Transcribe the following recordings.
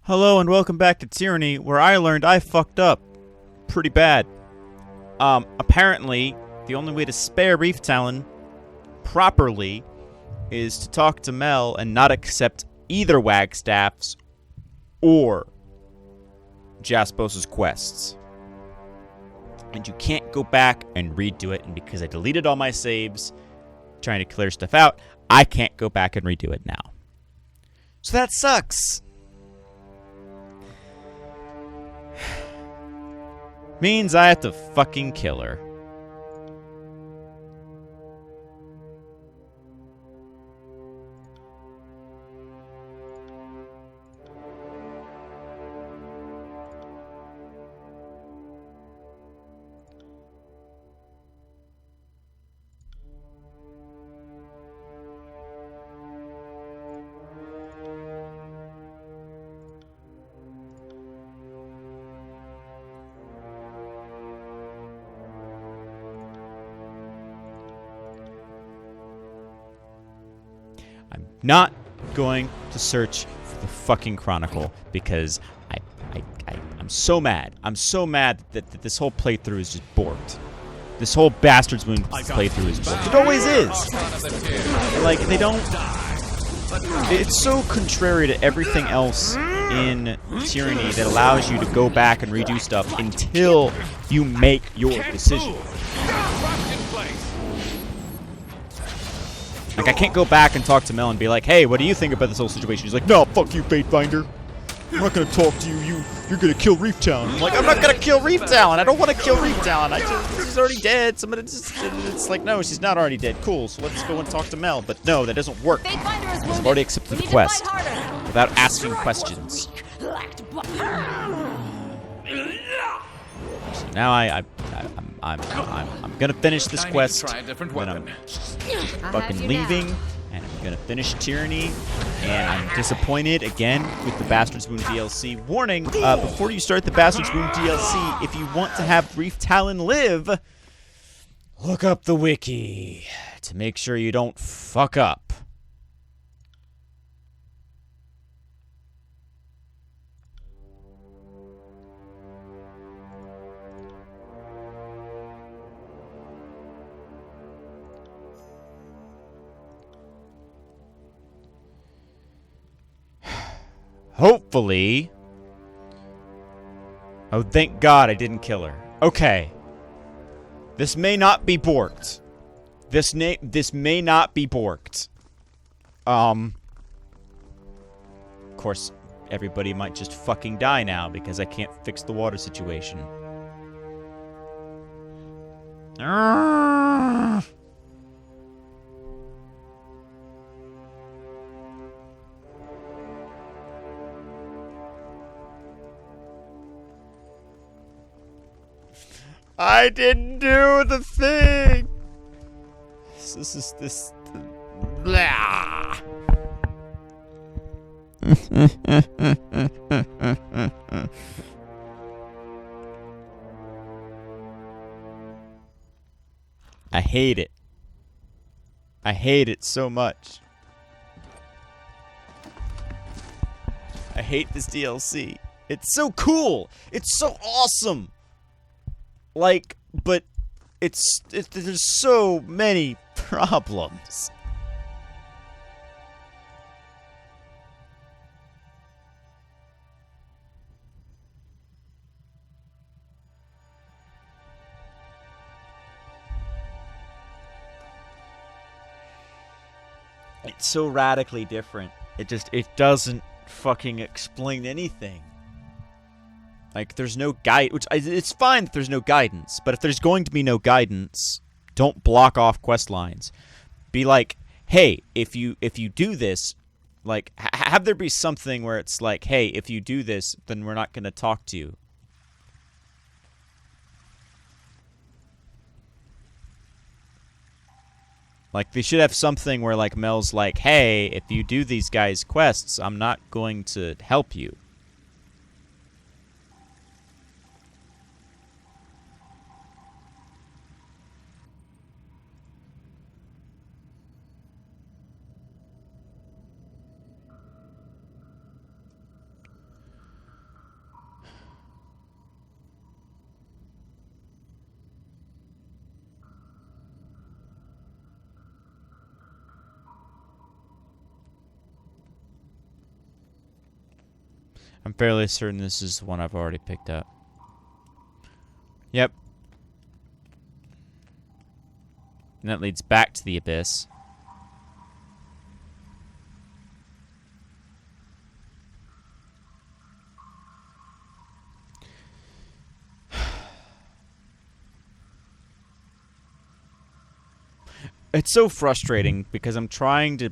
Hello and welcome back to Tyranny, where I learned I fucked up pretty bad. Apparently, the only way to spare Reef Talon properly is to talk to Mel and not accept either Wagstaff's or Jaspos's quests. And you can't go back and redo it, and because I deleted all my saves trying to clear stuff out, I can't go back and redo it now. So that sucks. Means I have to fucking kill her. I'm not going to search for the fucking Chronicle because I'm so mad. I'm so mad that this whole playthrough is just borked. This whole Bastard's Moon playthrough is borked. It always is. Like, they don't... It's so contrary to everything else in Tyranny that allows you to go back and redo stuff until you make your decision. Like, I can't go back and talk to Mel and be like, hey, what do you think about this whole situation? He's like, no, fuck you, Fatefinder. I'm not gonna talk to you. You're gonna kill Reef Talon. I'm like, I'm not gonna kill Reef Talon. I don't want to kill Reef Talon. She's already dead. It's like, no, she's not already dead. Cool, so let's go and talk to Mel. But no, that doesn't work. I've already accepted the quest without asking questions. So now I'm gonna finish this quest. Then I'm fucking leaving, and I'm gonna finish Tyranny. And I'm disappointed again with the Bastard's Moon DLC. Warning: before you start the Bastard's Moon DLC, if you want to have Reef Talon live, look up the wiki to make sure you don't fuck up. Hopefully... Oh, thank God I didn't kill her. Okay. This may not be borked. This may not be borked. Of course, everybody might just fucking die now because I can't fix the water situation. I didn't do the thing. This. Blah. I hate it. I hate it so much. I hate this DLC. It's so cool. It's so awesome. Like, but there's so many problems. It's so radically different. It doesn't fucking explain anything. Like, there's no guide, which it's fine that there's no guidance, but if there's going to be no guidance, don't block off quest lines. Be like, hey, if you do this, like, have there be something where it's like, hey, if you do this, then we're not going to talk to you. Like, they should have something where, like, Mel's like, hey, if you do these guys' quests, I'm not going to help you. I'm fairly certain this is the one I've already picked up. Yep. And that leads back to the abyss. It's so frustrating because I'm trying to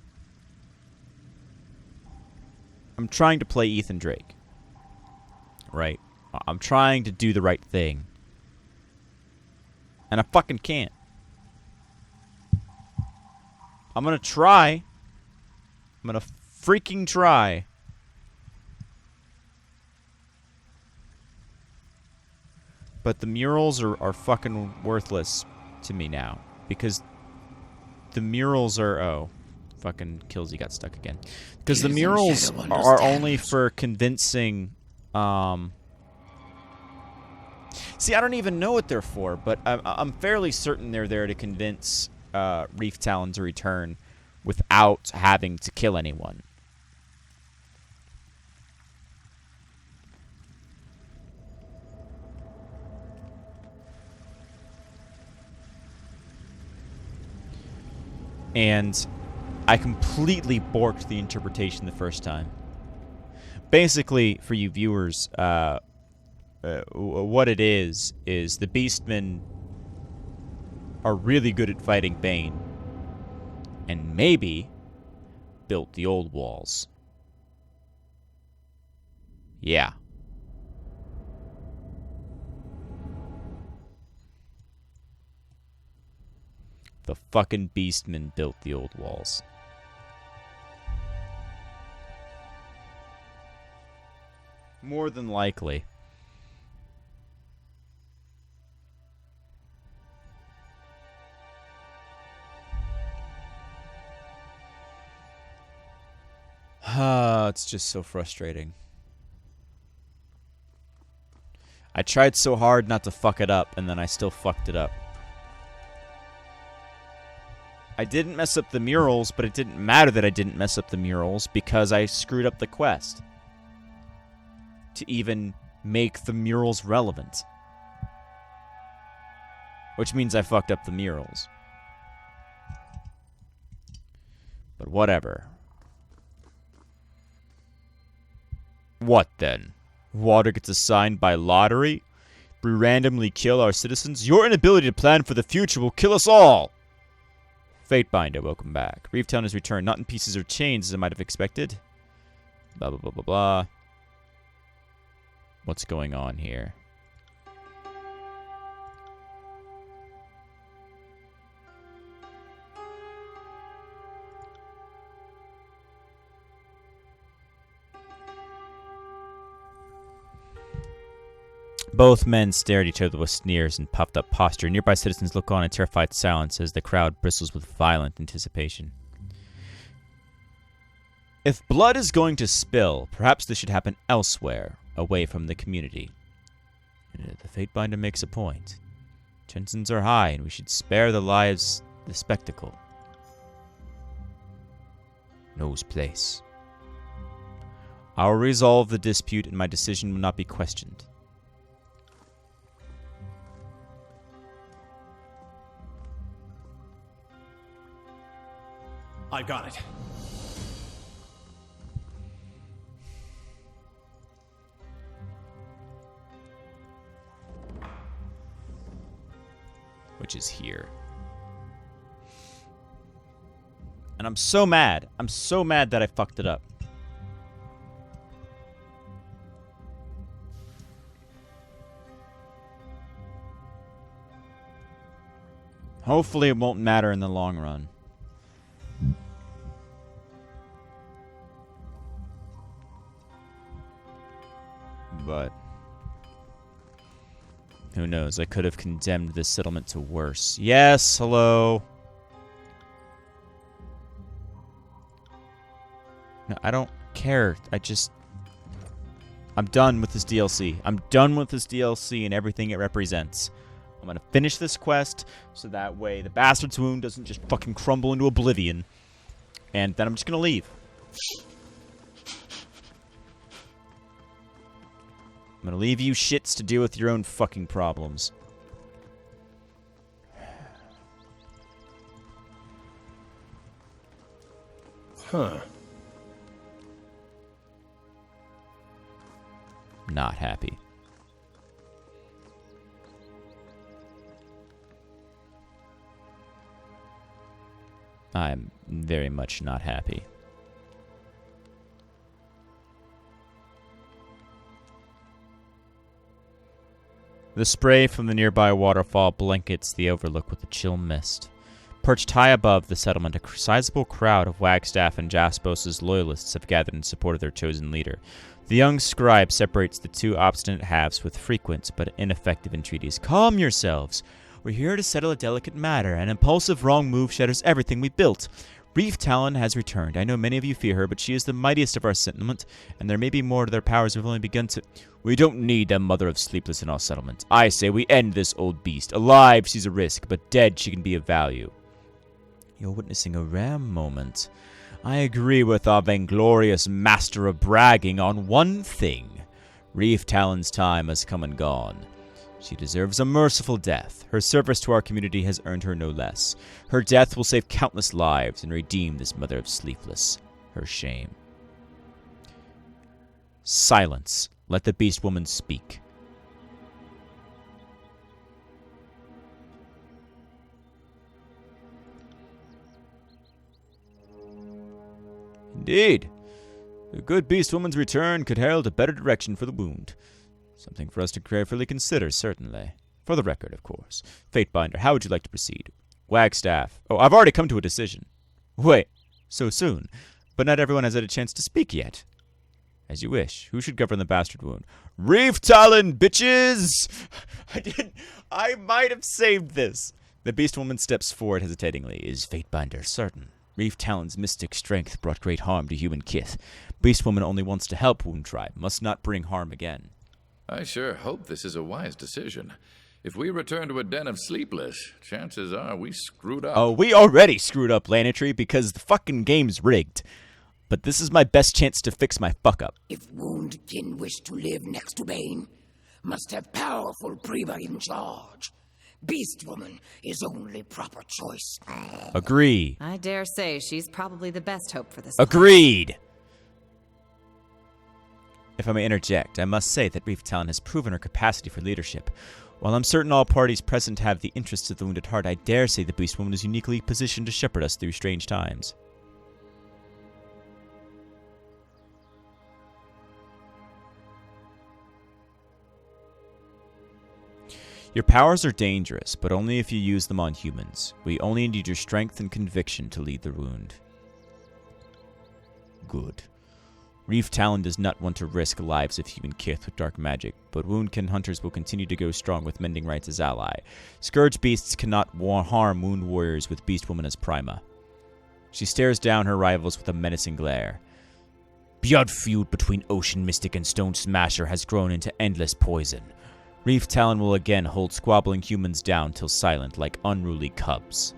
play Ethan Drake. Right? I'm trying to do the right thing. And I fucking can't. I'm gonna try. I'm gonna freaking try. But the murals are fucking worthless to me now. Because the murals are... Oh. Fucking Killsy got stuck again. Because the murals are only for convincing... See, I don't even know what they're for, but I'm fairly certain they're there to convince Reef Talon to return without having to kill anyone. And I completely borked the interpretation the first time. Basically, for you viewers, what it is the Beastmen are really good at fighting Bane. And maybe built the old walls. Yeah. The fucking Beastmen built the old walls. More than likely. It's just so frustrating. I tried so hard not to fuck it up, and then I still fucked it up. I didn't mess up the murals, but it didn't matter that I didn't mess up the murals because I screwed up the quest. To even make the murals relevant. Which means I fucked up the murals. But whatever. What then? Water gets assigned by lottery? We randomly kill our citizens? Your inability to plan for the future will kill us all! Fatebinder, welcome back. Reef Town has returned, not in pieces or chains as I might have expected. Blah, blah, blah, blah, blah. What's going on here? Both men stare at each other with sneers and puffed up posture. Nearby citizens look on in terrified silence as the crowd bristles with violent anticipation. If blood is going to spill, perhaps this should happen elsewhere, away from the community. The Fatebinder makes a point. Tensions are high, and we should spare the lives the spectacle. Knows place. I will resolve the dispute, and my decision will not be questioned. I got it. Which is here. And I'm so mad. I'm so mad that I fucked it up. Hopefully it won't matter in the long run. But who knows? I could have condemned this settlement to worse. Yes, hello. No, I don't care. I'm done with this DLC. I'm done with this DLC and everything it represents. I'm gonna finish this quest so that way the Bastard's Wound doesn't just fucking crumble into oblivion. And then I'm just gonna leave. I'm gonna leave you shits to deal with your own fucking problems. Huh. Not happy. I'm very much not happy. The spray from the nearby waterfall blankets the overlook with a chill mist. Perched high above the settlement, a sizable crowd of Wagstaff and Jaspos' loyalists have gathered in support of their chosen leader. The young scribe separates the two obstinate halves with frequent but ineffective entreaties. Calm yourselves. We're here to settle a delicate matter. An impulsive wrong move shatters everything we built. Reef Talon has returned. I know many of you fear her, but she is the mightiest of our settlement, and there may be more to their powers we've only begun to... We don't need a mother of sleepless in our settlement. I say we end this old beast. Alive, she's a risk, but dead, she can be of value. You're witnessing a rare moment. I agree with our vainglorious master of bragging on one thing. Reef Talon's time has come and gone. She deserves a merciful death. Her service to our community has earned her no less. Her death will save countless lives and redeem this mother of sleepless. Her shame. Silence. Let the beast woman speak. Indeed. The good beast woman's return could herald a better direction for the wound. Something for us to carefully consider, certainly. For the record, of course. Fatebinder, how would you like to proceed? Wagstaff. Oh, I've already come to a decision. Wait, so soon? But not everyone has had a chance to speak yet. As you wish. Who should govern the bastard wound? Reef Talon, bitches! I might have saved this. The beast woman steps forward hesitatingly. Is Fatebinder certain? Reef Talon's mystic strength brought great harm to human kith. Beast woman only wants to help Wound Tribe, must not bring harm again. I sure hope this is a wise decision. If we return to a den of sleepless, chances are we screwed up. Oh, we already screwed up, Lanetry, because the fucking game's rigged. But this is my best chance to fix my fuck-up. If Woundkin wish to live next to Bane, must have powerful Preba in charge. Beast Woman is only proper choice. Agree. I dare say she's probably the best hope for this. Agreed! If I may interject, I must say that Reef Talon has proven her capacity for leadership. While I'm certain all parties present have the interests of the wounded heart, I dare say the Beast Woman is uniquely positioned to shepherd us through strange times. Your powers are dangerous, but only if you use them on humans. We only need your strength and conviction to lead the wound. Good. Reef Talon does not want to risk lives of human kith with dark magic, but Woundkin hunters will continue to go strong with Mending Rites as ally. Scourge beasts cannot harm wound warriors with Beast Woman as prima. She stares down her rivals with a menacing glare. Blood feud between Ocean Mystic and Stone Smasher has grown into endless poison. Reef Talon will again hold squabbling humans down till silent like unruly cubs.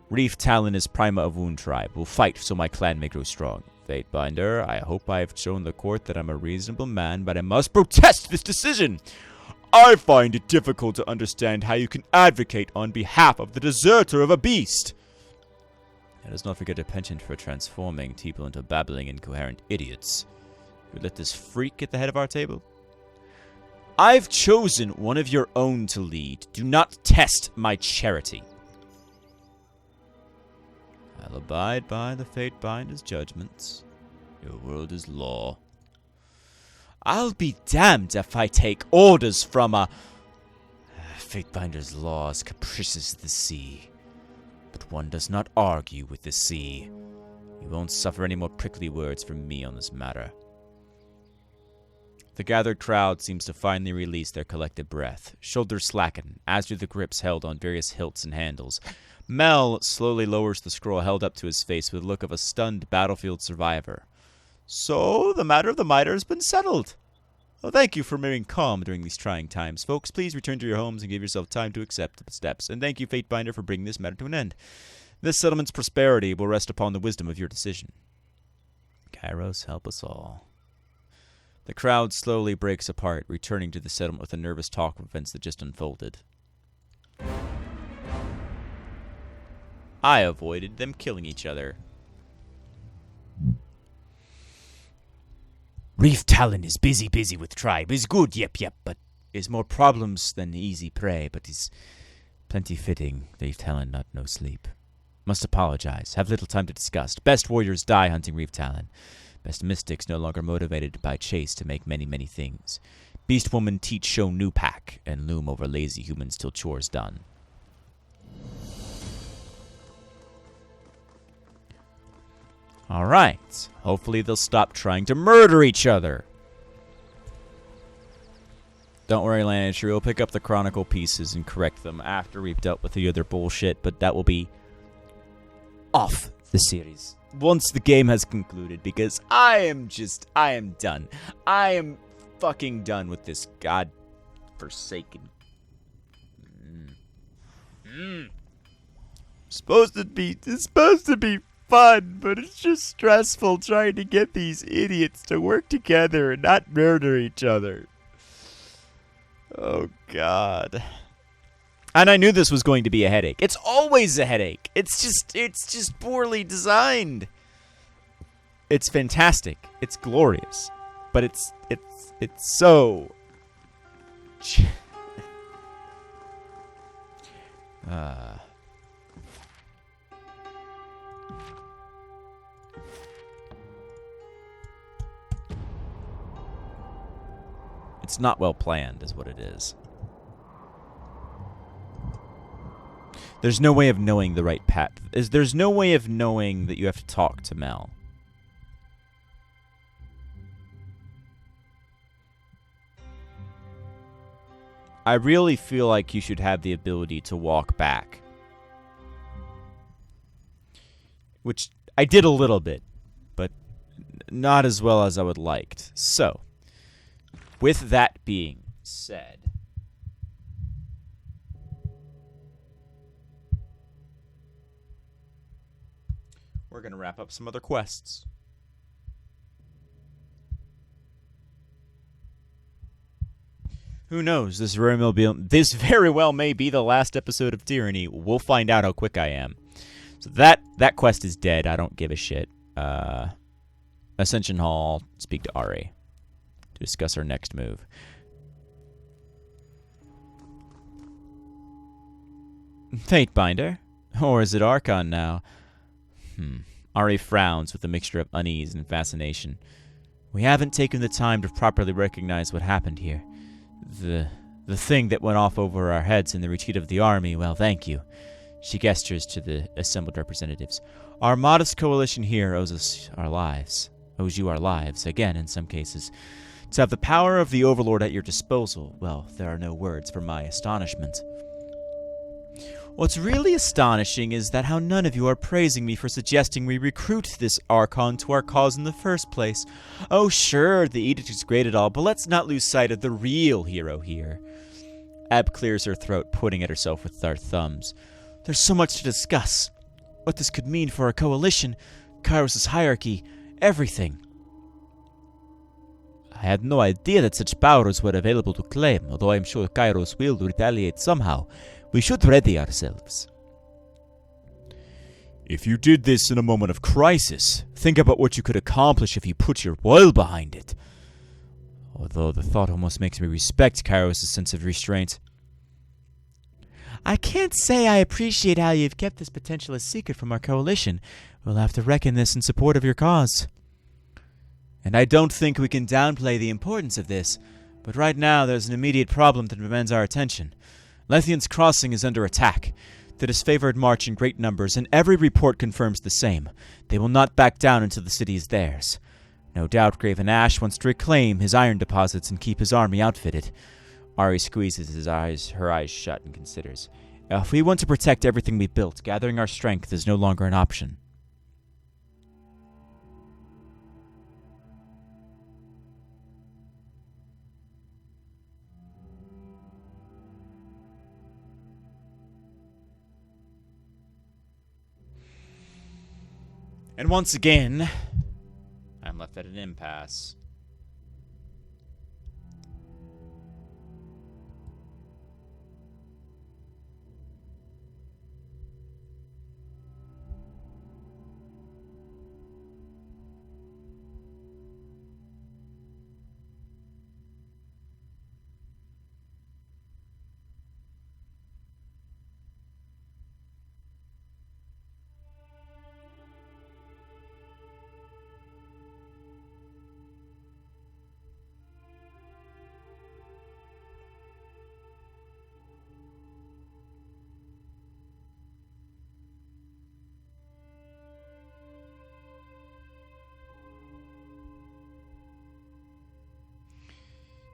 Reef Talon is prima of Wound Tribe. Will fight so my clan may grow strong. Fatebinder, I hope I have shown the court that I'm a reasonable man, but I must protest this decision. I find it difficult to understand how you can advocate on behalf of the deserter of a beast. Let us not forget a penchant for transforming people into babbling, incoherent idiots. We let this freak at the head of our table? I've chosen one of your own to lead. Do not test my charity. I'll abide by the Fatebinder's judgments. Your word is law. I'll be damned if I take orders from a... Fatebinder's law is capricious as the sea. But one does not argue with the sea. You won't suffer any more prickly words from me on this matter. The gathered crowd seems to finally release their collective breath. Shoulders slacken, as do the grips held on various hilts and handles. Mel slowly lowers the scroll held up to his face with a look of a stunned battlefield survivor. So, the matter of the miter has been settled. Well, thank you for remaining calm during these trying times. Folks, please return to your homes and give yourself time to accept the steps. And thank you, Fatebinder, for bringing this matter to an end. This settlement's prosperity will rest upon the wisdom of your decision. Kairos, help us all. The crowd slowly breaks apart, returning to the settlement with a nervous talk of events that just unfolded. I avoided them killing each other. Reef Talon is busy with tribe. Is good, yep, but is more problems than easy prey, but is plenty fitting. Reef Talon not no sleep. Must apologize. Have little time to discuss. Best warriors die hunting Reef Talon. Best mystics no longer motivated by chase to make many things. Beast woman teach show new pack, and loom over lazy humans till chores done. Alright. Hopefully they'll stop trying to murder each other. Don't worry, Lanager. We'll pick up the Chronicle pieces and correct them after we've dealt with the other bullshit, but that will be off the series once the game has concluded, because I am done. I am fucking done with this god-forsaken. It's supposed to be fun, but it's just stressful trying to get these idiots to work together and not murder each other. Oh, God. And I knew this was going to be a headache. It's always a headache. It's just poorly designed. It's fantastic. It's glorious. But it's so... It's not well planned, is what it is. There's no way of knowing the right path. There's no way of knowing that you have to talk to Mel. I really feel like you should have the ability to walk back. Which I did a little bit, but not as well as I would liked. So, with that being said, we're going to wrap up some other quests. Who knows? This very well may be the last episode of Tyranny. We'll find out how quick I am. So that quest is dead. I don't give a shit. Ascension Hall, speak to Ari to discuss our next move. Fatebinder? Or is it Archon now? Ari frowns with a mixture of unease and fascination. We haven't taken the time to properly recognize what happened here. The thing that went off over our heads in the retreat of the army, well, thank you. She gestures to the assembled representatives. Our modest coalition here owes you our lives, again in some cases. To have the power of the Overlord at your disposal, well, there are no words for my astonishment. What's really astonishing is that how none of you are praising me for suggesting we recruit this Archon to our cause in the first place. Oh, sure, the edict is great and all, but let's not lose sight of the real hero here. Ab clears her throat, pointing at herself with our thumbs. There's so much to discuss. What this could mean for our coalition, Kairos' hierarchy, everything. I had no idea that such powers were available to claim, although I'm sure Kairos will retaliate somehow. We should ready ourselves. If you did this in a moment of crisis, think about what you could accomplish if you put your will behind it. Although the thought almost makes me respect Kairos' sense of restraint. I can't say I appreciate how you've kept this potential a secret from our coalition. We'll have to reckon this in support of your cause. And I don't think we can downplay the importance of this, but right now there's an immediate problem that demands our attention. Lethian's Crossing is under attack. The disfavored march in great numbers, and every report confirms the same. They will not back down until the city is theirs. No doubt Graven Ash wants to reclaim his iron deposits and keep his army outfitted. Ari squeezes her eyes shut and considers. If we want to protect everything we built, gathering our strength is no longer an option. And once again, I'm left at an impasse.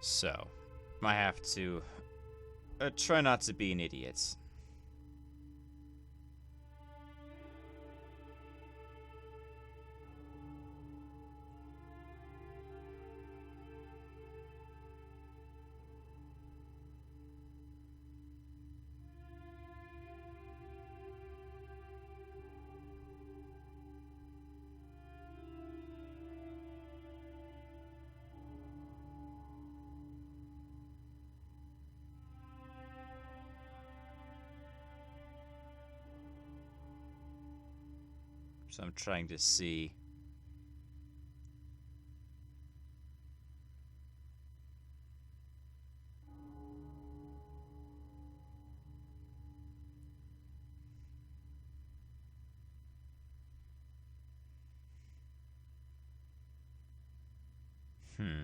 So, I have to try not to be an idiot. So I'm trying to see. Hmm.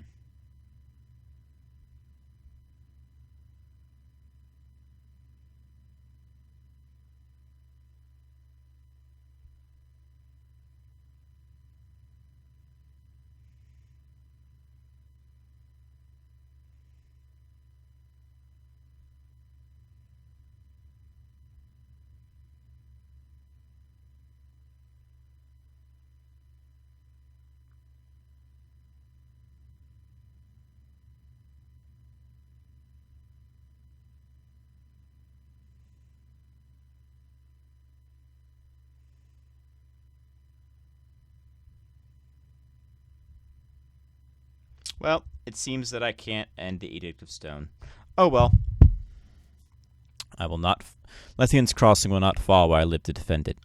Well, it seems that I can't end the Edict of Stone. Oh well. I will not. Lethian's Crossing will not fall while I live to defend it.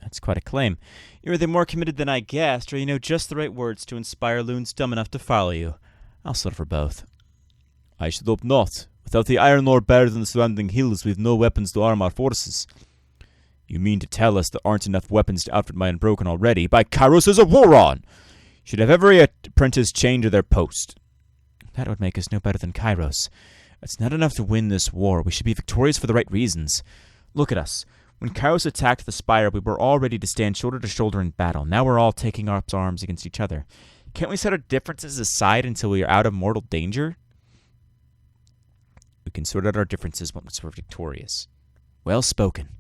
That's quite a claim. You're either more committed than I guessed, or you know just the right words to inspire loons dumb enough to follow you. I'll settle for both. I should hope not. Without the iron ore buried in the surrounding hills, we've no weapons to arm our forces. You mean to tell us there aren't enough weapons to outfit my Unbroken already? By Kairos, there's a war on! Should have every apprentice chained to their post. That would make us no better than Kairos. It's not enough to win this war. We should be victorious for the right reasons. Look at us. When Kairos attacked the Spire, we were all ready to stand shoulder to shoulder in battle. Now we're all taking up arms against each other. Can't we set our differences aside until we are out of mortal danger? We can sort out our differences once we're victorious. Well spoken.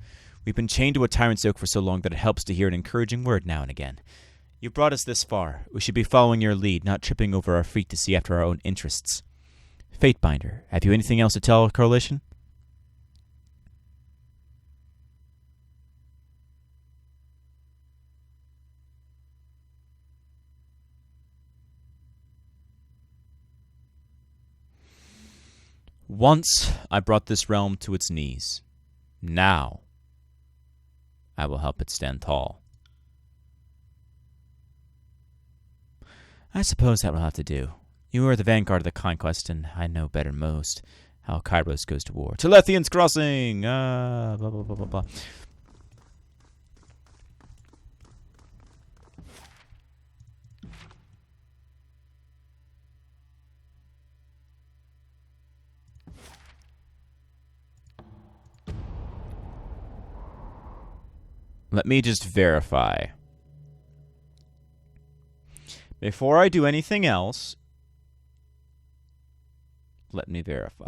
We've been chained to a tyrant's yoke for so long that it helps to hear an encouraging word now and again. You brought us this far. We should be following your lead, not tripping over our feet to see after our own interests. Fatebinder, have you anything else to tell our coalition? Once I brought this realm to its knees. Now I will help it stand tall. I suppose that will have to do. You are the vanguard of the conquest, and I know better than most how Kairos goes to war. To Lethian's Crossing! Blah, blah, blah, blah, blah. Let me just verify. Before I do anything else, let me verify.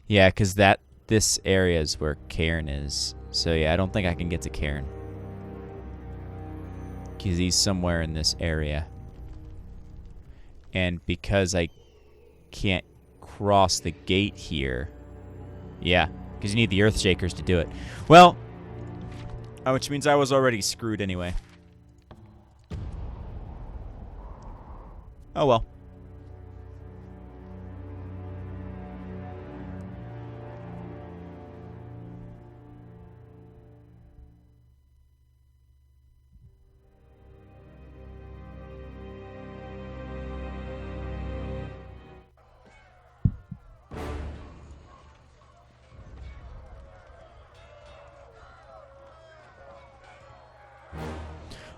Yeah, because this area is where Cairn is. So yeah, I don't think I can get to Cairn. Because he's somewhere in this area. And because I can't cross the gate here. Yeah, because you need the Earthshakers to do it. Well, which means I was already screwed anyway. Oh well.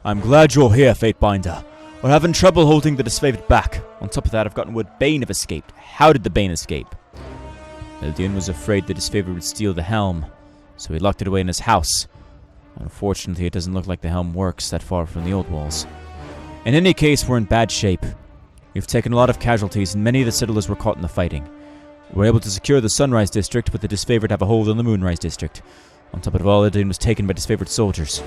I'm glad you're here, Fatebinder. We're having trouble holding the disfavored back. On top of that, I've gotten word Bane have escaped. How did the Bane escape? Eldian was afraid the disfavored would steal the helm, so he locked it away in his house. Unfortunately, it doesn't look like the helm works that far from the old walls. In any case, we're in bad shape. We've taken a lot of casualties, and many of the settlers were caught in the fighting. We were able to secure the Sunrise District, but the disfavored have a hold on the Moonrise District. On top of it all, Eldian was taken by disfavored soldiers.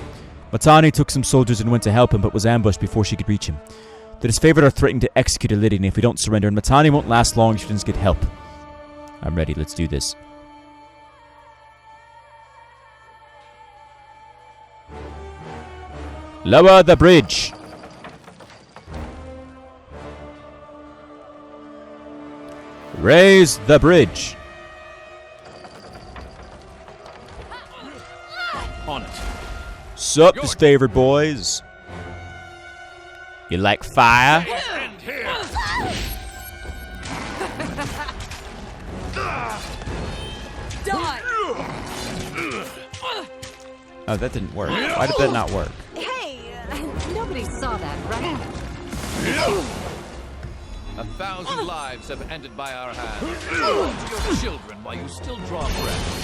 Matani took some soldiers and went to help him, but was ambushed before she could reach him. The disfavored are threatening to execute Eldian if we don't surrender, and Matani won't last long if she doesn't get help. I'm ready, let's do this. Lower the bridge! Raise the bridge! On it. Sup, disfavored boys? You like fire? End here. Die! Oh, that didn't work. Why did that not work? Hey, nobody saw that, right? 1,000 lives have ended by our hands. To your children while you still draw breath.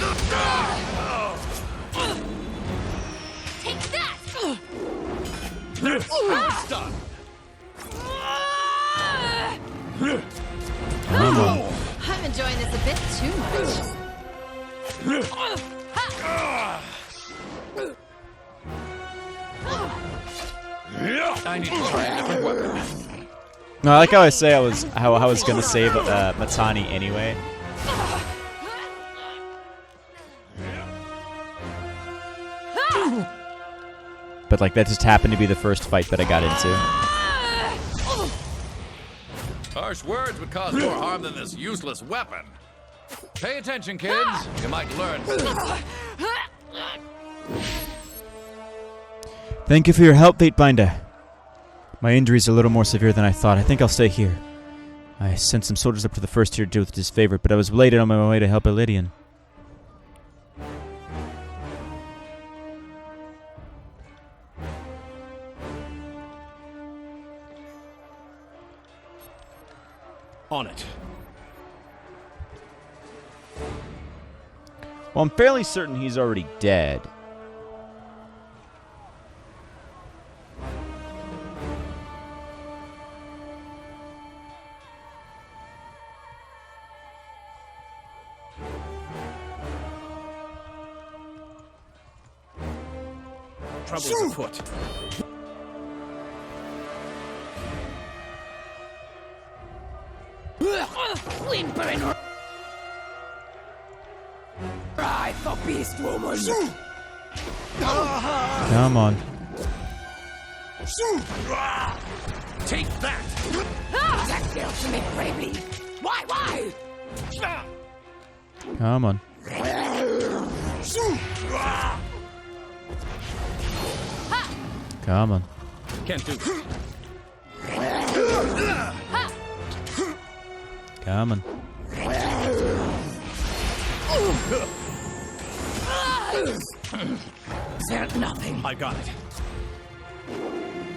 Take that! That's how it's done. I'm enjoying this a bit too much. I need to try a different weapon. No, I like how I say how I was gonna save Matani anyway. But like that just happened to be the first fight that I got into. Harsh words would cause more harm than this useless weapon. Pay attention, kids. You might learn. Thank you for your help, Fatebinder. My injury's a little more severe than I thought. I think I'll stay here. I sent some soldiers up to the first tier to deal with his favorite, but I was late on my way to help Elidian. On it. Well, I'm fairly certain he's already dead. Trouble is afoot. Whimper in her eye for beast woman. Come on. Take that. That's the ultimate bravely. Why? Come on. Come on. Can't do it. Come on. There's nothing. I got it.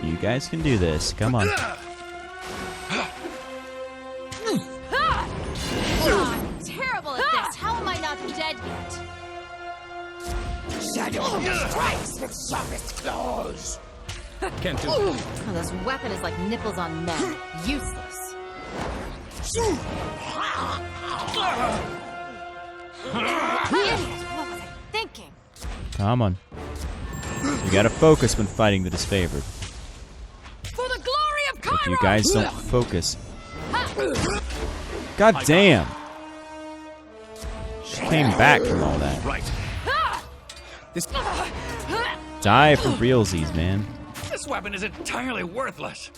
You guys can do this. Come on. I'm terrible at this. How am I not dead yet? Shadow strikes with sharpest claws. Can't do it. Oh, this weapon is like nipples on men. Useless. Idiot! What was I thinking? Come on. You gotta focus when fighting the disfavored. For the glory of Cairo! If you guys don't focus. God damn! She came back from all that. Right. Die for realsies, man. This weapon is entirely worthless.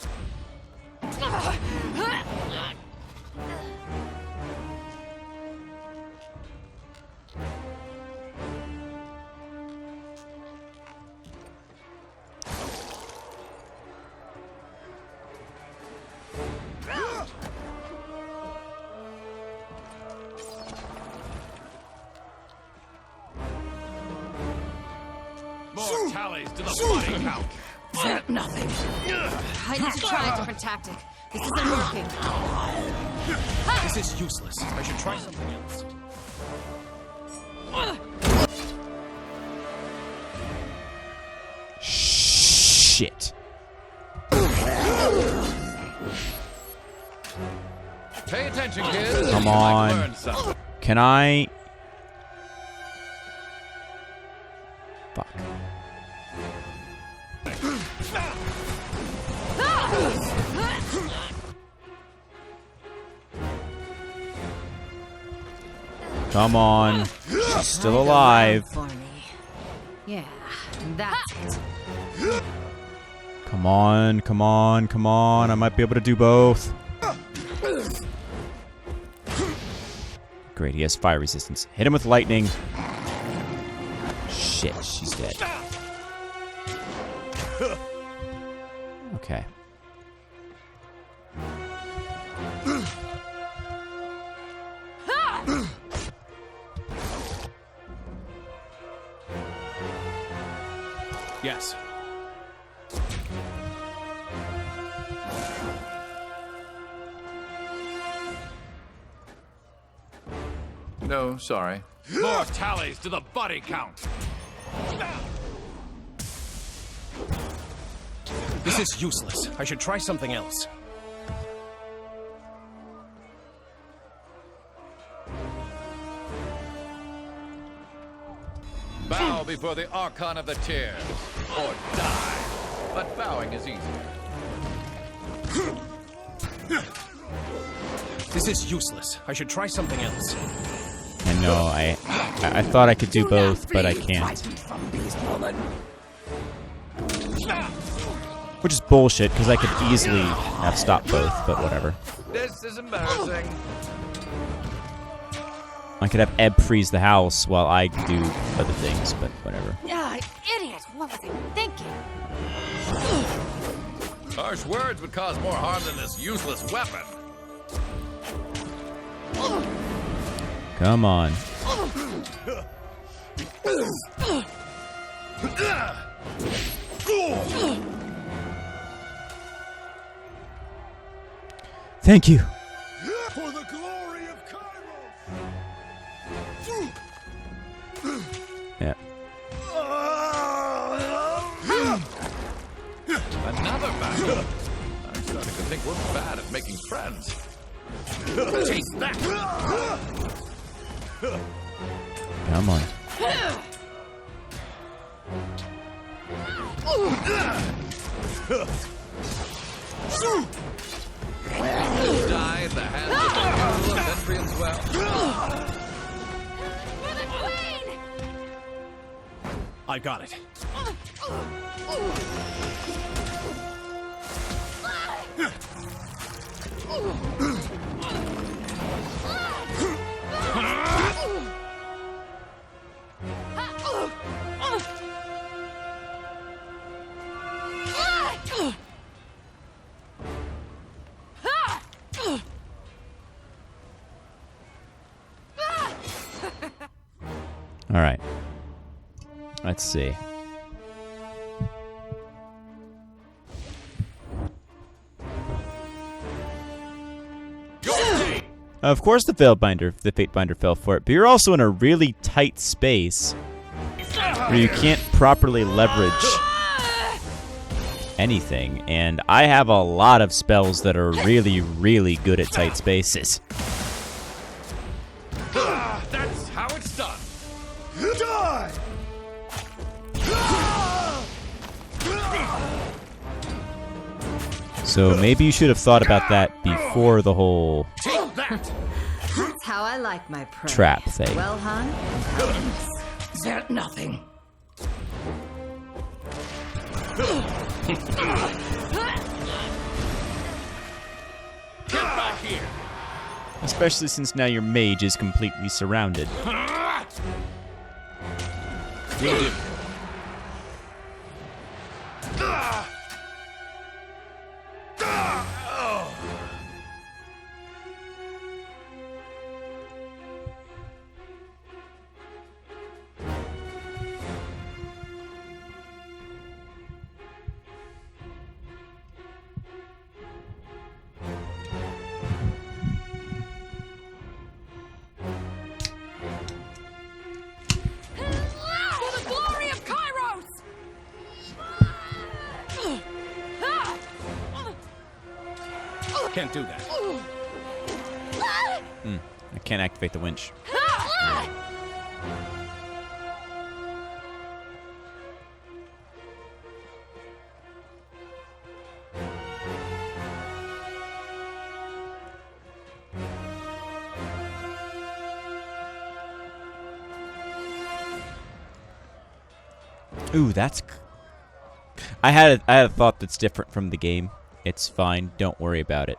More tallies to the bloody count. Is that nothing? I need to try a different tactic. This isn't working. This is useless. I should try something else. Shit. Pay attention, kids. Come You might on. learn something. Can I? Fuck. Come on. She's still alive. For me. Yeah, that's it. Come on, come on, come on. I might be able to do both. Great, he has fire resistance. Hit him with lightning. Shit, she's dead. Okay. Yes. No, sorry. More tallies to the body count. This is useless. I should try something else. Bow before the Archon of the Tears, or die. But bowing is easy. This is useless. I should try something else. I know, I thought I could do both, but I can't. Which is bullshit, because I could easily have stopped both, but whatever. This is embarrassing. I could have Ebb freeze the house while I do other things, but whatever. Ah, idiot! What was I thinking? Harsh words would cause more harm than this useless weapon. Come on. Thank you. For the glory of Cairo! Yeah. Another battle. I'm starting to think we're bad at making friends. Take that! Come on. Die at the hands of the Council of Ventrians well. For the queen! I got it. All right. Let's see. Of course the Fate Binder fell for it, but you're also in a really tight space where you can't properly leverage anything, and I have a lot of spells that are really, really good at tight spaces. That's how it's done. Die! So maybe you should have thought about that before the whole Take that! That's how I like my prey. trap thing. Well, hon, Is that nothing? Get back here! Especially since now your mage is completely surrounded. Will do. Can't do that. I can't activate the winch. Ooh, that's... I had a thought that's different from the game. It's fine. Don't worry about it.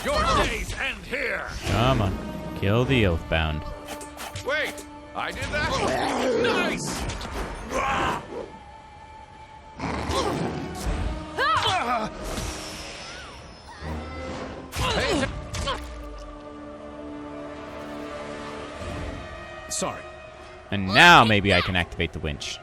Your days end here! Come on. Kill the Oathbound. Wait! I did that? Nice! Sorry. And now maybe I can activate the winch.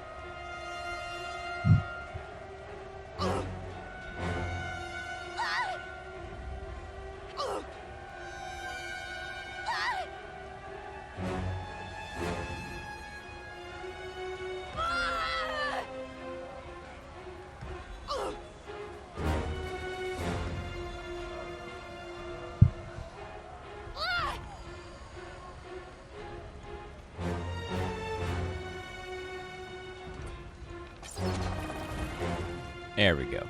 There we go.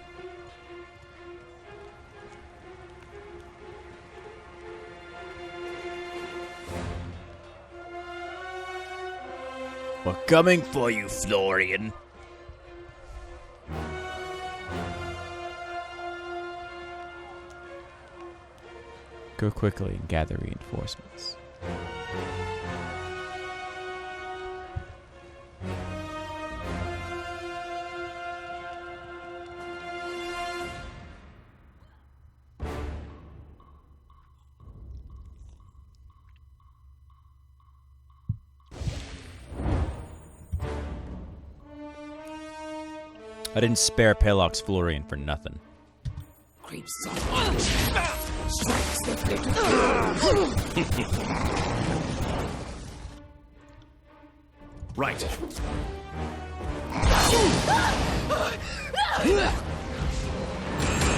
We're coming for you, Florian. Go quickly and gather reinforcements. I didn't spare Pelox Florian for nothing. Creeps softly. Strikes the Right.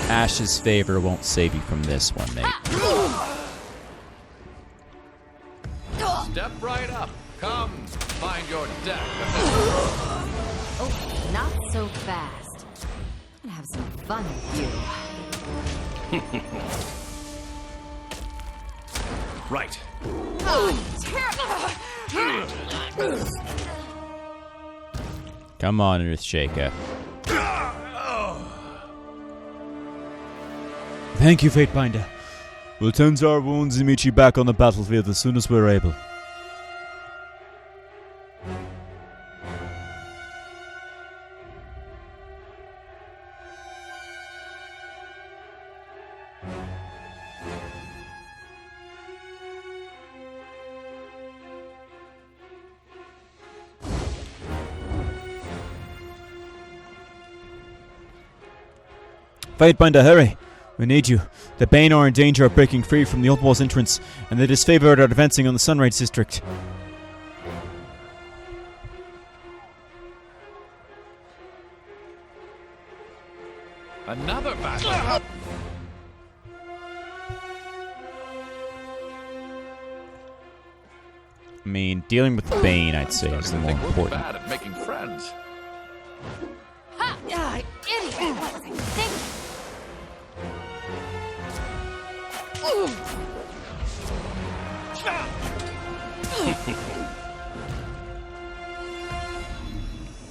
Ash's favor won't save you from this one, mate. Step right up. Come, find your death. Oh, not so fast. I'm gonna have some fun with you. Right. Come on, Earthshaker. Thank you, Fatebinder. We'll tend to our wounds and meet you back on the battlefield as soon as we're able. Fatebinder, hurry! We need you. The Bane are in danger of breaking free from the Old Wall's entrance, and the Disfavored are advancing on the Sunrise District. Another battle. I mean, dealing with the Bane, I'd say, is the more We're important. bad at making friends. Ha! Idiot! Think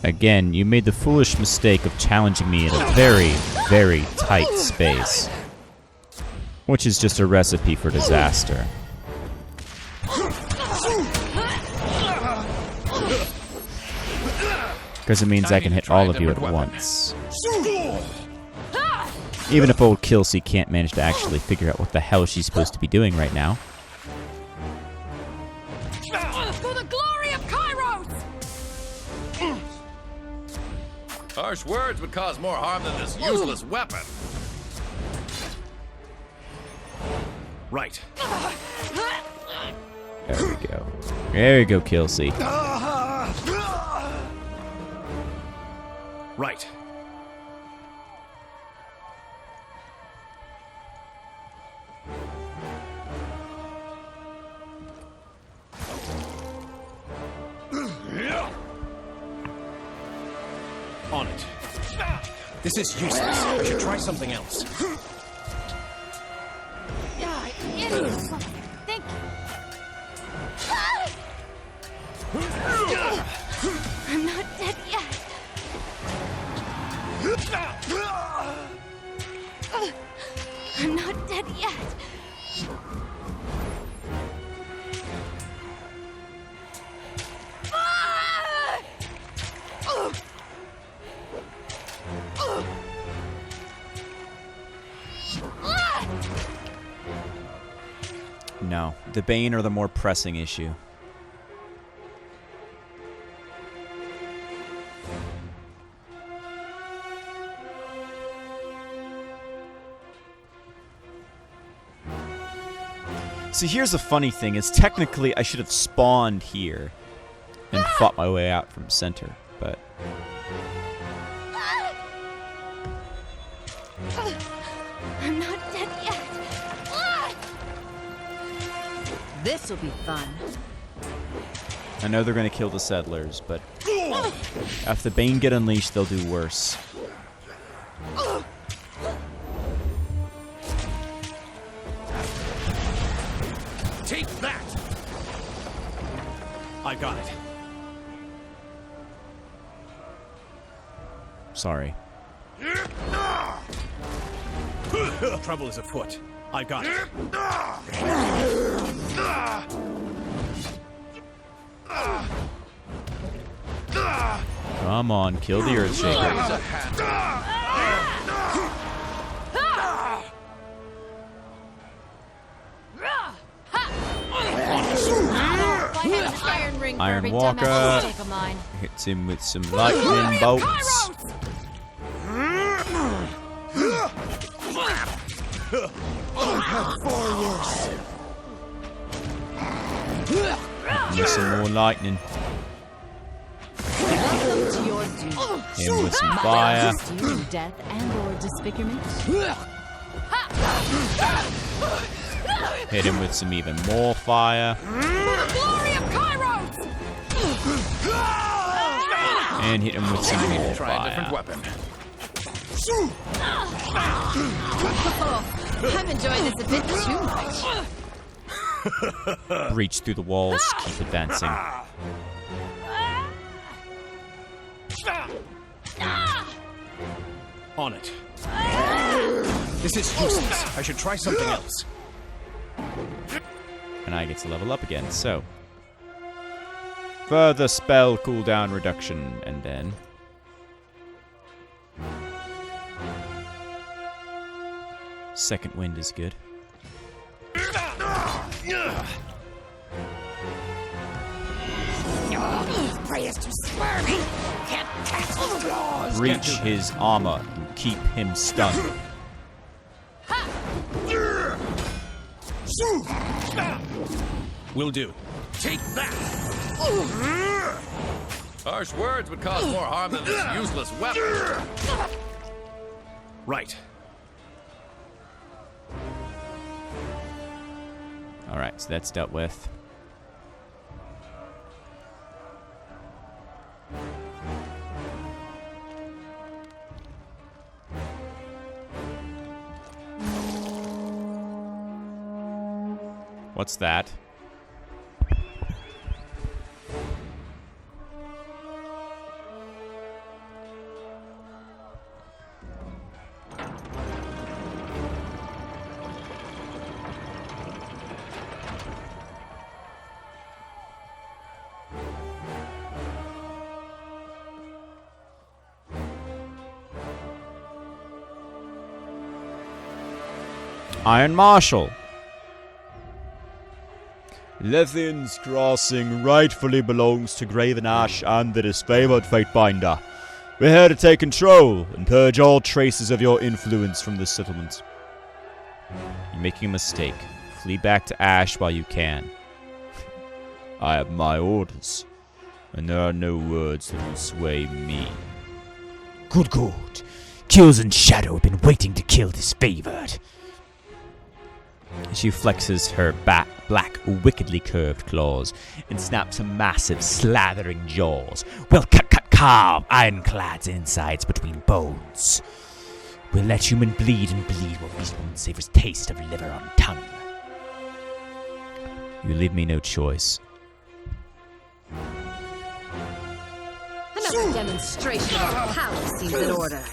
Again, you made the foolish mistake of challenging me in a very, very tight space. Which is just a recipe for disaster. Because it means I can hit Try a all of you at different weapon. once. Even if old Kelsey can't manage to actually figure out what the hell she's supposed to be doing right now. For the glory of Kairos! Harsh words would cause more harm than this useless weapon. Right. There we go. There you go, Kelsey. Right. On it. This is useless. I should try something else. Yeah, idiots! Think. I'm not dead yet. I'm not dead yet. No, the Bane are the more pressing issue. See, here's the funny thing, is technically I should have spawned here and fought my way out from center, but... I'm not dead yet. This will be fun. I know they're going to kill the settlers, but if the Bane get unleashed, they'll do worse. Take that! I got it. Sorry. Trouble is afoot. I got it. Come on, kill the Earthshaker. Raise a hand. If I had an iron ring for Iron every Walker. dumbass mistake of mine. Hits him with some lightning bolts. Hit some more lightning. Welcome to your doom. Him with some fire. Assist you in death and/or disfigurement. Hit him with some even more fire. Glory of Kairos! And hit him with some more Try a different fire. weapon. I'm enjoying this a bit too much. Breach through the walls, keep advancing. On it. This is useless. I should try something else. And I get to level up again, so. Further spell cooldown reduction, and then. Second wind is good. Prey is too squirmy. Can't catch his claws. Breach his armor and keep him stunned. Will do. Take that! Harsh words would cause more harm than this useless weapon. Right. Alright, so that's dealt with. What's that? Iron Marshal. Lethian's Crossing rightfully belongs to Graven Ash and the disfavored Fatebinder. We're here to take control and purge all traces of your influence from this settlement. You're making a mistake. Flee back to Ash while you can. I have my orders, and there are no words that will sway me. Good. Kills and Shadow have been waiting to kill disfavored. She flexes her black, wickedly curved claws and snaps some massive, slathering jaws. We'll carve ironclad's insides between bones. We'll let human bleed and bleed while beast woman savors taste of liver on tongue. You leave me no choice. Another demonstration of our power seems in order.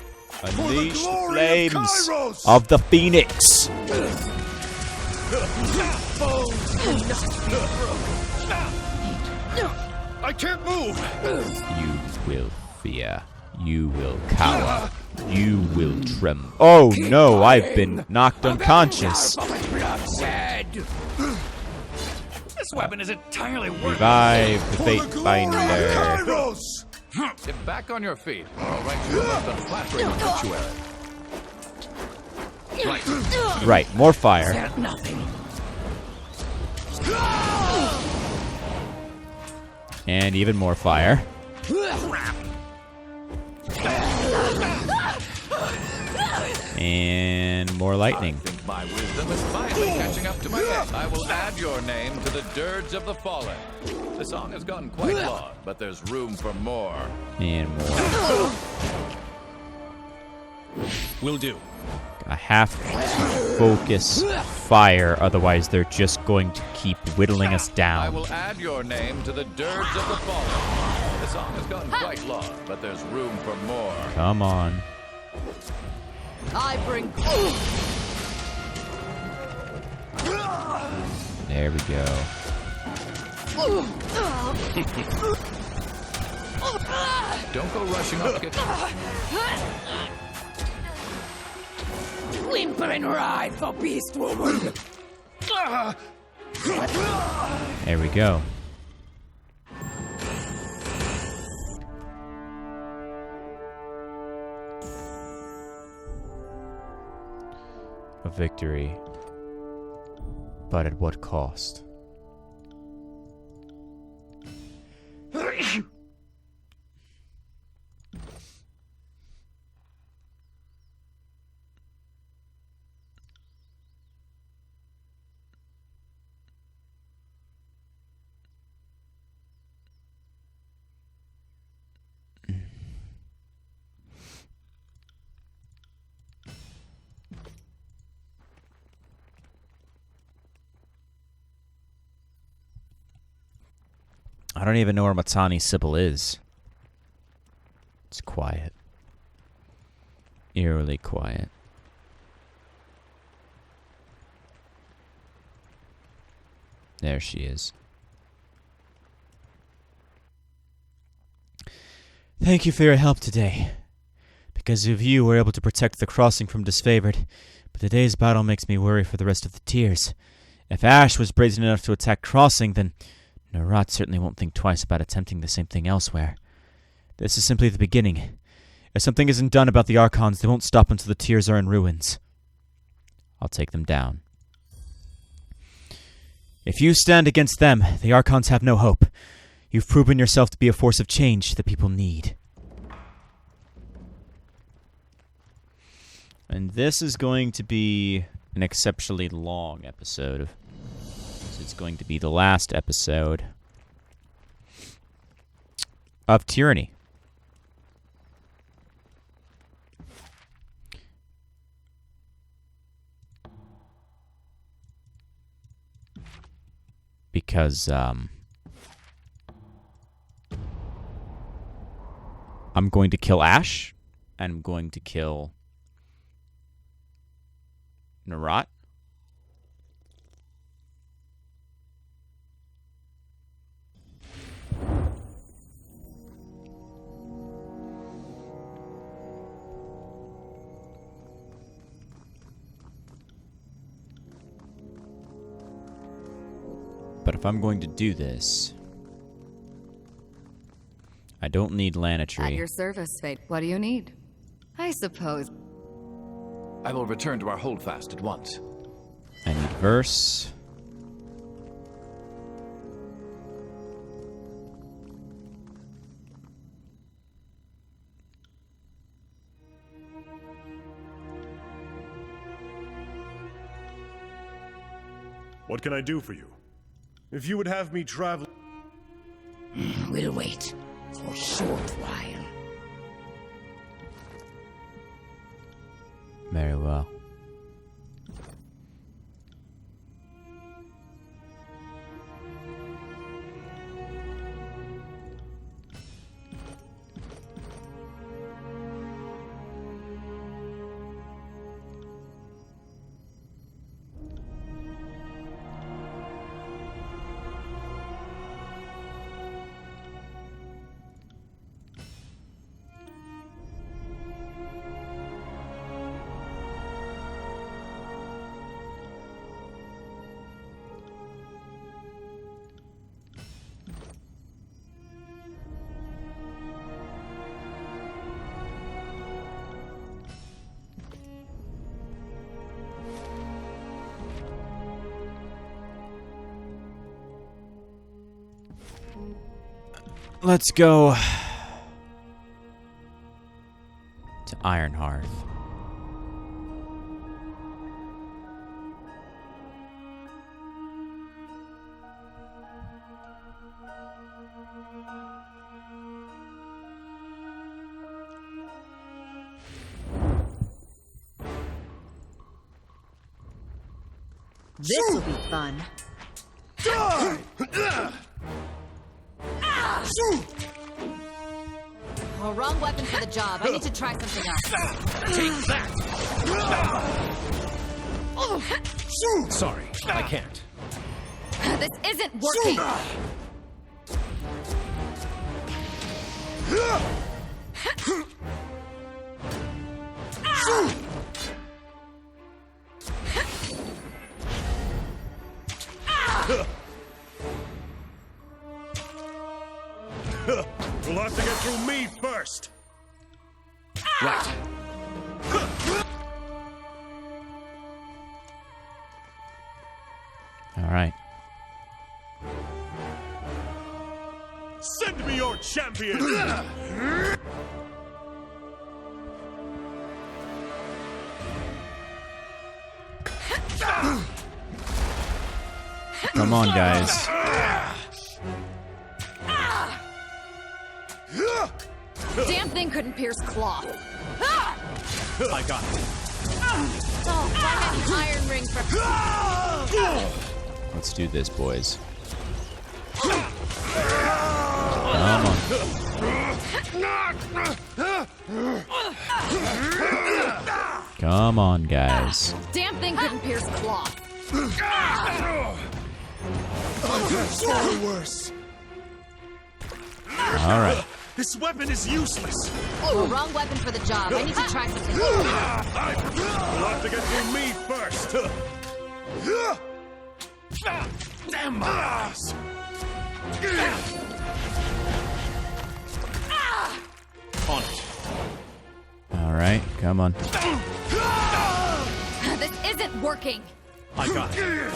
Unleash the flames of the Phoenix! I can't move! You will fear. You will cower. You will tremble. Oh no, I've been knocked unconscious. This weapon is entirely worthless. Revive the Fatebinder. Get back on your feet. I'll write you a most unflattering obituary. Right, more fire. And even more fire. And more lightning. I think my wisdom is finally catching up to my head. I will add your name to the Dirge of the Fallen. The song has gotten quite long, but there's room for more. And more. Will do. I have to focus fire, otherwise they're just going to keep whittling us I down. will add your name to the Dirge of the Fallen. The song has gotten quite long, but there's room for more. Come on. I bring. There we go. Don't go rushing up to get... Whimper and ride for Beast Woman. There we go. A victory. But at what cost? I don't even know where Matani Sybil is. It's quiet. Eerily quiet. There she is. Thank you for your help today. Because of you, we're able to protect the crossing from disfavored. But today's battle makes me worry for the rest of the tiers. If Ash was brazen enough to attack crossing, then Narat certainly won't think twice about attempting the same thing elsewhere. This is simply the beginning. If something isn't done about the Archons, they won't stop until the tiers are in ruins. I'll take them down. If you stand against them, the Archons have no hope. You've proven yourself to be a force of change that people need. And this is going to be an exceptionally long episode. It's going to be the last episode of Tyranny. Because I'm going to kill Ash, and I'm going to kill Narat. But if I'm going to do this, I don't need At Lanatry. your service, Fate. What do you need? I suppose. I will return to our holdfast at once. I need Verse. What can I do for you? If you would have me travel... We'll wait for a short while. Very well. Let's go to Ironhearth. This'll be fun. Oh, wrong weapon for the job. I need to try something else. Take that! Sorry, I can't. This isn't working. You'll have to get through me first! Right. All right. Send me your champion! Come on, guys. Damn thing couldn't pierce cloth. I got it. Oh, I had an iron ring for. Let's do this, boys. Come on. Come on, guys. Damn thing couldn't pierce cloth. Far worse! All right. This weapon is useless! Oh, wrong weapon for the job. I need to try something. You'll have to get through me first! Damn my ass! On it. All right. Come on. This isn't working. I got it.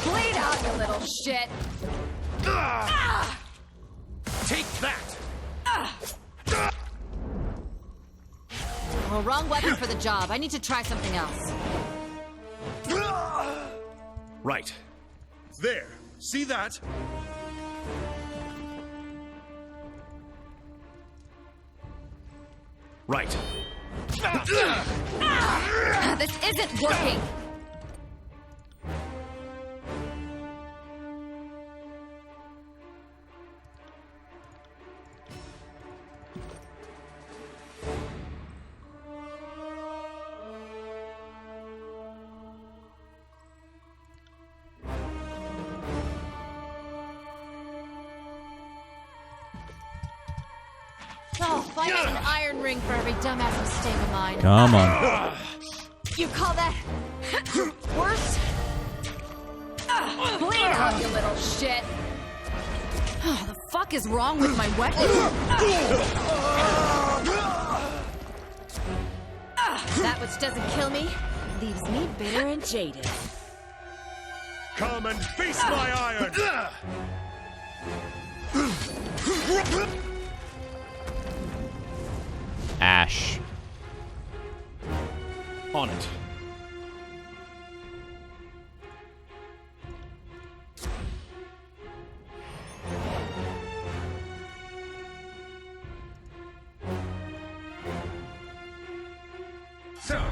Bleed out, you little shit. Take that! Oh, wrong weapon for the job. I need to try something else. Right. There! See that? Right. This isn't working. Oh, if I had an iron ring for every dumbass mistake of mine. Come on. You call that Worse. Bleed out, you little shit. Oh, the fuck is wrong with my weapon? That which doesn't kill me leaves me bitter and jaded. Come and face my iron! Ash. On it. So,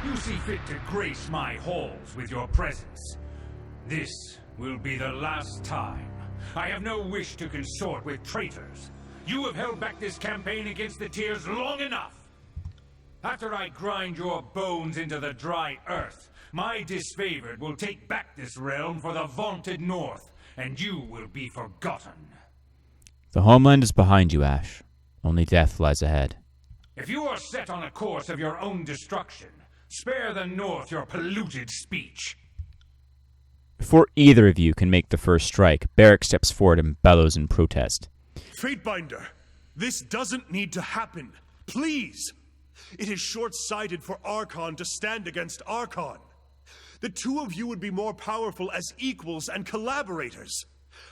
you see fit to grace my halls with your presence. This will be the last time. I have no wish to consort with traitors. You have held back this campaign against the Tears long enough. After I grind your bones into the dry earth, my disfavored will take back this realm for the vaunted North, and you will be forgotten. The homeland is behind you, Ash. Only death lies ahead. If you are set on a course of your own destruction, spare the North your polluted speech. Before either of you can make the first strike, Barrick steps forward and bellows in protest. Fatebinder, this doesn't need to happen. Please! It is short-sighted for Archon to stand against Archon. The two of you would be more powerful as equals and collaborators.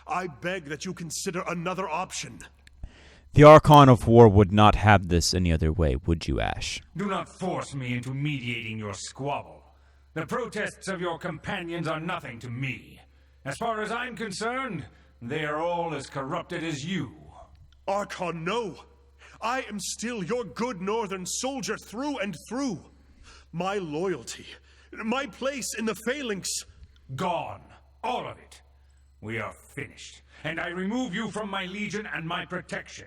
I beg that you consider another option. The Archon of War would not have this any other way, would you, Ash? Do not force me into mediating your squabble. The protests of your companions are nothing to me. As far as I'm concerned, they are all as corrupted as you. Archon, no! I am still your good northern soldier through and through. My loyalty, my place in the phalanx... Gone. All of it. We are finished, and I remove you from my legion and my protection.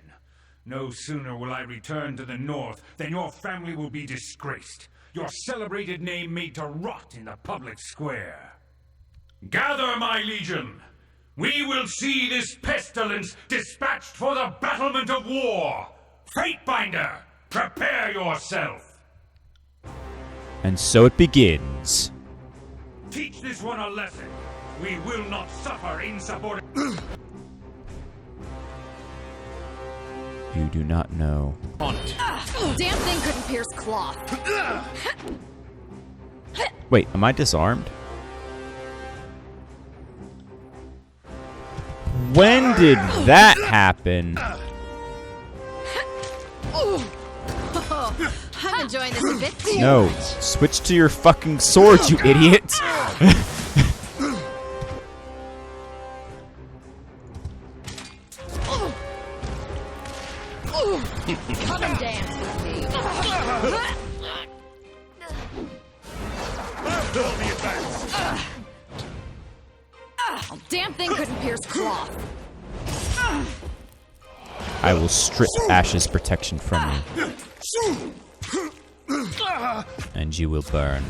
No sooner will I return to the North than your family will be disgraced, your celebrated name made to rot in the public square. Gather, my legion! We will see this pestilence dispatched for the battlement of war! Fatebinder, prepare yourself! And so it begins. Teach this one a lesson. We will not suffer insubordination. You do not know. On it. Damn thing couldn't pierce cloth. Wait, am I disarmed? When did that happen? I'm enjoying this a bit too No, much. switch to your fucking sword, you idiot! Come and dance with me. Oh, damn thing couldn't pierce cloth. I will strip Ash's protection from you. And you will burn.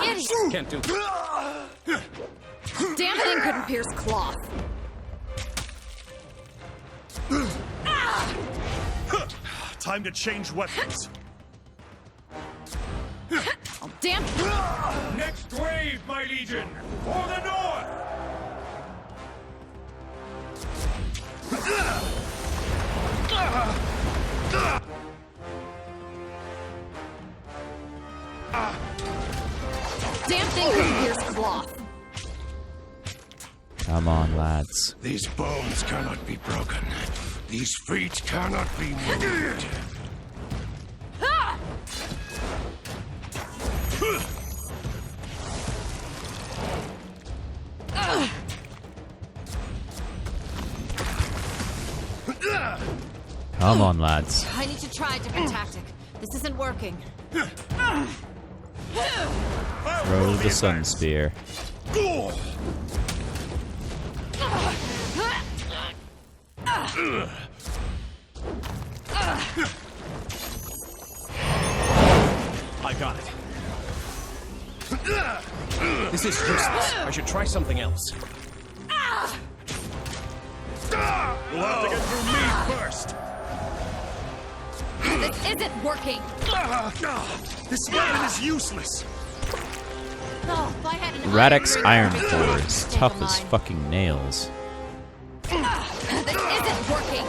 Idiot. Can't do Damn thing couldn't pierce cloth. Time to change weapons. Oh, damn. Next wave, my legion! For the North! Damn thing couldn't pierce cloth. Come on, lads. These bones cannot be broken. These feet cannot be moved. Come on, lads. I need to try a different tactic. This isn't working. Throw the sun spear. I got it. This is useless. I should try something else. You'll have to get through me first. This isn't working! This weapon is useless! Oh, if I had an Radek's iron ring, core is take tough a as mine. fucking nails. This isn't working!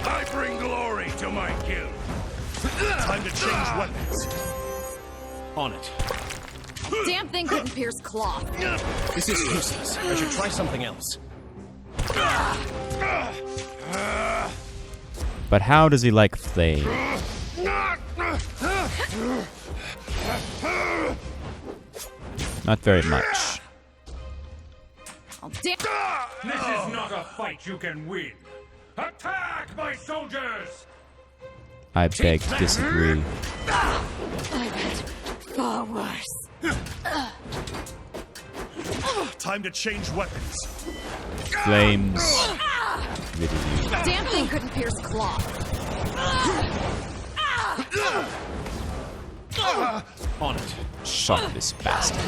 I bring glory to my guild. Time to change weapons. On it. Damn thing couldn't pierce cloth. This is useless. I should try something else. But how does he like flame? Not very much. Oh, damn. This is not a fight you can win. Attack, my soldiers! I beg to disagree. Far worse. Time to change weapons. Flames. Literally. Damn thing couldn't pierce cloth. On it. Shot this bastard.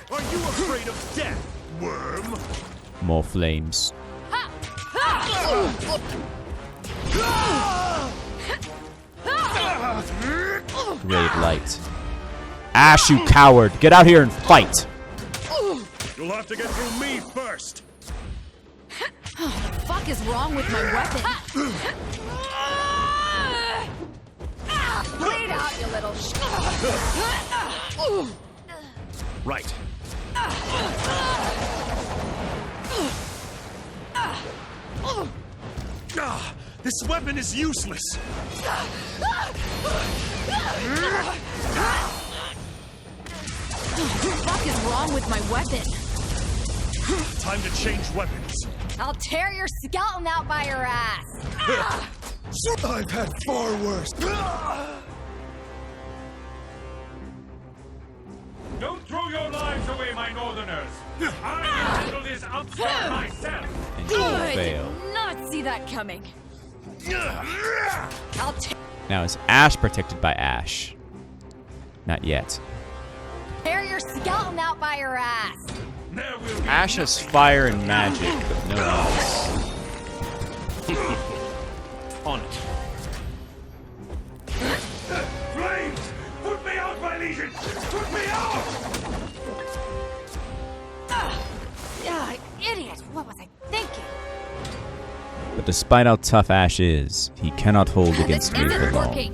Are you afraid of death, worm? More flames. Ray of light. Ash, you coward! Get out here and fight! You'll have to get through me first. What the fuck is wrong with my weapon? Lay it out, you little Right. This weapon is useless. What the fuck is wrong with my weapon? Time to change weapons. I'll tear your skeleton out by your ass. I've had far worse. Don't throw your lives away, my northerners! I can handle this upstart myself! And you I fail. did not see that coming. I'll Now, is Ash protected by Ash? Not yet. tear your skeleton out by your ass. There will be Ash has fire and magic, but no else. On it. flames! Put me out, my legion! Put me out! Idiot! What was I thinking? But despite how tough Ash is, he cannot hold This against me isn't for long. working.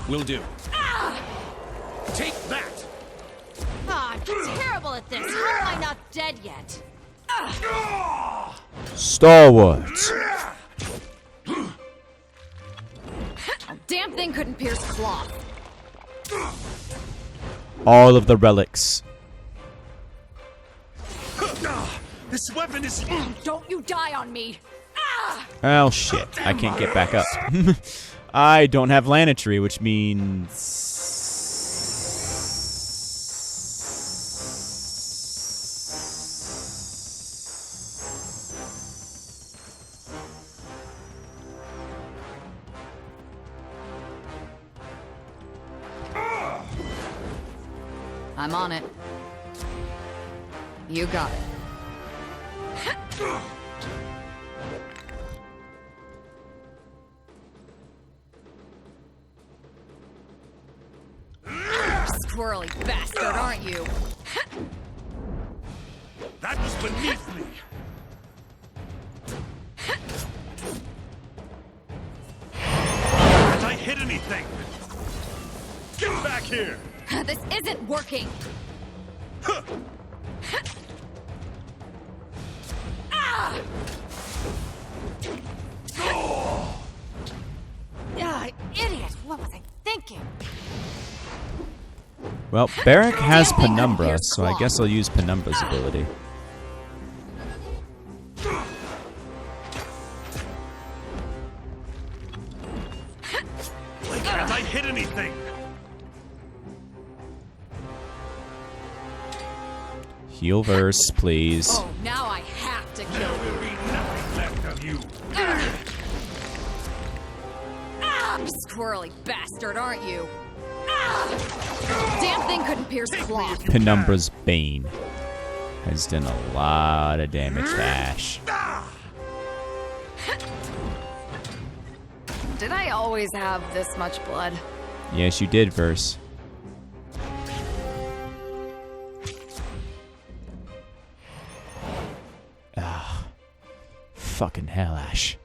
Will do. Take that! I'm terrible at this. How am I not dead yet? Stalwart! Damn thing couldn't pierce cloth. All of the relics. This weapon is. Don't you die on me. Oh shit, I can't get back up. I don't have Lanetry, which means... I'm on it. You got it. Squirrely bastard, aren't you? That was beneath me. Can't I hit anything? Get back here! This isn't working. Idiot! What was I thinking? Well, Barrack has Penumbra, so I guess I'll use Penumbra's ability. Can't I hit anything? Heal verse, please. Oh, now I have to kill There you. will be nothing left of you! Squirrely bastard, aren't you? Damn thing couldn't pierce cloth. Penumbra's Bane has done a lot of damage to Ash. Did I always have this much blood? Yes, you did, Verse. Fucking hell, Ash.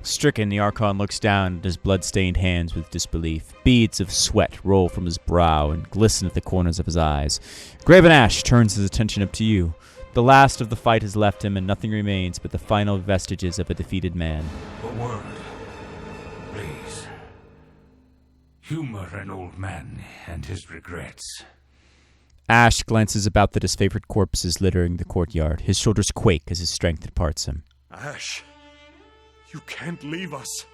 Stricken, the Archon looks down at his blood-stained hands with disbelief. Beads of sweat roll from his brow and glisten at the corners of his eyes. Graven Ash turns his attention up to you. The last of the fight has left him, and nothing remains but the final vestiges of a defeated man. A word, please. Humor an old man and his regrets. Ash glances about the disfavored corpses littering the courtyard. His shoulders quake as his strength departs him. Ash, you can't leave us.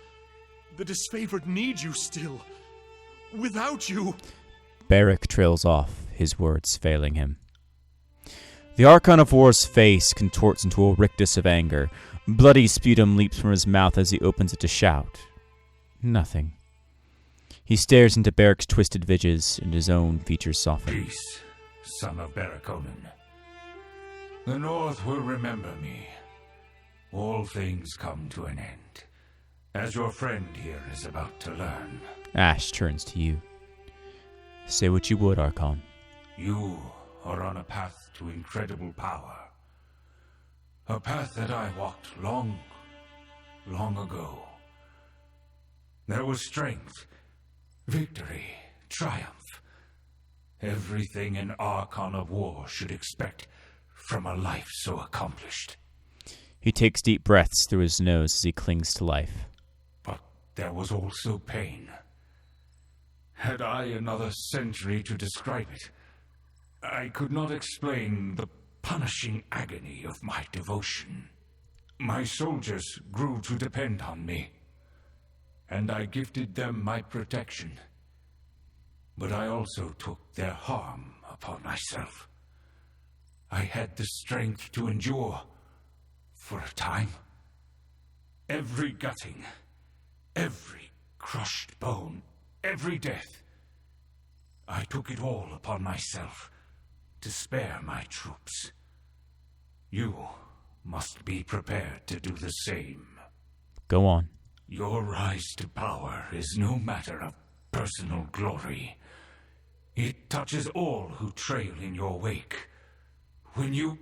The disfavored need you still. Without you... Barrick trails off, his words failing him. The Archon of War's face contorts into a rictus of anger. Bloody sputum leaps from his mouth as he opens it to shout. Nothing. He stares into Barrick's twisted visage, and his own features soften. Peace, son of Barraconan. The North will remember me. All things come to an end, as your friend here is about to learn. Ash turns to you. Say what you would, Archon. You are on a path to incredible power. A path that I walked long ago. There was strength, victory, triumph. Everything an Archon of War should expect from a life so accomplished. He takes deep breaths through his nose as he clings to life. But there was also pain. Had I another century to describe it, I could not explain the punishing agony of my devotion. My soldiers grew to depend on me, and I gifted them my protection. But I also took their harm upon myself. I had the strength to endure for a time. Every gutting, every crushed bone, every death. I took it all upon myself to spare my troops. You must be prepared to do the same. Go on. Your rise to power is no matter of personal glory. It touches all who trail in your wake. When you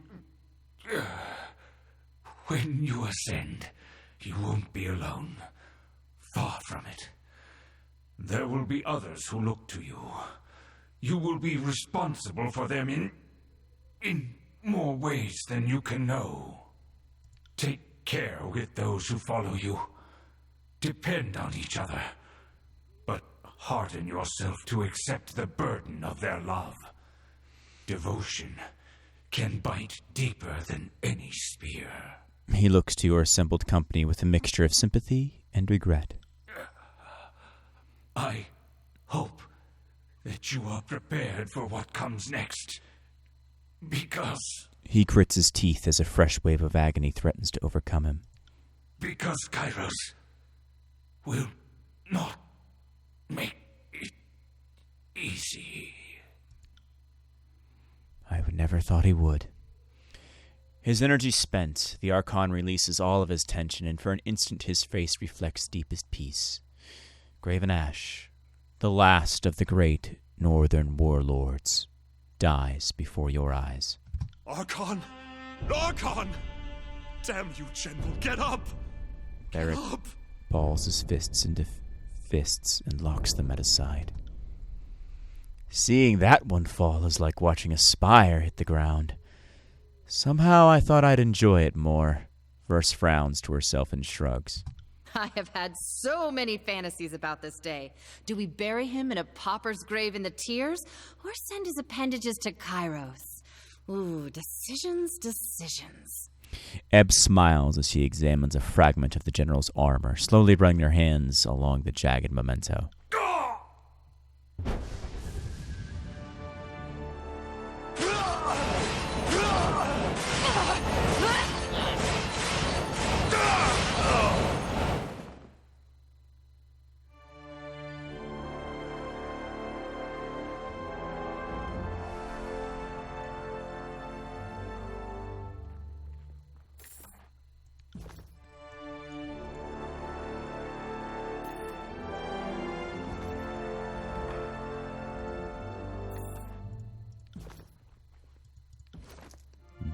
ascend, you won't be alone. Far from it. There will be others who look to you. You will be responsible for them in more ways than you can know. Take care with those who follow you. Depend on each other. But harden yourself to accept the burden of their love. Devotion can bite deeper than any spear. He looks to your assembled company with a mixture of sympathy and regret. I hope that you are prepared for what comes next. Because... He grits his teeth as a fresh wave of agony threatens to overcome him. Because Kairos will not make it easy. I would never thought he would. His energy spent, the Archon releases all of his tension, and for an instant his face reflects deepest peace. Graven Ash, the last of the great northern warlords, dies before your eyes. Archon! Archon! Damn you, General, get up! Barrick Get up! balls his fists into fists and locks them at his side. Seeing that one fall is like watching a spire hit the ground. Somehow I thought I'd enjoy it more. Verse frowns to herself and shrugs. I have had so many fantasies about this day. Do we bury him in a pauper's grave in the tears, or send his appendages to Kairos? Ooh, decisions. Ebb smiles as she examines a fragment of the general's armor, slowly running her hands along the jagged memento.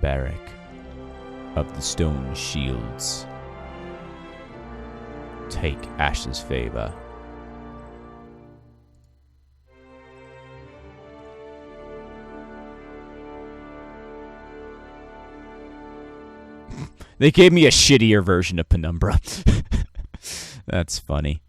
barrack of the stone shields. Take Ash's favor. They gave me a shittier version of Penumbra. That's funny.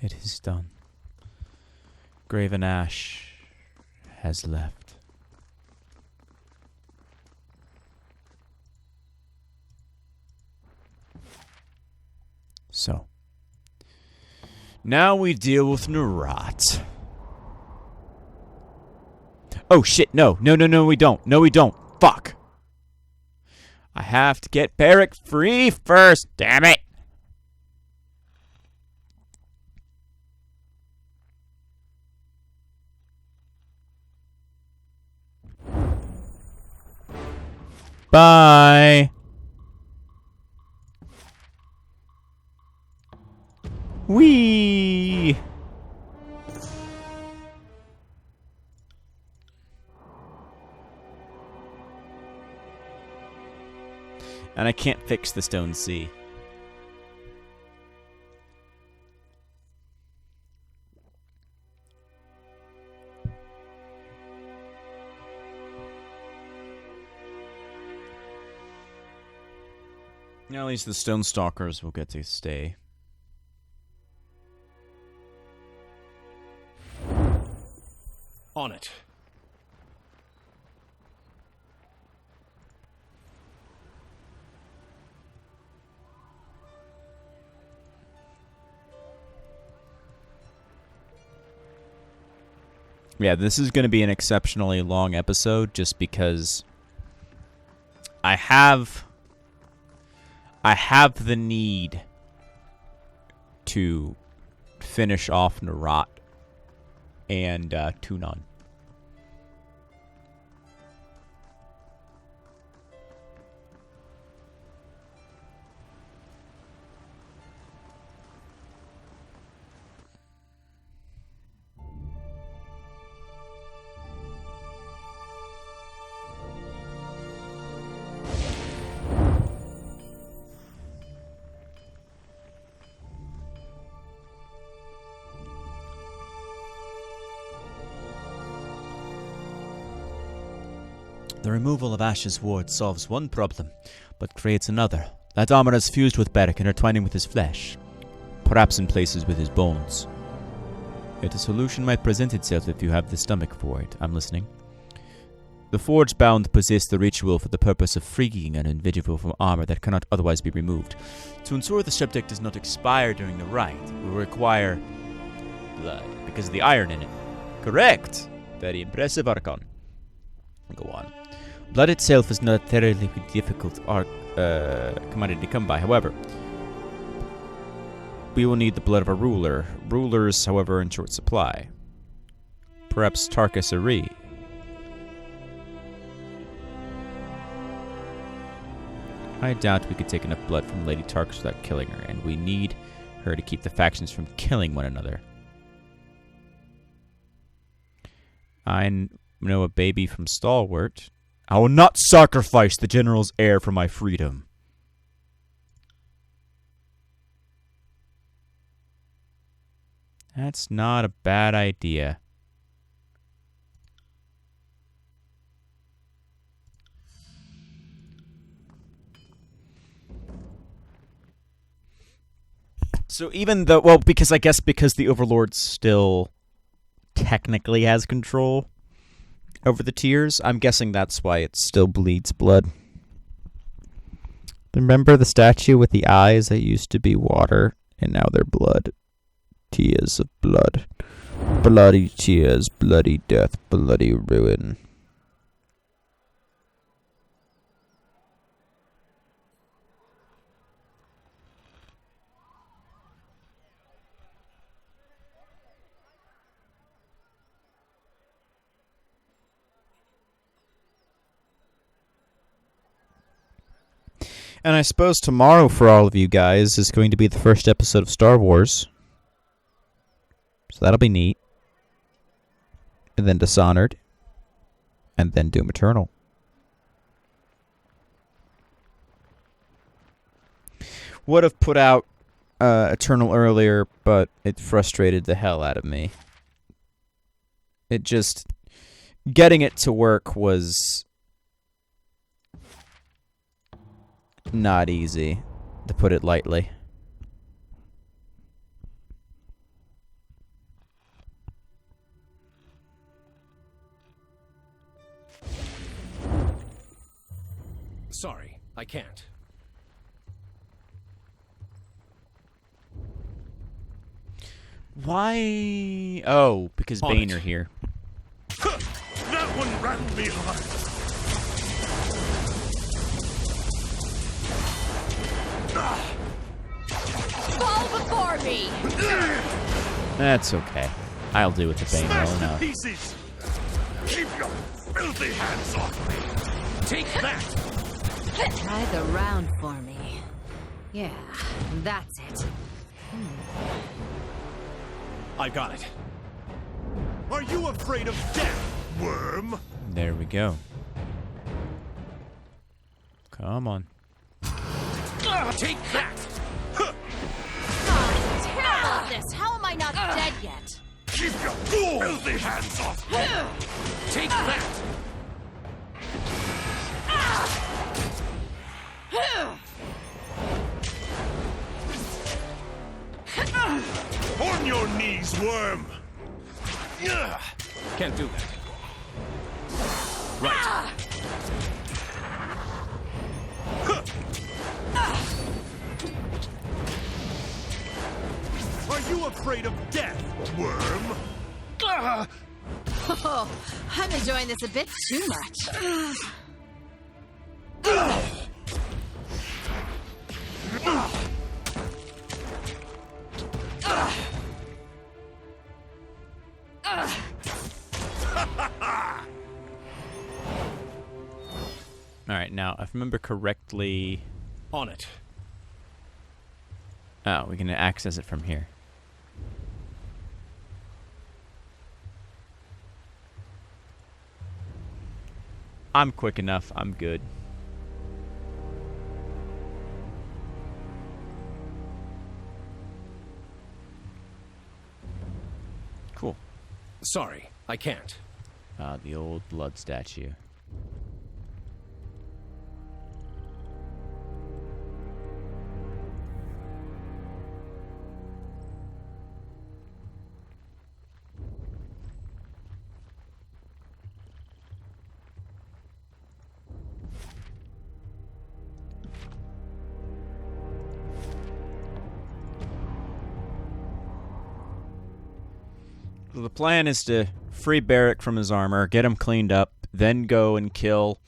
It is done. Graven Ash has left. So, now we deal with Narat. Oh shit, no, we don't. No, we don't. Fuck. I have to get Barrack free first, damn it. Bye. Whee! And I can't fix the stone sea. At least the Stone Stalkers will get to stay. On it. Yeah, this is going to be an exceptionally long episode just because I have the need to finish off Narat and Tunon. The removal of Ash's ward solves one problem, but creates another. That armor is fused with Barrack, intertwining with his flesh, perhaps in places with his bones. Yet a solution might present itself if you have the stomach for it. I'm listening. The Forge-bound possess the ritual for the purpose of freeing an individual from armor that cannot otherwise be removed. To ensure the subject does not expire during the rite, we will require blood, because of the iron in it. Correct! Very impressive, Archon. Go on. Blood itself is not a terribly difficult commodity to come by. However, we will need the blood of a ruler. Rulers, however, are in short supply. Perhaps Tarkus Ari. I doubt we could take enough blood from Lady Tarkus without killing her, and we need her to keep the factions from killing one another. I know a baby from Stalwart. I will not sacrifice the general's heir for my freedom. That's not a bad idea. So even though, well, because the Overlord still technically has control over the tiers, I'm guessing that's why it still bleeds blood. Remember the statue with the eyes that used to be water, and now they're blood? Tears of blood. Bloody tears, bloody death, bloody ruin. And I suppose tomorrow for all of you guys is going to be the first episode of Star Wars. So that'll be neat. And then Dishonored. And then Doom Eternal. Would have put out Eternal earlier, but it frustrated the hell out of me. It just... Getting it to work was... not easy, to put it lightly. Sorry, I can't. Why? Oh, because Bane are here. That one rattled me hard. Fall before me! That's okay. I'll do with the Bane Smash well to enough. pieces! Keep your filthy hands off me! Take that! Try the round for me. Yeah, that's it. I got it. Are you afraid of death, worm? There we go. Come on. Take that! Terrible at this! How am I not dead yet? Keep your filthy hands off me! Take that! On your knees, worm! Can't do that. Right. Are you afraid of death, worm? Oh, I'm enjoying this a bit too much. Alright, now, if I remember correctly... On it. Oh, we can access it from here. I'm quick enough. I'm good. Cool. Sorry, I can't. The old blood statue. So the plan is to free Barrick from his armor, get him cleaned up, then go and kill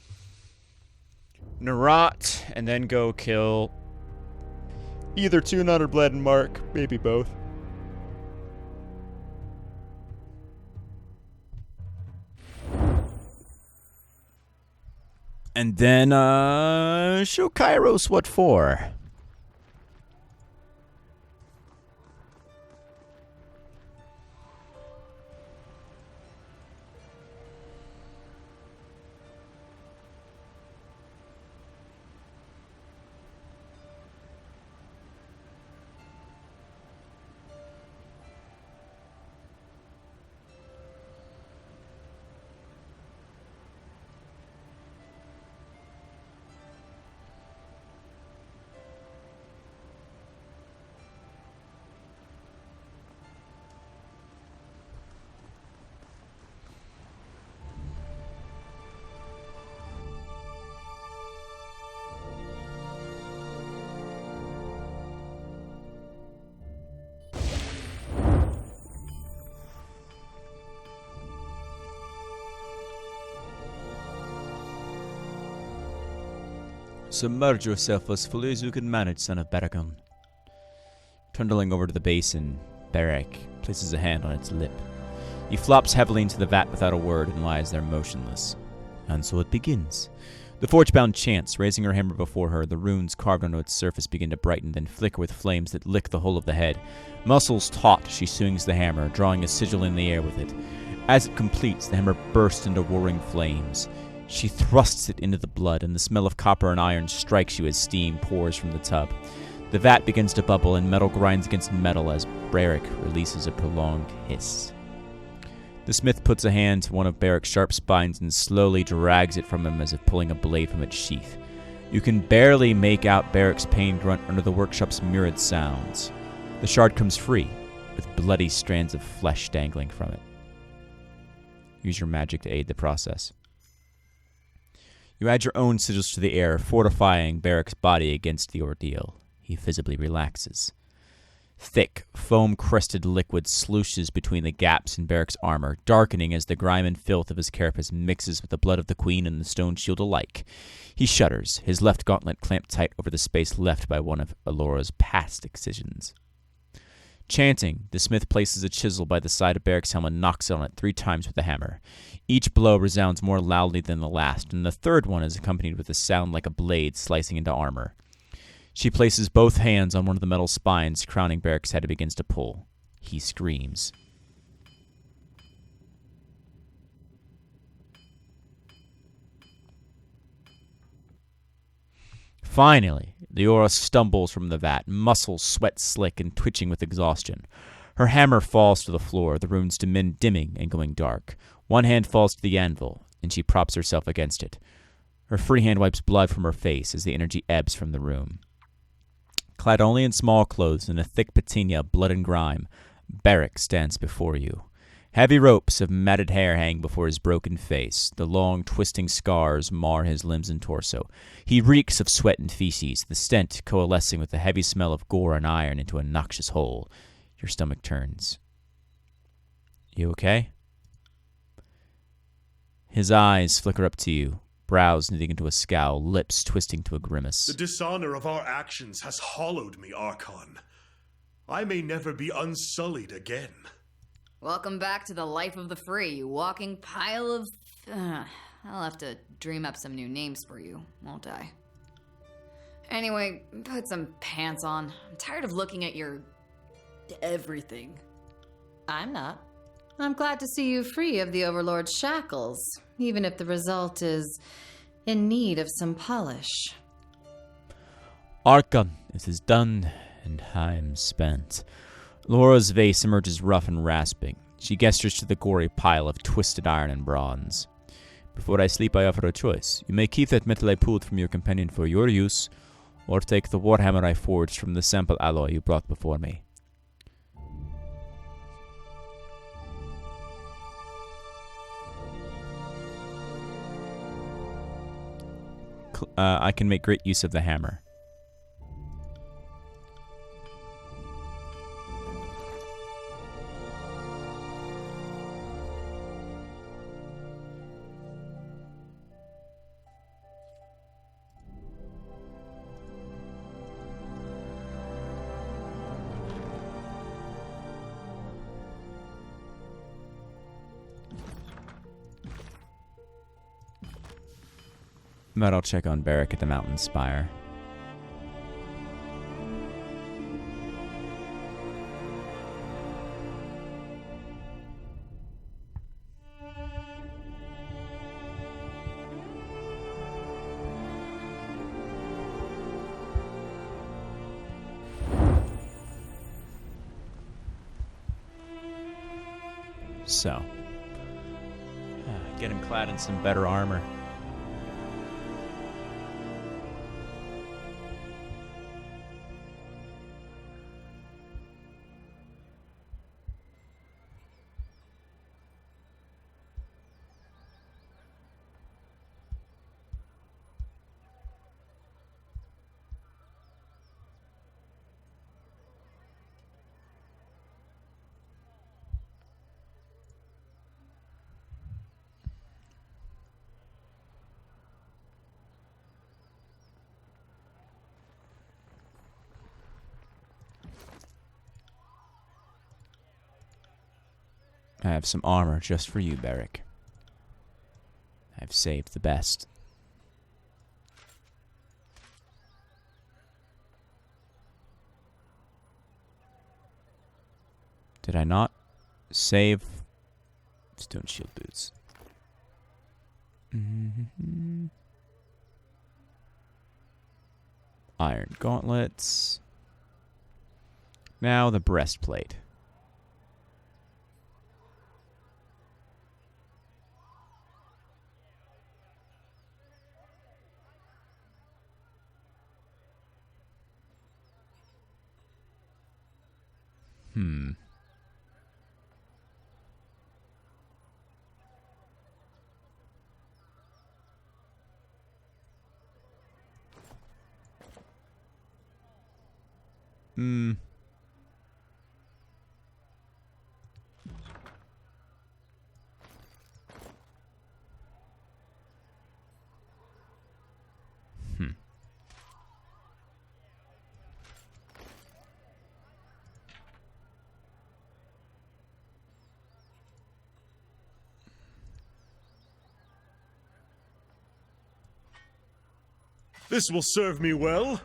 Narat, and then go kill either Tunon or Bled and Mark, maybe both. And then, show Kairos what for. Submerge yourself as fully as you can manage, son of Baragon. Trundling over to the basin, Barrick places a hand on its lip. He flops heavily into the vat without a word and lies there motionless. And so it begins. The forge-bound chants, raising her hammer before her, the runes carved onto its surface begin to brighten, then flicker with flames that lick the whole of the head. Muscles taut, she swings the hammer, drawing a sigil in the air with it. As it completes, the hammer bursts into roaring flames. She thrusts it into the blood, and the smell of copper and iron strikes you as steam pours from the tub. The vat begins to bubble, and metal grinds against metal as Barrick releases a prolonged hiss. The smith puts a hand to one of Barrick's sharp spines and slowly drags it from him as if pulling a blade from its sheath. You can barely make out Barrick's pain grunt under the workshop's myriad sounds. The shard comes free, with bloody strands of flesh dangling from it. Use your magic to aid the process. You add your own sigils to the air, fortifying Barrick's body against the ordeal. He visibly relaxes. Thick, foam-crested liquid slooshes between the gaps in Barrick's armor, darkening as the grime and filth of his carapace mixes with the blood of the queen and the stone shield alike. He shudders, his left gauntlet clamped tight over the space left by one of Alora's past excisions. Chanting, the smith places a chisel by the side of Barrick's helmet and knocks on it 3 times with the hammer. Each blow resounds more loudly than the last, and the third one is accompanied with a sound like a blade slicing into armor. She places both hands on one of the metal spines crowning Barrick's head and begins to pull. He screams. Finally, the aura stumbles from the vat, muscles sweat slick and twitching with exhaustion. Her hammer falls to the floor, the runes dimming and going dark. One hand falls to the anvil, and she props herself against it. Her free hand wipes blood from her face as the energy ebbs from the room. Clad only in small clothes and a thick patina of blood and grime, Barrick stands before you. Heavy ropes of matted hair hang before his broken face. The long, twisting scars mar his limbs and torso. He reeks of sweat and feces, the scent coalescing with the heavy smell of gore and iron into a noxious hole. Your stomach turns. You okay? His eyes flicker up to you, brows knitting into a scowl, lips twisting to a grimace. The dishonor of our actions has hollowed me, Archon. I may never be unsullied again. Welcome back to the life of the free, you walking pile of... I'll have to dream up some new names for you, won't I? Anyway, put some pants on. I'm tired of looking at your... everything. I'm not. I'm glad to see you free of the Overlord's shackles, even if the result is in need of some polish. Archon, it is done, and time spent. Laura's vase emerges rough and rasping. She gestures to the gory pile of twisted iron and bronze. Before I sleep, I offer a choice. You may keep that metal I pulled from your companion for your use, or take the warhammer I forged from the sample alloy you brought before me. I can make great use of the hammer. But I'll check on Barrick at the mountain spire. So, get him clad in some better armor. I have some armor just for you, Barrick. I've saved the best. Did I not save stone shield boots? Iron gauntlets. Now the breastplate. This will serve me well.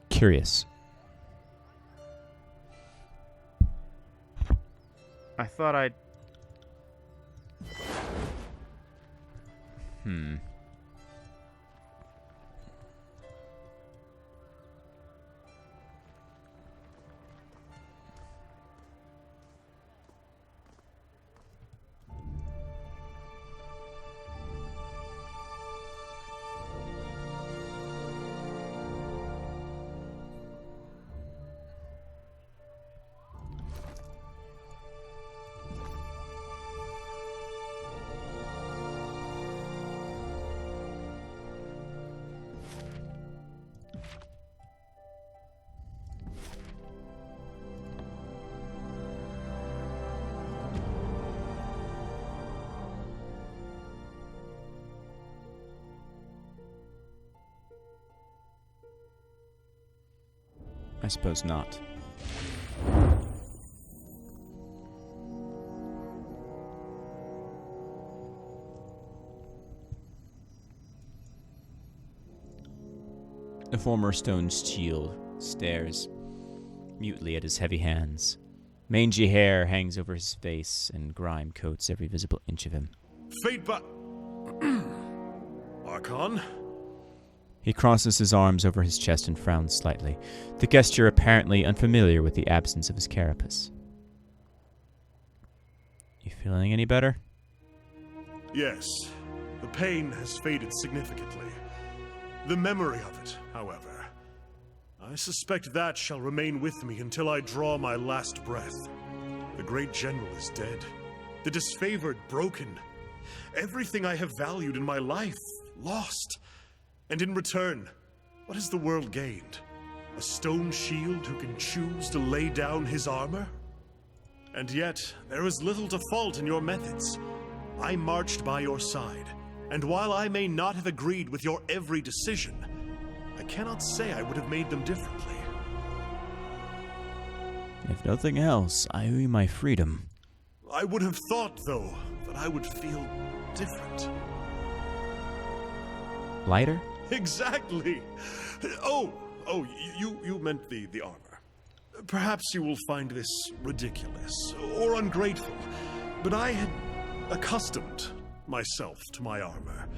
Curious. I thought I'd... I suppose not. The former stone shield stares mutely at his heavy hands. Mangy hair hangs over his face, and grime coats every visible inch of him. Fate Archon? He crosses his arms over his chest and frowns slightly, the gesture apparently unfamiliar with the absence of his carapace. You feeling any better? Yes. The pain has faded significantly. The memory of it, however, I suspect that shall remain with me until I draw my last breath. The great general is dead. The disfavored broken. Everything I have valued in my life lost. And in return, what has the world gained? A stone shield who can choose to lay down his armor? And yet, there is little to fault in your methods. I marched by your side, and while I may not have agreed with your every decision, I cannot say I would have made them differently. If nothing else, I owe you my freedom. I would have thought, though, that I would feel different. Lighter? Exactly! You meant the armor. Perhaps you will find this ridiculous or ungrateful, but I had accustomed myself to my armor.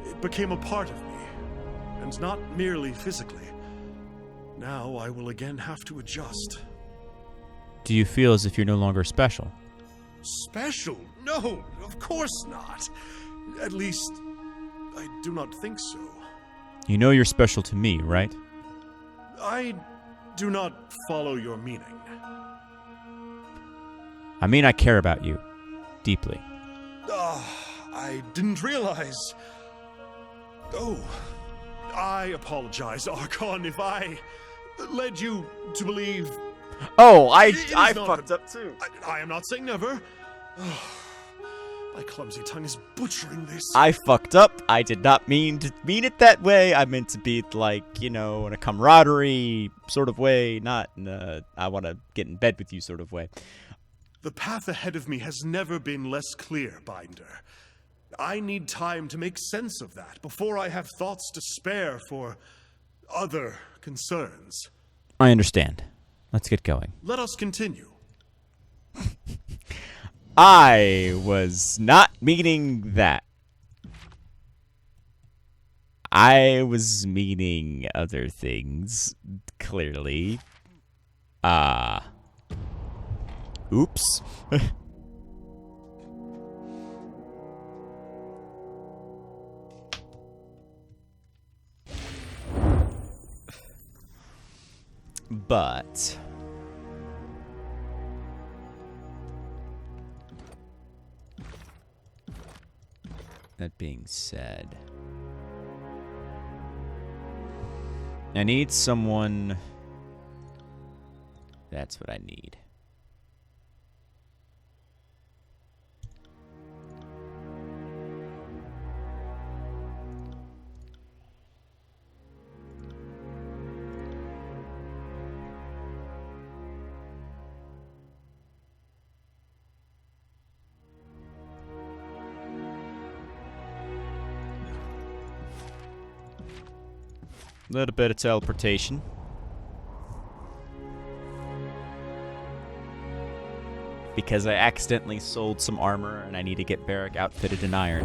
It became a part of me, and not merely physically. Now I will again have to adjust. Do you feel as if you're no longer special? Special? No, of course not. At least, I do not think so. You know you're special to me, right? I do not follow your meaning. I mean, I care about you. Deeply. I didn't realize. Oh, I apologize, Archon, if I led you to believe. Oh, I fucked up too. I am not saying never. My clumsy tongue is butchering this. I fucked up. I did not mean it that way. I meant to be like, in a camaraderie sort of way, not in a I want to get in bed with you sort of way. The path ahead of me has never been less clear, Binder. I need time to make sense of that before I have thoughts to spare for other concerns. I understand. Let's get going. Let us continue. I was not meaning that. I was meaning other things, clearly. Oops. But that being said, I need someone. That's what I need. A little bit of teleportation. Because I accidentally sold some armor and I need to get Barrack outfitted in iron.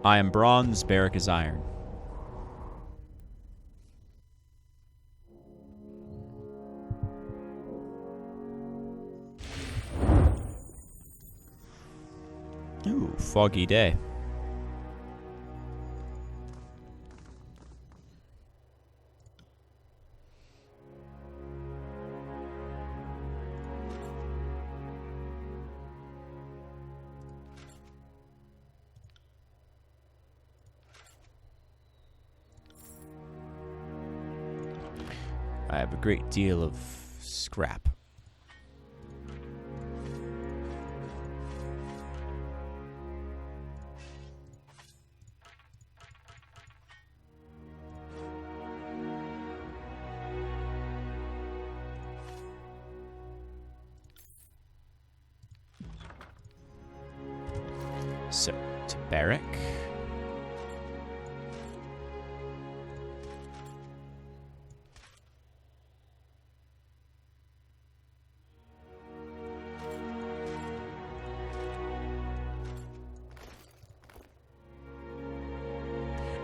I am bronze, Barrack is iron. Ooh, foggy day. I have a great deal of scrap. So, to Barrack.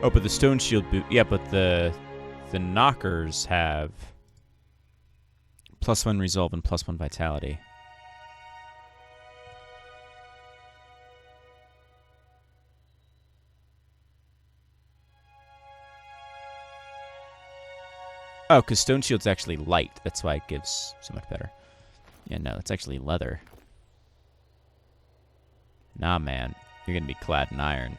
Oh, but the stone shield boot. Yeah, but the knockers have +1 resolve and +1 vitality. Oh, because stone shield's actually light. That's why it gives so much better. Yeah, no, it's actually leather. Nah, man. You're gonna be clad in iron.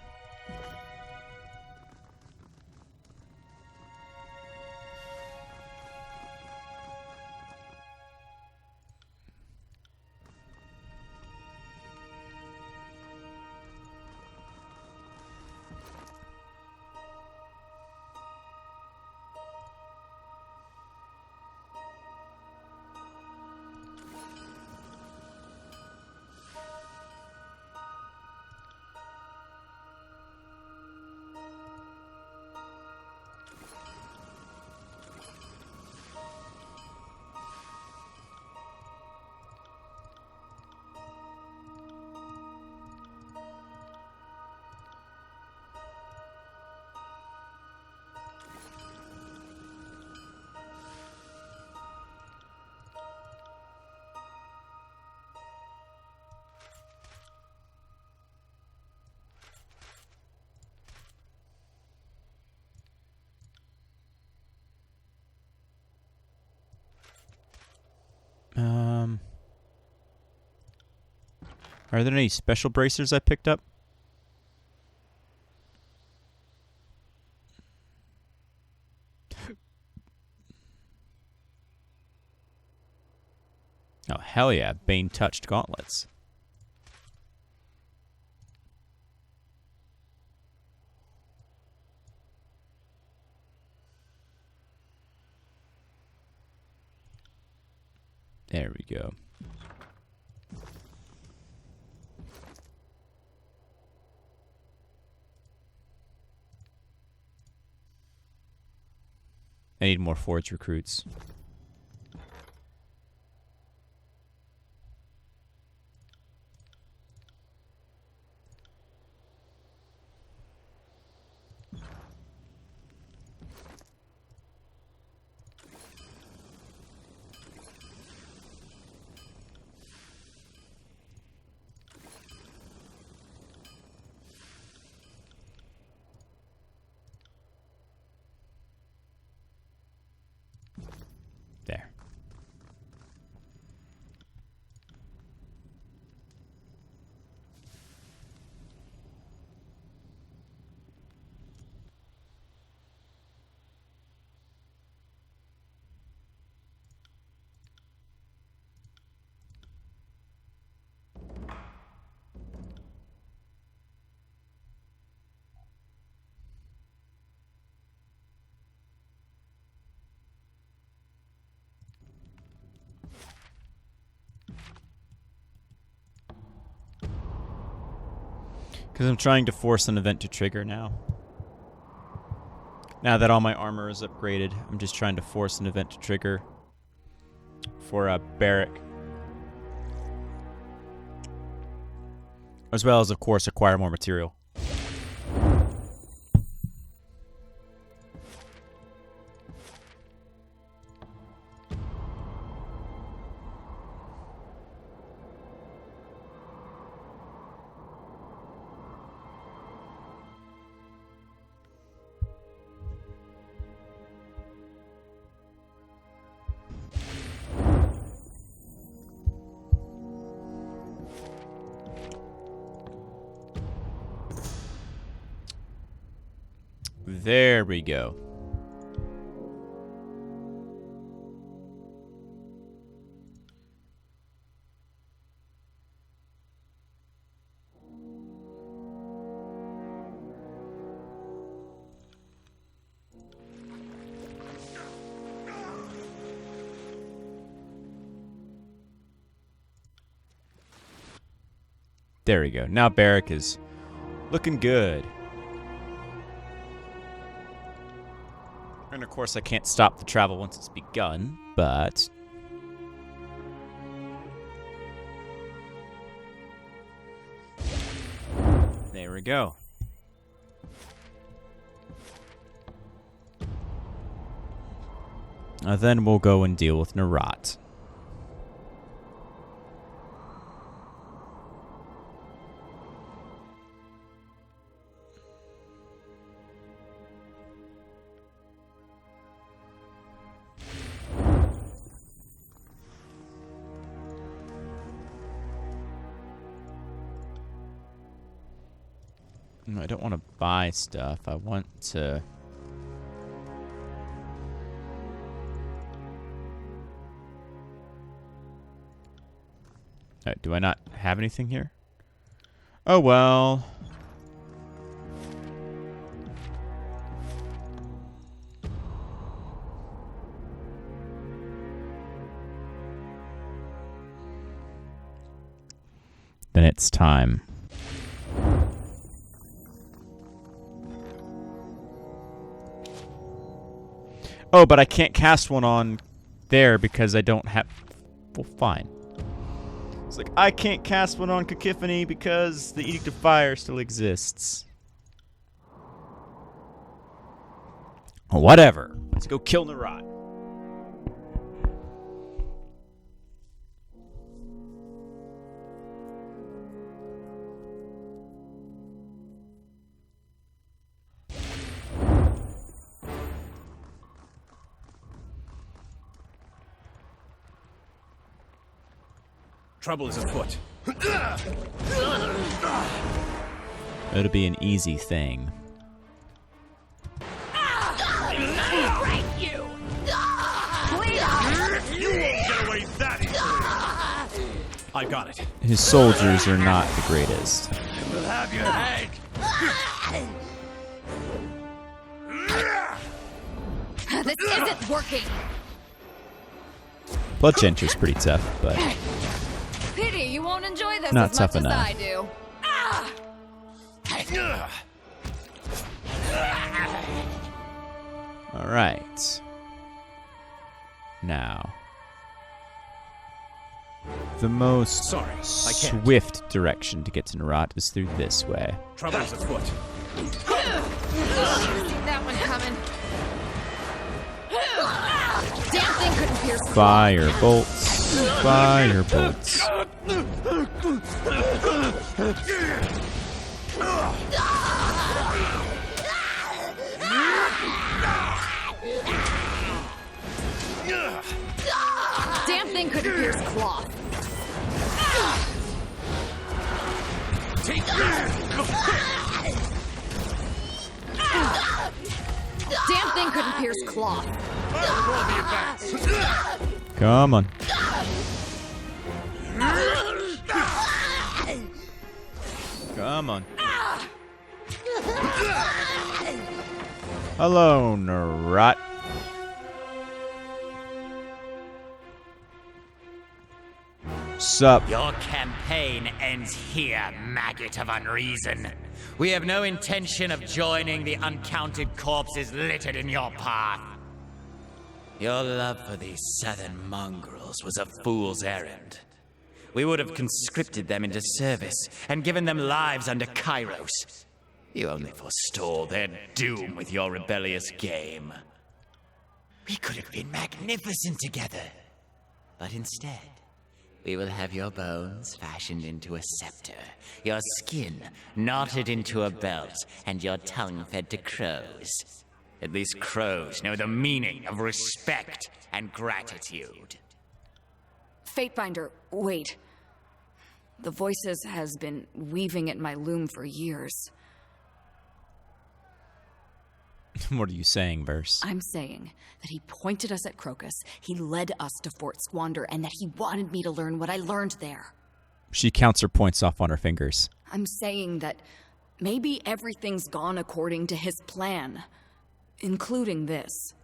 Are there any special bracers I picked up? Oh, hell yeah. Bane-touched gauntlets. There we go. I need more forge recruits. There. Because I'm trying to force an event to trigger now. Now that all my armor is upgraded, I'm just trying to force an event to trigger for a barrack. As well as, of course, acquire more material. There we go. There we go. Now barrack is looking good. And of course I can't stop the travel once it's begun, but there we go. Then we'll go and deal with Narat. I don't want to buy stuff. I want to... do I not have anything here? Oh, well. Then it's time. Oh, but I can't cast one on there because I don't have... Well, fine. It's like, I can't cast one on Cacophony because the Edict of Fire still exists. Whatever. Let's go kill Narat. Trouble is afoot. It'll be an easy thing. You won't get away that easily! I got it. His soldiers are not the greatest. We'll have your head. This isn't working. Blood Chanter's pretty tough, but Pity you won't enjoy this Not as tough much enough. as I do. all right. Now, the most Sorry, I can't. swift direction to get to Narat is through this way. Trouble's afoot. See that one coming. Damn thing couldn't pierce the Fire bolts. Fire bolts. damn thing couldn't pierce cloth. Damn thing couldn't pierce cloth. Come on. Come on. Hello, Narat. Sup? Your campaign ends here, maggot of unreason. We have no intention of joining the uncounted corpses littered in your path. Your love for these southern mongrels was a fool's errand. We would have conscripted them into service and given them lives under Kairos. You only forestall their doom with your rebellious game. We could have been magnificent together. But instead, we will have your bones fashioned into a scepter, your skin knotted into a belt, and your tongue fed to crows. At least crows know the meaning of respect and gratitude. Fatebinder, wait. The Voices has been weaving at my loom for years. What are you saying, Verse? I'm saying that he pointed us at Crocus, he led us to Fort Squander, and that he wanted me to learn what I learned there. She counts her points off on her fingers. I'm saying that maybe everything's gone according to his plan, including this.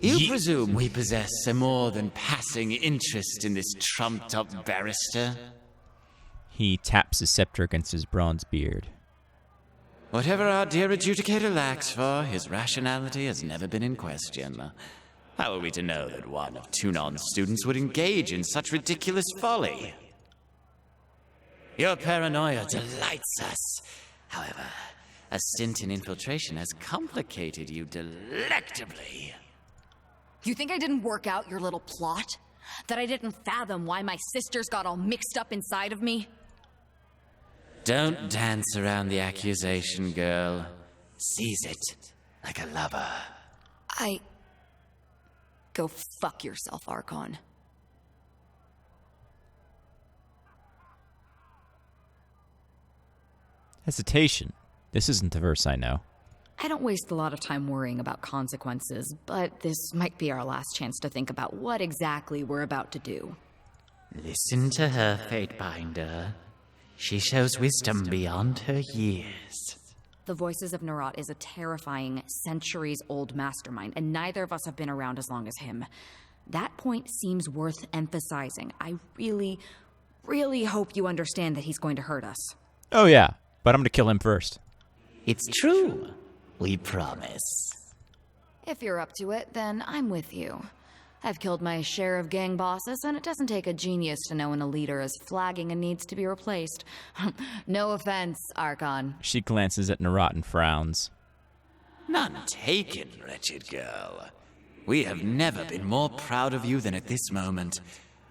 You presume we possess a more than passing interest in this trumped-up barrister? He taps his scepter against his bronze beard. Whatever our dear adjudicator lacks for, his rationality has never been in question. How are we to know that one of Tunon's students would engage in such ridiculous folly? Your paranoia delights us. However, a stint in infiltration has complicated you delectably. You think I didn't work out your little plot? That I didn't fathom why my sisters got all mixed up inside of me? Don't dance around the accusation, girl. Seize it like a lover. Go fuck yourself, Archon. Hesitation. This isn't the Verse I know. I don't waste a lot of time worrying about consequences, but this might be our last chance to think about what exactly we're about to do. Listen to her, Fatebinder. She shows wisdom beyond her years. The Voices of Narat is a terrifying, centuries-old mastermind, and neither of us have been around as long as him. That point seems worth emphasizing. I really, really hope you understand that he's going to hurt us. Oh yeah, but I'm gonna kill him first. It's true. We promise. If you're up to it, then I'm with you. I've killed my share of gang bosses, and it doesn't take a genius to know when a leader is flagging and needs to be replaced. No offense, Archon. She glances at Narat and frowns. None taken, wretched girl. We have never been more proud of you than at this moment.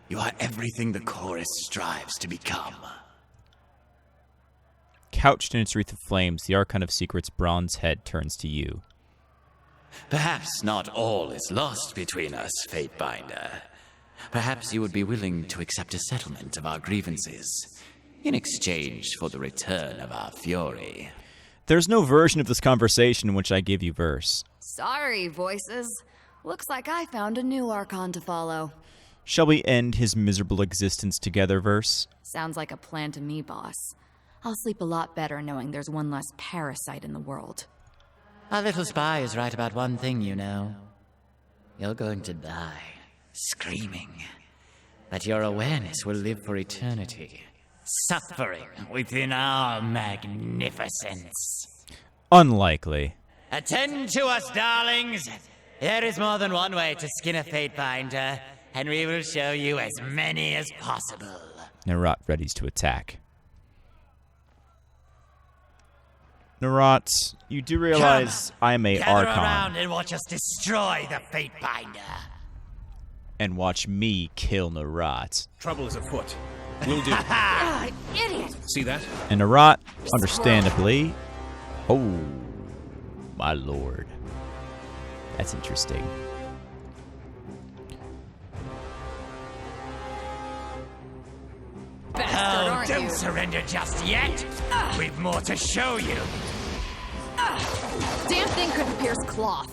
You are everything the chorus strives to become. Couched in its wreath of flames, the Archon of Secret's bronze head turns to you. Perhaps not all is lost between us, Fatebinder. Perhaps you would be willing to accept a settlement of our grievances in exchange for the return of our fury. There's no version of this conversation in which I give you Verse. Sorry, Voices. Looks like I found a new Archon to follow. Shall we end his miserable existence together, verse? Sounds like a plan to me, boss. I'll sleep a lot better knowing there's one less parasite in the world. Our little spy is right about one thing, you know. You're going to die, screaming. But your awareness will live for eternity, suffering within our magnificence. Unlikely. Attend to us, darlings! There is more than one way to skin a fate binder, and we will show you as many as possible. Narot readies to attack. Narot, you do realize I'm a Gather Archon. around and watch us destroy the fate binder. And watch me kill Narot. Trouble is afoot. Will do. Idiot! See that? And Narot, understandably... Oh, my lord. That's interesting. Bastard, aren't Don't you? surrender just yet. We've more to show you. Damn thing couldn't pierce cloth.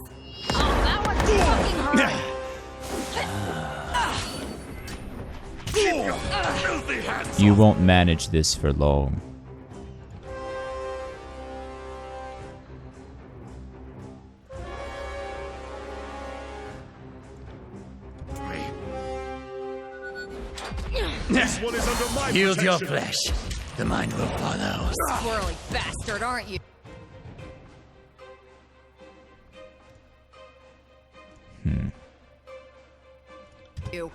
Oh, that one fucking hurt. You won't manage this for long. This one is under my Yield your protection. flesh. The mind will follow. Squirrely bastard, aren't you? You.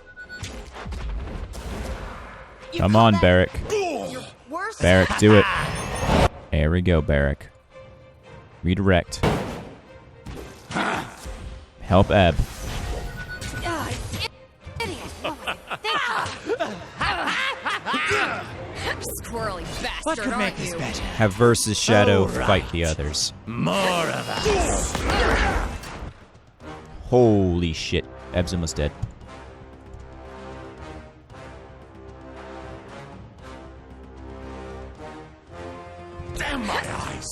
Come on, Barrack. Worse. Barrack, do it. There we go, Barrack. Redirect. Help Ebb. Idiot. Squirrely bastard, What could make aren't this you? better? Have Versus Shadow Oh, right. fight the others. More of us. Holy shit. Ebb's almost dead. Damn my eyes!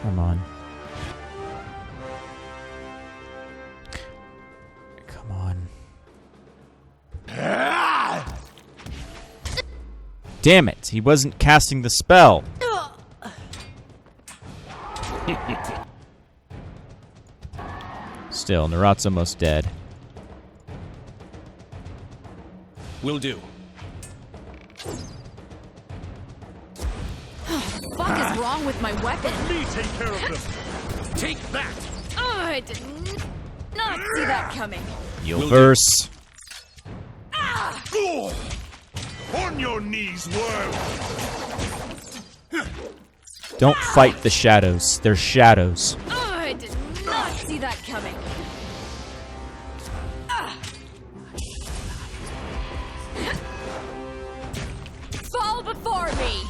Come on. Come on. Damn it! He wasn't casting the spell! Still, Narot's almost dead. Will do. Fuck is wrong with my weapon? Me take care of them! Take that! Oh, I did not see that coming. You'll verse. On your knees, worm! Don't fight the shadows. They're shadows. Oh, I did not see that coming. Fall before me.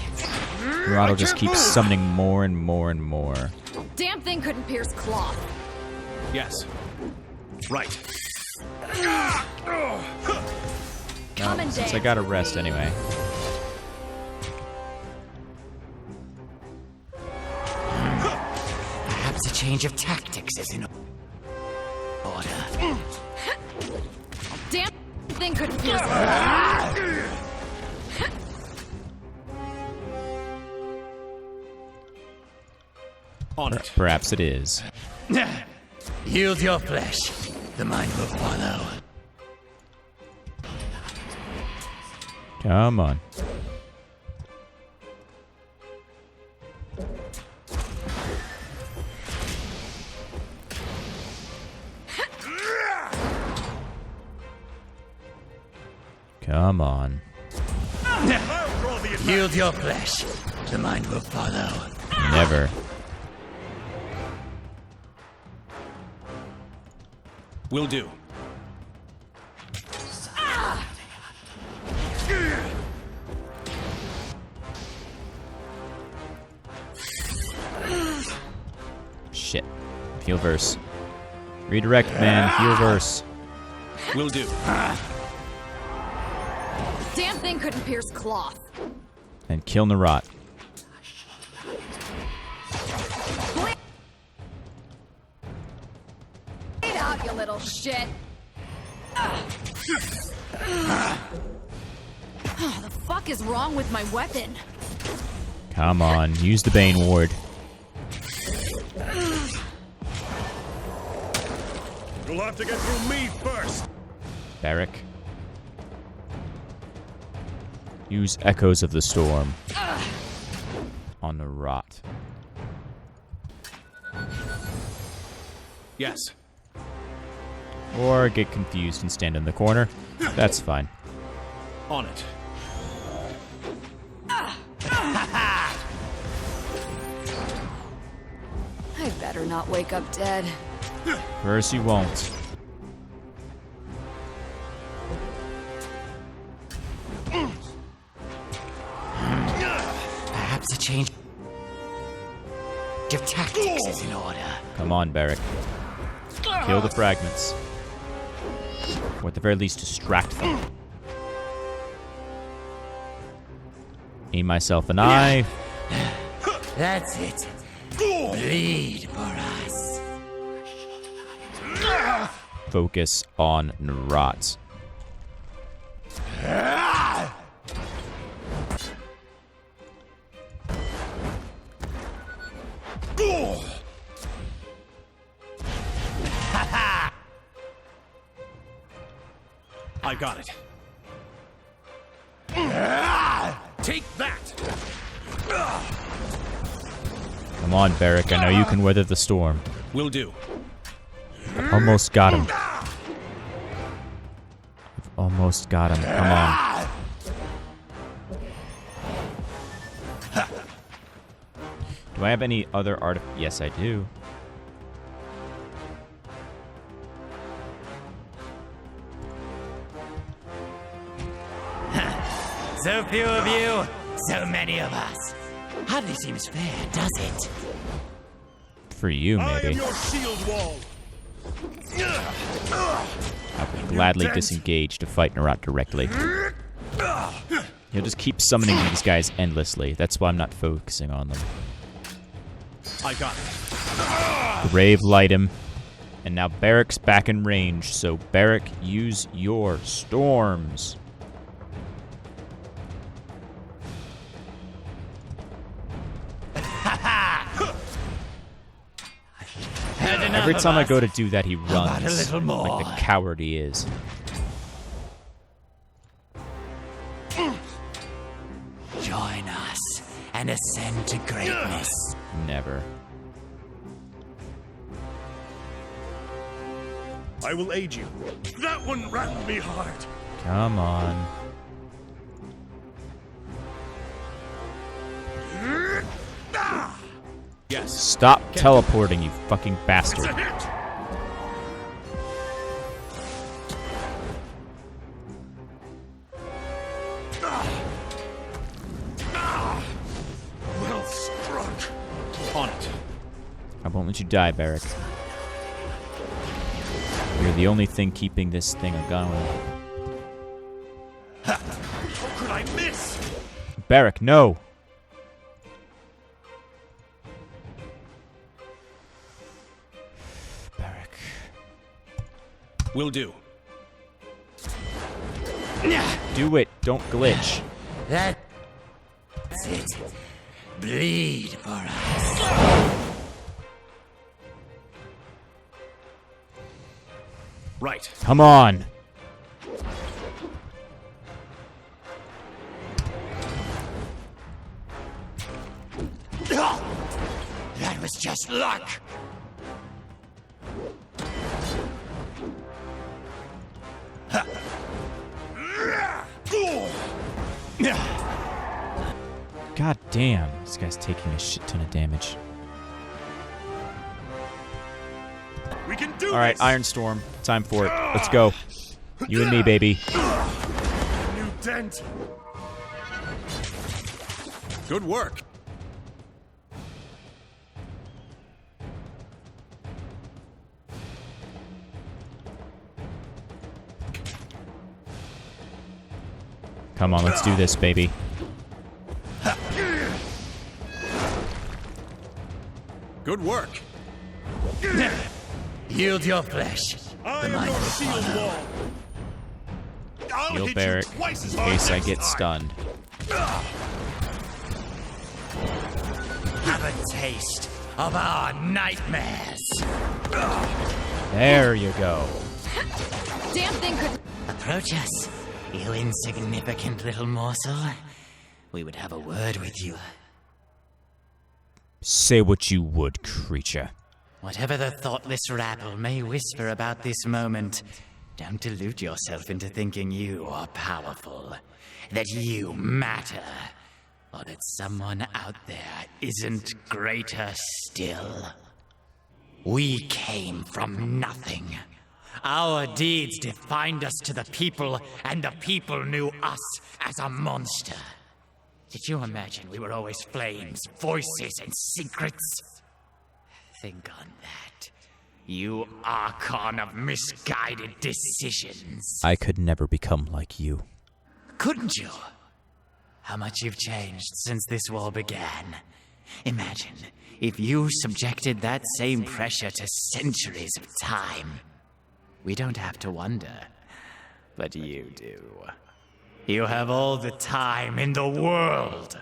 Narot will just keep summoning more and more and more. Damn thing couldn't pierce cloth. Yes. Right. Come and Since I dance gotta with rest me. anyway. Perhaps a change of tactics is in order. Damn thing couldn't pierce cloth. On it. Perhaps it is. Yield your flesh. The mind will follow. Come on. Come on. Yield your flesh. The mind will follow. Never. Will do. Shit. Heal verse. Redirect, man. Heal verse. Will do. Damn thing couldn't pierce cloth. And kill Narot. Get out, you little shit. The fuck is wrong with my weapon? Come on, use the Bane Ward. You'll have to get through me first. Barrick. Use Echoes of the Storm on the rot. Yes. Or get confused and stand in the corner. That's fine. On it. I better not wake up dead. First you won't. Perhaps a change of tactics is in order. Come on, Barrick. Kill the fragments. Or at the very least, distract them. Aim myself an eye. That's it. Bleed for us. Focus on Narot. I got it. Take that! Come on, Barrick. I know you can weather the storm. Will do. Almost got him. Almost got him. Come on. Do I have any other art? Yes, I do. So few of you, so many of us. Hardly seems fair, does it? For you, I am maybe. your shield wall. I would gladly disengage to fight Narot directly. He'll just keep summoning these guys endlessly. That's why I'm not focusing on them. I got it. Grave light him. And now Barrick's back in range, so Barrick, use your storms. Every time I go to do that, he runs like the coward he is. Join us and ascend to greatness. Never. I will aid you. That one rattled me hard. Come on. Yes. Stop teleporting, you fucking bastard. It's a hit. Well struck. On it. I won't let you die, Barrick. You're the only thing keeping this thing going. How could I miss? Barrick, no! Barrick. Will do. Do it, don't glitch. That's it. Bleed for us. Right. Come on! That was just luck. God damn, this guy's taking a shit ton of damage. We can do Alright, this. Iron Storm. Time for it. Let's go. You and me, baby. New dent. Good work. Come on, let's do this, baby. Good work. Yield your flesh. I am your shield wall. I'll Heal hit Barrack you twice as in hard case I next get time. stunned. Have a taste of our nightmares. There you go. Damn thing could. Approach us, you insignificant little morsel. We would have a word with you. Say what you would, creature. Whatever the thoughtless rabble may whisper about this moment, don't delude yourself into thinking you are powerful, that you matter, or that someone out there isn't greater still. We came from nothing. Our deeds defined us to the people, and the people knew us as a monster. Did you imagine we were always flames, voices, and secrets? Think on that. You Archon of misguided decisions. I could never become like you. Couldn't you? How much you've changed since this war began. Imagine if you subjected that same pressure to centuries of time. We don't have to wonder, but you do. You have all the time in the world.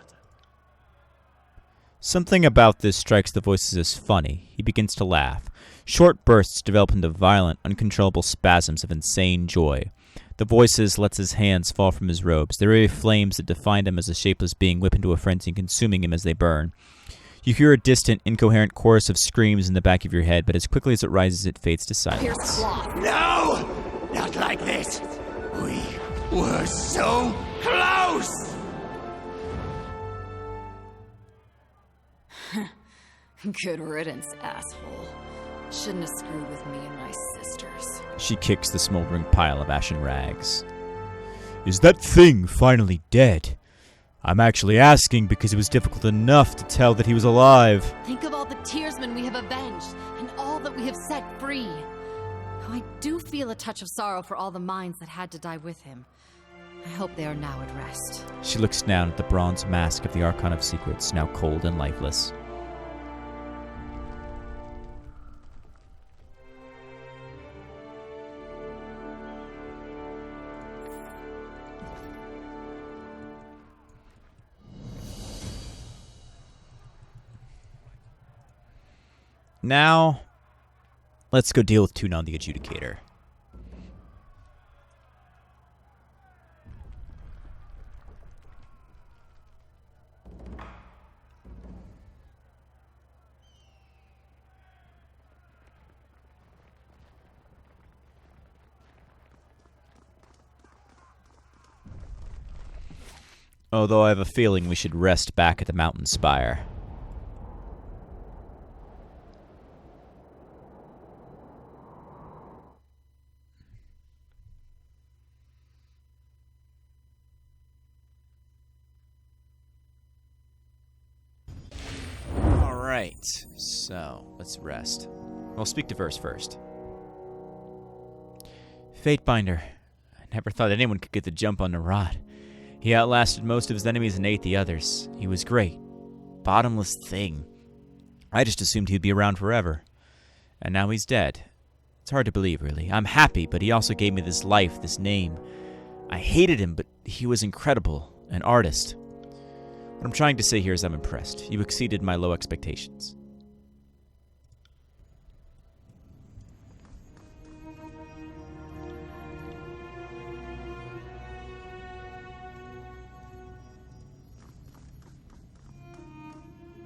Something about this strikes the voices as funny. He begins to laugh. Short bursts develop into violent, uncontrollable spasms of insane joy. The voices lets his hands fall from his robes. The very flames that defined him as a shapeless being whip into a frenzy, consuming him as they burn. You hear a distant, incoherent chorus of screams in the back of your head, but as quickly as it rises, it fades to silence. No! Not like this! We were so close! Good riddance, asshole. Shouldn't have screwed with me and my sisters. She kicks the smoldering pile of ashen rags. Is that thing finally dead? I'm actually asking because it was difficult enough to tell that he was alive. Think of all the tearsmen we have avenged, and all that we have set free. I do feel a touch of sorrow for all the minds that had to die with him. I hope they are now at rest. She looks down at the bronze mask of the Archon of Secrets, now cold and lifeless. Now, let's go deal with Tunon the Adjudicator. Although I have a feeling we should rest back at the mountain spire. Alright, so let's rest. We'll speak to Verse first. Fatebinder. I never thought anyone could get the jump on Narod. He outlasted most of his enemies and ate the others. He was great. Bottomless thing. I just assumed he'd be around forever. And now he's dead. It's hard to believe, really. I'm happy, but he also gave me this life, this name. I hated him, but he was incredible. An artist. What I'm trying to say here is I'm impressed. You exceeded my low expectations.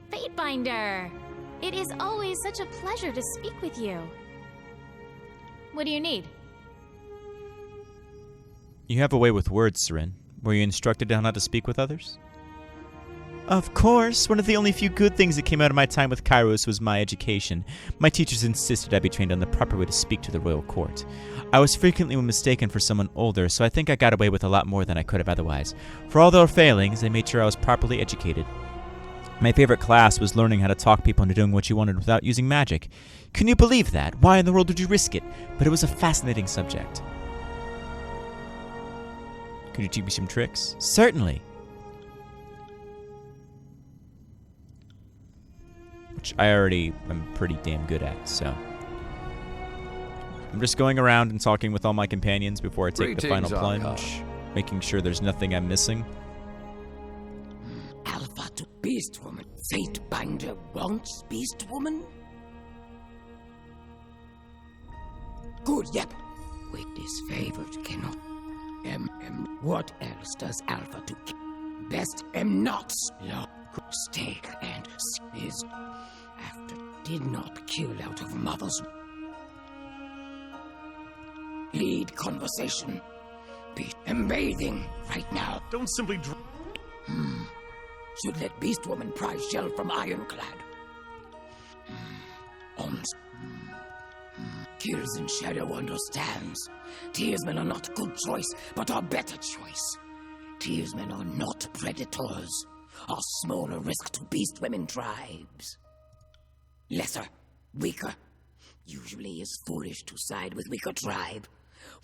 Fatebinder! It is always such a pleasure to speak with you. What do you need? You have a way with words, Serin. Were you instructed on how to speak with others? Of course. One of the only few good things that came out of my time with Kairos was my education. My teachers insisted I be trained on the proper way to speak to the royal court. I was frequently mistaken for someone older, so I think I got away with a lot more than I could have otherwise. For all their failings, they made sure I was properly educated. My favorite class was learning how to talk people into doing what you wanted without using magic. Can you believe that? Why in the world would you risk it? But it was a fascinating subject. Could you teach me some tricks? Certainly. Which I already am pretty damn good at, so. I'm just going around and talking with all my companions before I take the final Greetings, plunge, Archon. making sure there's nothing I'm missing. Alpha to Beast Woman. Fate Binder wants Beast Woman? Good, yep. With disfavored cannot. What else does Alpha to best not lock, stake, and is after did not kill out of mother's lead conversation. I'm bathing right now. Don't simply Should let Beast Woman prize shell from Ironclad. Kills in Shadow understands. Tearsmen are not good choice, but are better choice. Tearsmen are not predators, are smaller risk to Beast Women tribes. Lesser, weaker, usually is foolish to side with weaker tribe.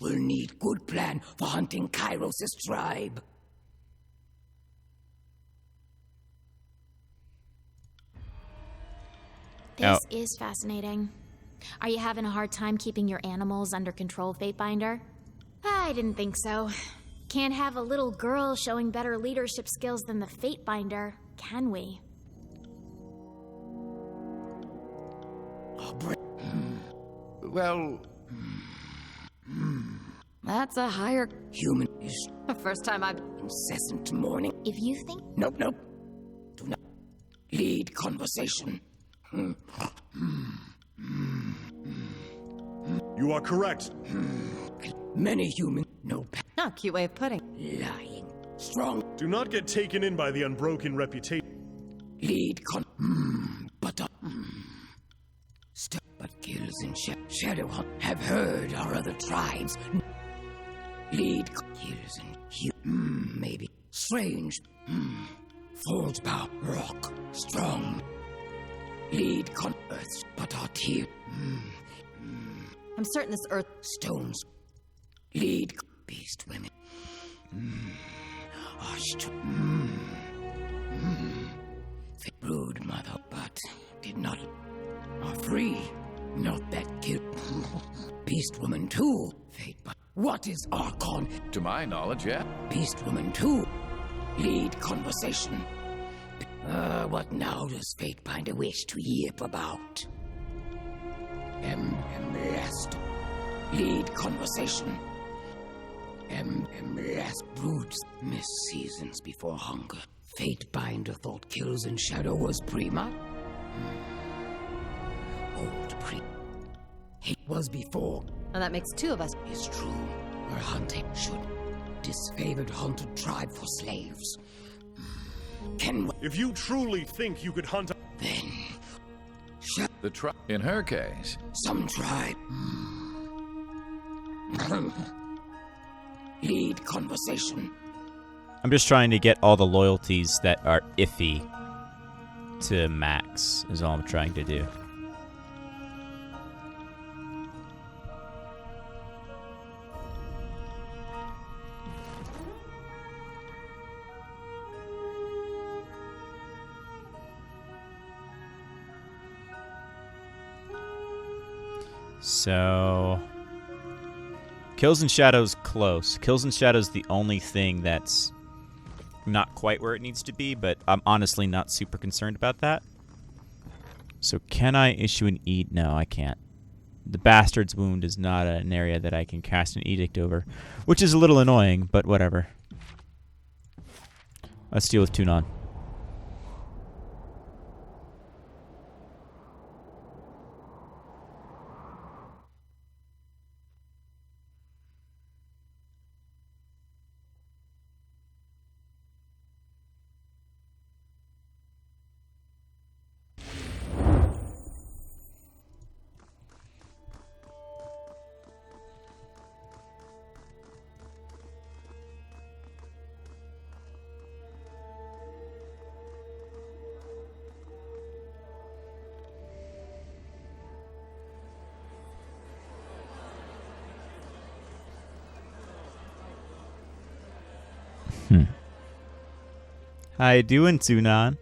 Will need good plan for hunting Kairos' tribe. This is fascinating. Are you having a hard time keeping your animals under control, Fatebinder? I didn't think so. Can't have a little girl showing better leadership skills than the Fatebinder, can we? Well, That's a higher Human is the first time I've incessant mourning. If you think... Nope. Do not lead conversation. You are correct. Many humans no no cute way of putting. lying. Strong Do not get taken in by the unbroken reputation. lead but but kills in shadow hunt have heard our other tribes. Lead kills in maybe strange. Falls bow rock strong. Lead earth but our tear. I'm certain this earth Stones. Lead beast women. Brood mother, but did not are free. Not that cute. Beast woman too. Fate, but what is Archon? to my knowledge, yeah. Beast woman too. Lead conversation. What now does Fatebinder wish to yip about? Last. Lead conversation. Last broods miss seasons before hunger. Fatebinder thought kills in shadow was prima. Old pre. It was before. and that makes two of us. Is true. We're hunting should disfavored hunted tribe for slaves. Can If you truly think you could hunt then In her case, some tribe lead conversation. I'm just trying to get all the loyalties that are iffy to max, is all I'm trying to do. So, Kills and Shadows close. Kills and Shadows the only thing that's not quite where it needs to be, but I'm honestly not super concerned about that. So can I issue an edict? No, I can't. The Bastard's Wound is not an area that I can cast an edict over, which is a little annoying, but whatever. Let's deal with Tunon. How you doing, Tunon?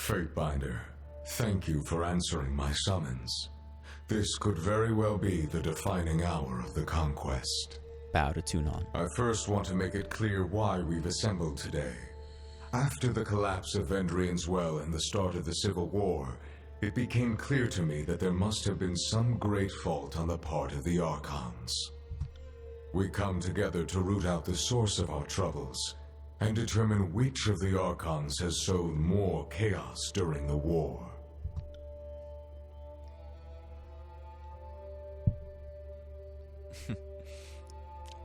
Fatebinder, thank you for answering my summons. This could very well be the defining hour of the conquest. Bow to Tunon. I first want to make it clear why we've assembled today. After the collapse of Vendrian's Well and the start of the Civil War, it became clear to me that there must have been some great fault on the part of the Archons. We come together to root out the source of our troubles and determine which of the Archons has sowed more chaos during the war.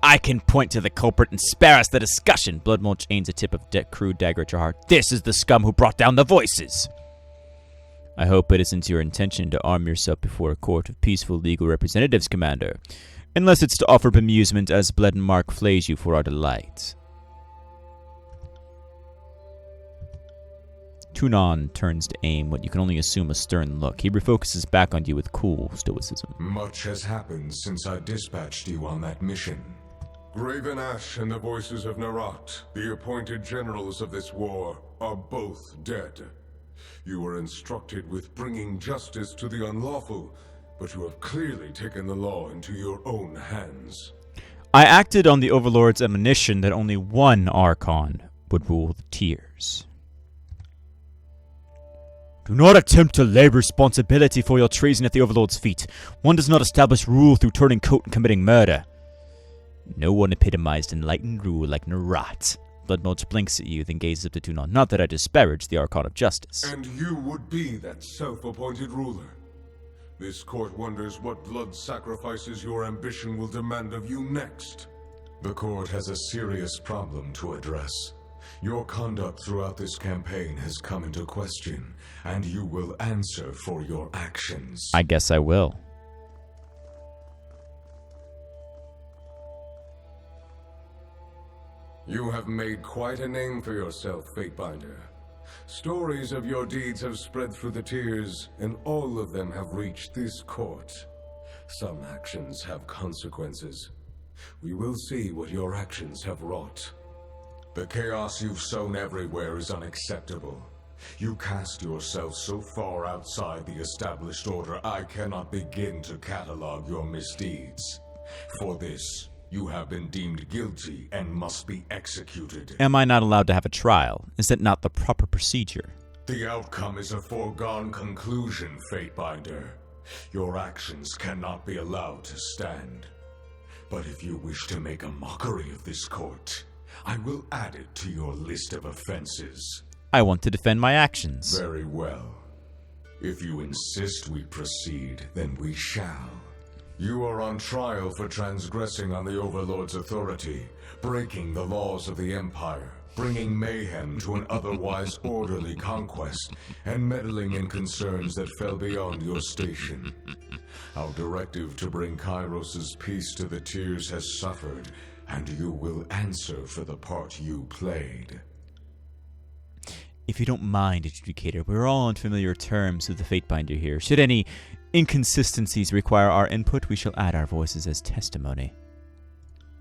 I can point to the culprit and spare us the discussion. Bloodmulch aims a tip of crude dagger at your heart. This is the scum who brought down the voices. I hope it isn't your intention to arm yourself before a court of peaceful legal representatives, Commander. Unless it's to offer bemusement as Bledenmark flays you for our delight. Tunon turns to aim what you can only assume a stern look. He refocuses back on you with cool stoicism. Much has happened since I dispatched you on that mission. Graven Ash and the Voices of Narat, the appointed generals of this war, are both dead. You were instructed with bringing justice to the unlawful, but you have clearly taken the law into your own hands. I acted on the Overlord's admonition that only one Archon would rule the tiers. Do not attempt to lay responsibility for your treason at the Overlord's feet. One does not establish rule through turning coat and committing murder. No one epitomized enlightened rule like Narat. Bloodmulch blinks at you, then gazes up to Tunon. Not that I disparage the Archon of Justice. And you would be that self-appointed ruler. This court wonders what blood sacrifices your ambition will demand of you next. The court has a serious problem to address. Your conduct throughout this campaign has come into question, and you will answer for your actions. I guess I will. You have made quite a name for yourself, Fatebinder. Stories of your deeds have spread through the tiers, and all of them have reached this court. Some actions have consequences. We will see what your actions have wrought. The chaos you've sown everywhere is unacceptable. You cast yourself so far outside the established order, I cannot begin to catalog your misdeeds. For this, you have been deemed guilty and must be executed. Am I not allowed to have a trial? Is that not the proper procedure? The outcome is a foregone conclusion, Fatebinder. Your actions cannot be allowed to stand. But if you wish to make a mockery of this court, I will add it to your list of offenses. I want to defend my actions. Very well. If you insist we proceed, then we shall. You are on trial for transgressing on the Overlord's authority, breaking the laws of the Empire, bringing mayhem to an otherwise orderly conquest, and meddling in concerns that fell beyond your station. Our directive to bring Kairos' peace to the tiers has suffered, and you will answer for the part you played. If you don't mind, Adjudicator, we're all on familiar terms with the Fatebinder here. Should any inconsistencies require our input, we shall add our voices as testimony.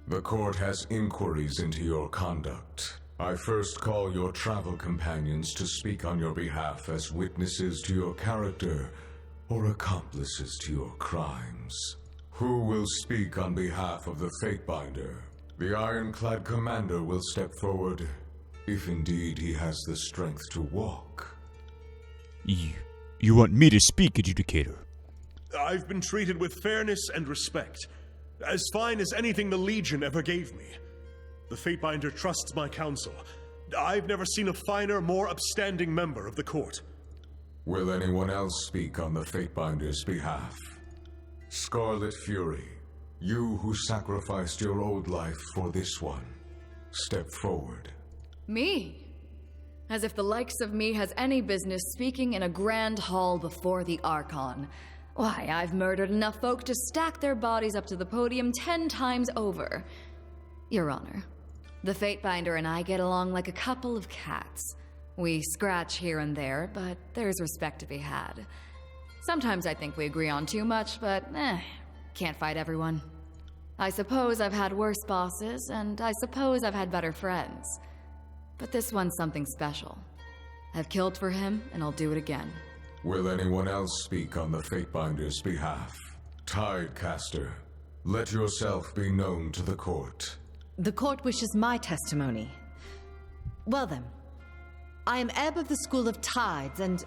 The court has inquiries into your conduct. I first call your travel companions to speak on your behalf as witnesses to your character or accomplices to your crimes. Who will speak on behalf of the Fatebinder? The Ironclad Commander will step forward, if indeed he has the strength to walk. You want me to speak, Adjudicator? I've been treated with fairness and respect. As fine as anything the Legion ever gave me. The Fatebinder trusts my counsel. I've never seen a finer, more upstanding member of the court. Will anyone else speak on the Fatebinder's behalf? Scarlet Fury, you who sacrificed your old life for this one, step forward. Me? As if the likes of me has any business speaking in a grand hall before the Archon. Why, I've murdered enough folk to stack their bodies up to the podium 10 times over. Your Honor, the Fatebinder and I get along like a couple of cats. We scratch here and there, but there's respect to be had. Sometimes I think we agree on too much, but can't fight everyone. I suppose I've had worse bosses, and I suppose I've had better friends. But this one's something special. I've killed for him, and I'll do it again. Will anyone else speak on the Fatebinder's behalf? Tidecaster, let yourself be known to the court. The court wishes my testimony. Well then, I am Ebb of the School of Tides, and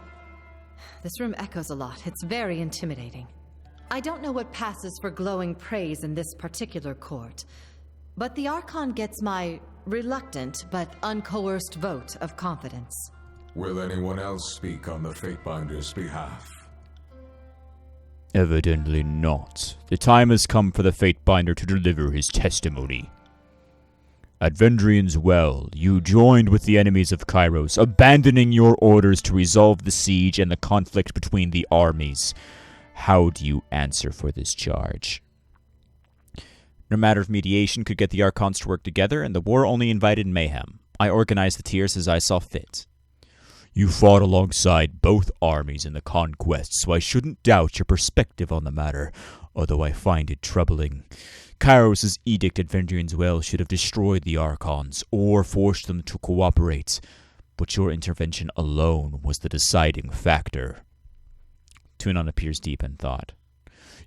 this room echoes a lot. It's very intimidating. I don't know what passes for glowing praise in this particular court, but the Archon gets my reluctant but uncoerced vote of confidence. Will anyone else speak on the Fatebinder's behalf? Evidently not. The time has come for the Fatebinder to deliver his testimony. At Vendrian's Well, you joined with the enemies of Kairos, abandoning your orders to resolve the siege and the conflict between the armies. How do you answer for this charge? No matter of mediation could get the Archons to work together, and the war only invited mayhem. I organized the tiers as I saw fit. You fought alongside both armies in the conquest, so I shouldn't doubt your perspective on the matter, although I find it troubling. Kairos' edict at Vendrian's Well should have destroyed the Archons, or forced them to cooperate, but your intervention alone was the deciding factor. Tunon appears deep in thought.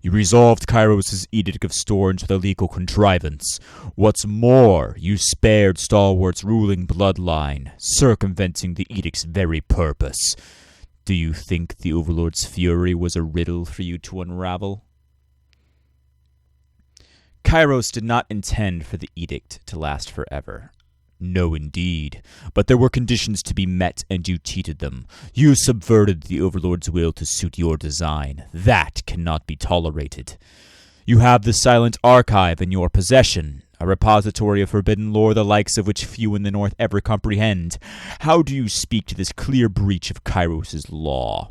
You resolved Kairos' edict of storage with a legal contrivance. What's more, you spared Stalwart's ruling bloodline, circumventing the edict's very purpose. Do you think the Overlord's fury was a riddle for you to unravel? Kairos did not intend for the edict to last forever. No, indeed. But there were conditions to be met, and you cheated them. You subverted the Overlord's will to suit your design. That cannot be tolerated. You have the Silent Archive in your possession, a repository of forbidden lore the likes of which few in the North ever comprehend. How do you speak to this clear breach of Kairos' law?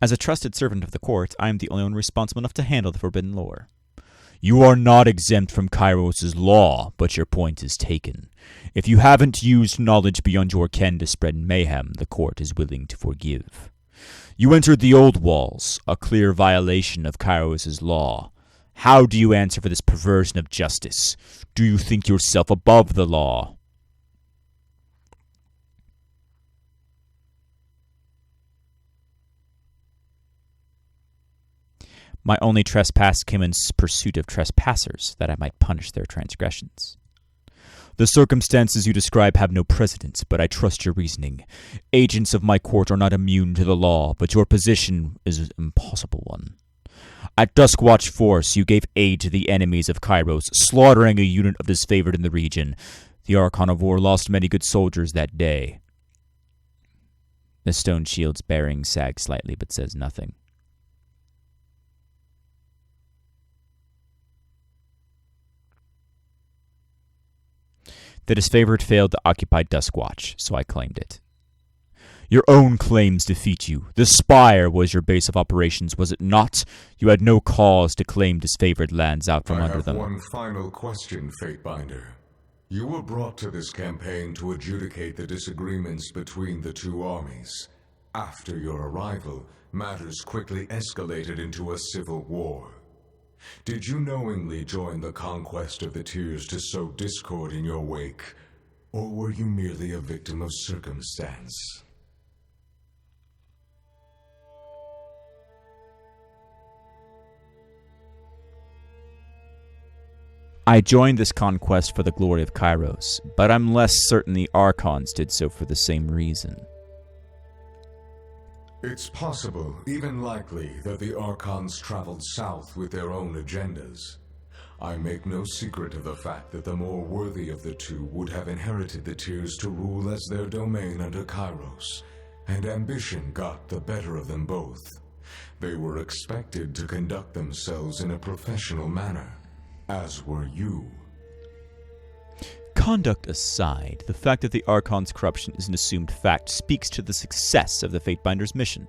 As a trusted servant of the court, I am the only one responsible enough to handle the forbidden lore. You are not exempt from Kairos' law, but your point is taken. If you haven't used knowledge beyond your ken to spread mayhem, the court is willing to forgive. You entered the old walls, a clear violation of Kairos' law. How do you answer for this perversion of justice? Do you think yourself above the law? My only trespass came in pursuit of trespassers, that I might punish their transgressions. The circumstances you describe have no precedent, but I trust your reasoning. Agents of my court are not immune to the law, but your position is an impossible one. At Duskwatch Force, you gave aid to the enemies of Kairos, slaughtering a unit of disfavored in the region. The Archon of War lost many good soldiers that day. The stone shield's bearing sags slightly, but says nothing. The disfavored failed to occupy Duskwatch, so I claimed it. Your own claims defeat you. The Spire was your base of operations, was it not? You had no cause to claim disfavored lands out from under them. I have one final question, Fatebinder. You were brought to this campaign to adjudicate the disagreements between the two armies. After your arrival, matters quickly escalated into a civil war. Did you knowingly join the conquest of the Tiers to sow discord in your wake, or were you merely a victim of circumstance? I joined this conquest for the glory of Kairos, but I'm less certain the Archons did so for the same reason. It's possible, even likely, that the Archons traveled south with their own agendas. I make no secret of the fact that the more worthy of the two would have inherited the Tiers to rule as their domain under Kairos, and ambition got the better of them both. They were expected to conduct themselves in a professional manner, as were you. Conduct aside, the fact that the Archon's corruption is an assumed fact speaks to the success of the Fatebinder's mission.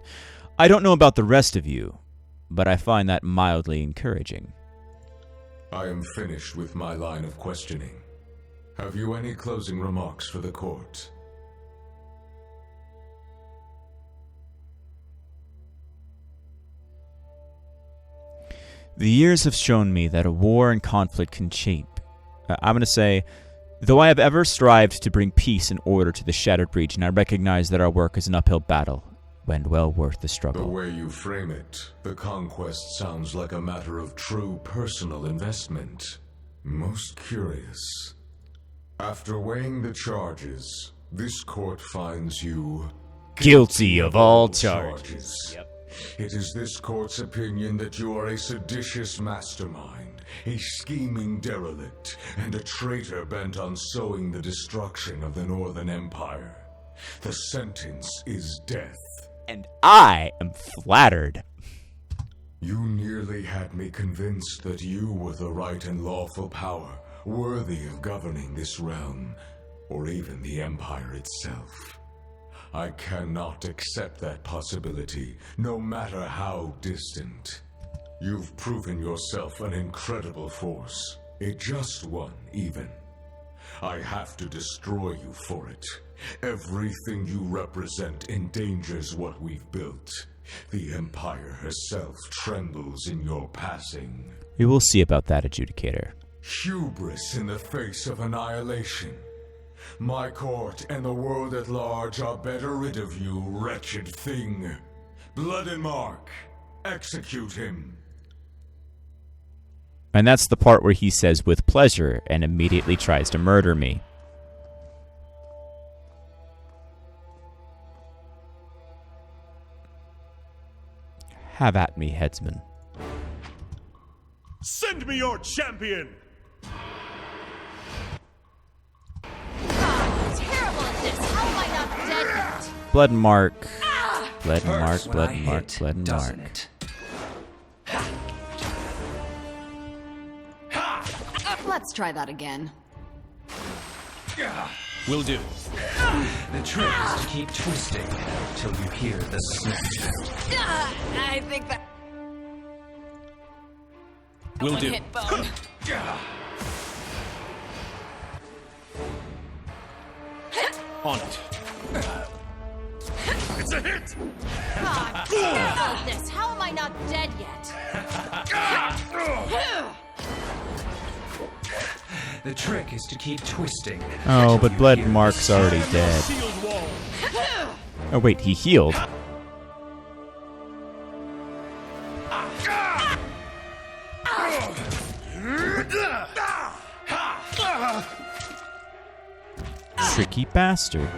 I don't know about the rest of you, but I find that mildly encouraging. I am finished with my line of questioning. Have you any closing remarks for the court? The years have shown me that a war and conflict can shape. I'm going to say, though I have ever strived to bring peace and order to the shattered region, I recognize that our work is an uphill battle, and well worth the struggle. The way you frame it, the conquest sounds like a matter of true personal investment. Most curious. After weighing the charges, this court finds you guilty of all charges. Yep. It is this court's opinion that you are a seditious mastermind, a scheming derelict, and a traitor bent on sowing the destruction of the Northern Empire. The sentence is death. And I am flattered. You nearly had me convinced that you were the right and lawful power, worthy of governing this realm, or even the Empire itself. I cannot accept that possibility, no matter how distant. You've proven yourself an incredible force, a just one, even. I have to destroy you for it. Everything you represent endangers what we've built. The Empire herself trembles in your passing. We will see about that, Adjudicator. Hubris in the face of annihilation. My court and the world at large are better rid of you, wretched thing. Blood and Mark, execute him. And that's the part where he says, with pleasure, and immediately tries to murder me. Have at me, headsman. Send me your champion! Terrible at this. How am I not dead yet? Blood and Mark. Blood and Mark, blood and Mark, blood and Mark. Let's try that again. Will do. The trick is to keep twisting till you hear the snap. I think that... Will do. Hit bone. On it. It's a hit! God, terrible at this. How am I not dead yet? The trick is to keep twisting. Oh, but Blood and Mark's already dead. Oh wait, he healed. Tricky bastard.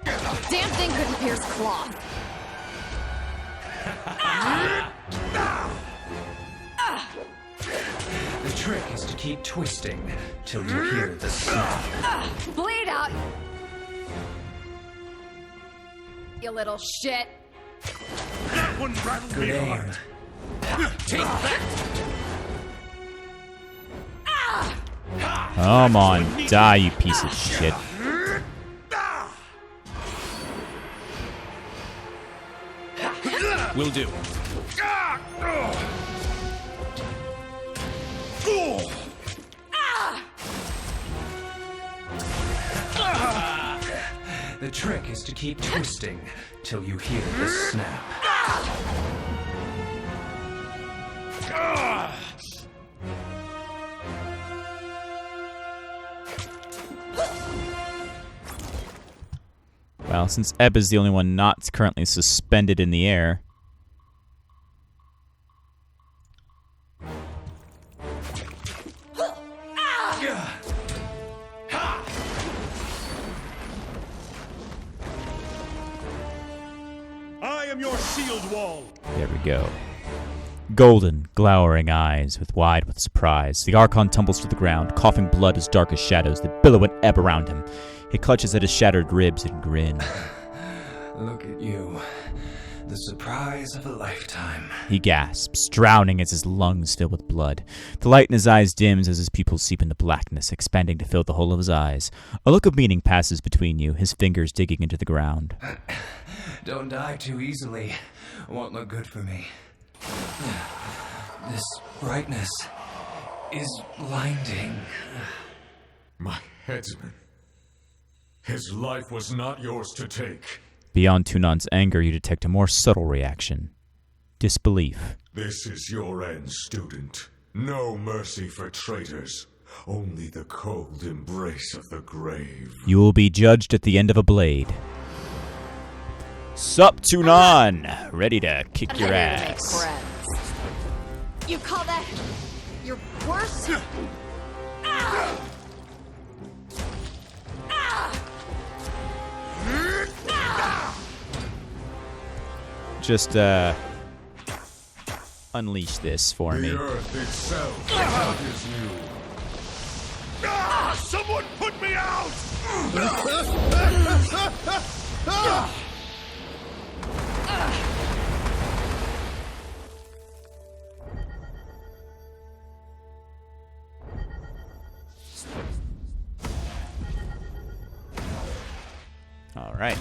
Damn thing couldn't pierce cloth. The trick is to keep twisting till you hear the snap. Bleed out. You little shit. That one rattled Good me aim. hard. Take that! Come on, die, you piece of shit. Will do. The trick is to keep twisting till you hear the snap. Well, since Ebb is the only one not currently suspended in the air. I am your shield wall. There we go. Golden, glowering eyes wide with surprise. The Archon tumbles to the ground, coughing blood as dark as shadows that billow and ebb around him. He clutches at his shattered ribs and grins. Look at you. The surprise of a lifetime. He gasps, drowning as his lungs fill with blood. The light in his eyes dims as his pupils seep into blackness, expanding to fill the whole of his eyes. A look of meaning passes between you, his fingers digging into the ground. Don't die too easily. Won't look good for me. This brightness is blinding. My headsman. His life was not yours to take. Beyond Tunan's anger, you detect a more subtle reaction. Disbelief. This is your end, student. No mercy for traitors. Only the cold embrace of the grave. You will be judged at the end of a blade. Sup, Tunon! Ready to kick your ass. You call that your worst? Just, unleash this for me. The earth itself judges you. Someone put me out! All right.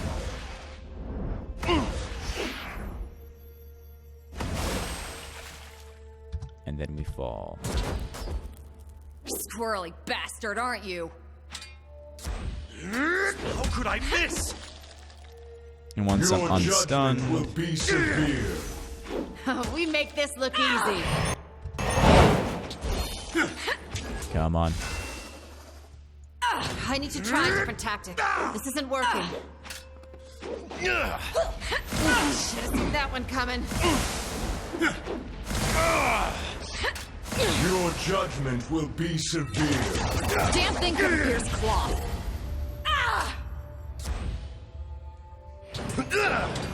And then we fall. Squirrely bastard, aren't you? How could I miss? And once I'm Your unstunned, judgment will be severe. We make this look easy. come on. I need to try a different tactic. This isn't working. Should have seen that one coming. Your judgment will be severe. Damn thing couldn't pierce cloth.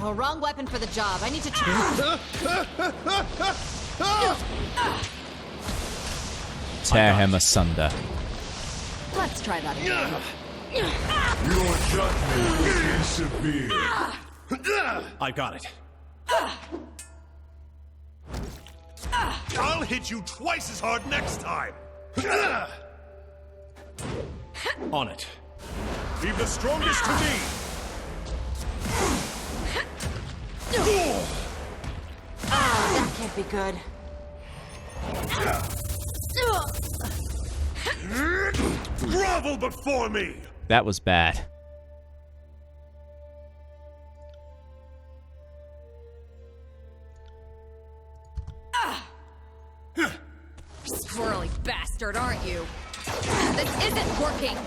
Oh, wrong weapon for the job. I need to Tear him asunder. Let's try that again. Your judgment will be severe. I got it. I'll hit you twice as hard next time. On it. Leave the strongest to me. That can't be good. Grovel before me. That was bad. Squirrely bastard, aren't you? This isn't working.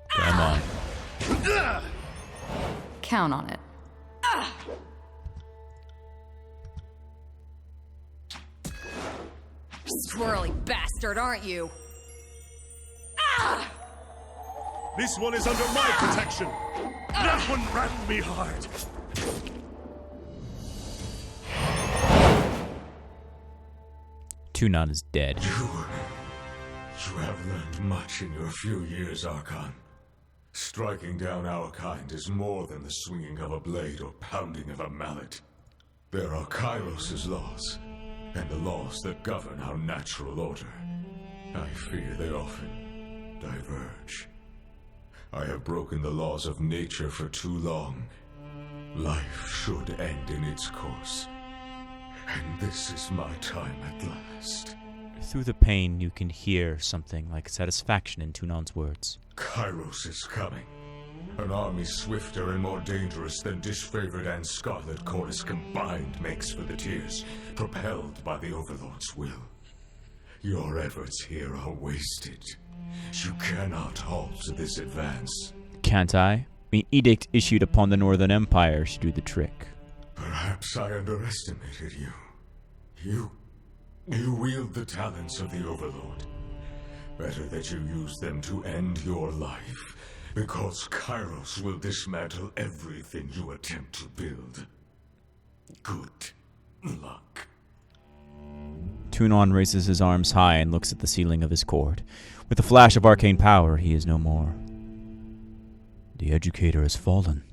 Come on. Count on it. Squirrely bastard, aren't you? This one is under my protection. That one rattled me hard. Tunon is dead. You have learned much in your few years, Archon. Striking down our kind is more than the swinging of a blade or pounding of a mallet. There are Kairos' laws, and the laws that govern our natural order. I fear they often diverge. I have broken the laws of nature for too long. Life should end in its course. And this is my time at last. Through the pain, you can hear something like satisfaction in Tunon's words. Kairos is coming. An army swifter and more dangerous than disfavored and Scarlet Chorus combined makes for the Tears, propelled by the Overlord's will. Your efforts here are wasted. You cannot halt this advance. Can't I? An edict issued upon the Northern Empire should do the trick. Perhaps I underestimated you. You wield the talents of the Overlord. Better that you use them to end your life, because Kairos will dismantle everything you attempt to build. Good luck. Tunon raises his arms high and looks at the ceiling of his court. With a flash of arcane power, he is no more. The Educator has fallen.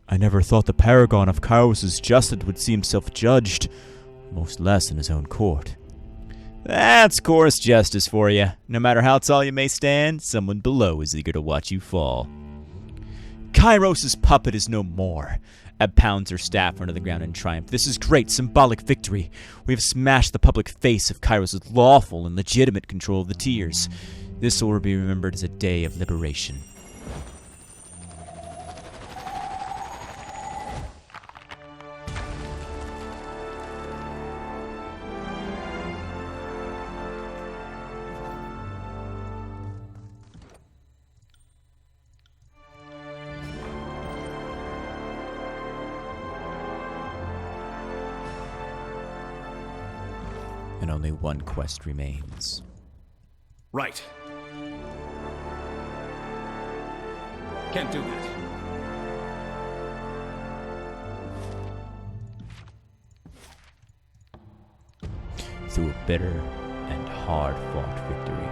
I never thought the paragon of Kairos' justice would see himself judged, most less in his own court. That's coarse justice for you. No matter how tall you may stand, someone below is eager to watch you fall. Kairos' puppet is no more. Ebb pounds her staff onto the ground in triumph. This is great, symbolic victory. We have smashed the public face of Kairos' lawful and legitimate control of the Tears. This will be remembered as a day of liberation. And only one quest remains. Right. Can't do that. Through a bitter and hard-fought victory.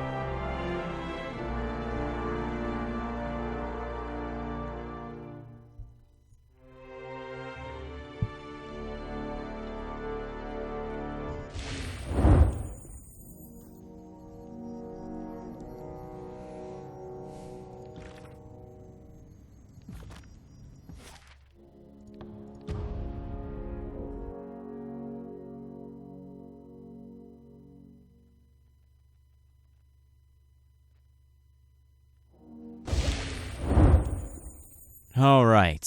All right.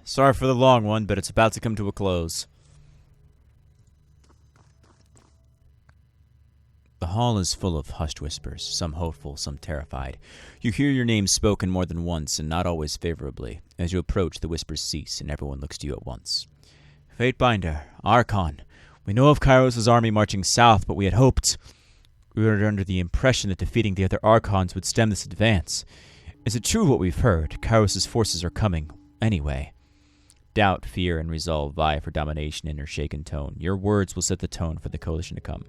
Sorry for the long one, but it's about to come to a close. The hall is full of hushed whispers, some hopeful, some terrified. You hear your name spoken more than once, and not always favorably. As you approach, the whispers cease, and everyone looks to you at once. Fatebinder, Archon, we know of Kairos' army marching south, but we had hoped... We were under the impression that defeating the other Archons would stem this advance. Is it true what we've heard? Kairos' forces are coming, anyway. Doubt, fear, and resolve vie for domination in her shaken tone. Your words will set the tone for the coalition to come.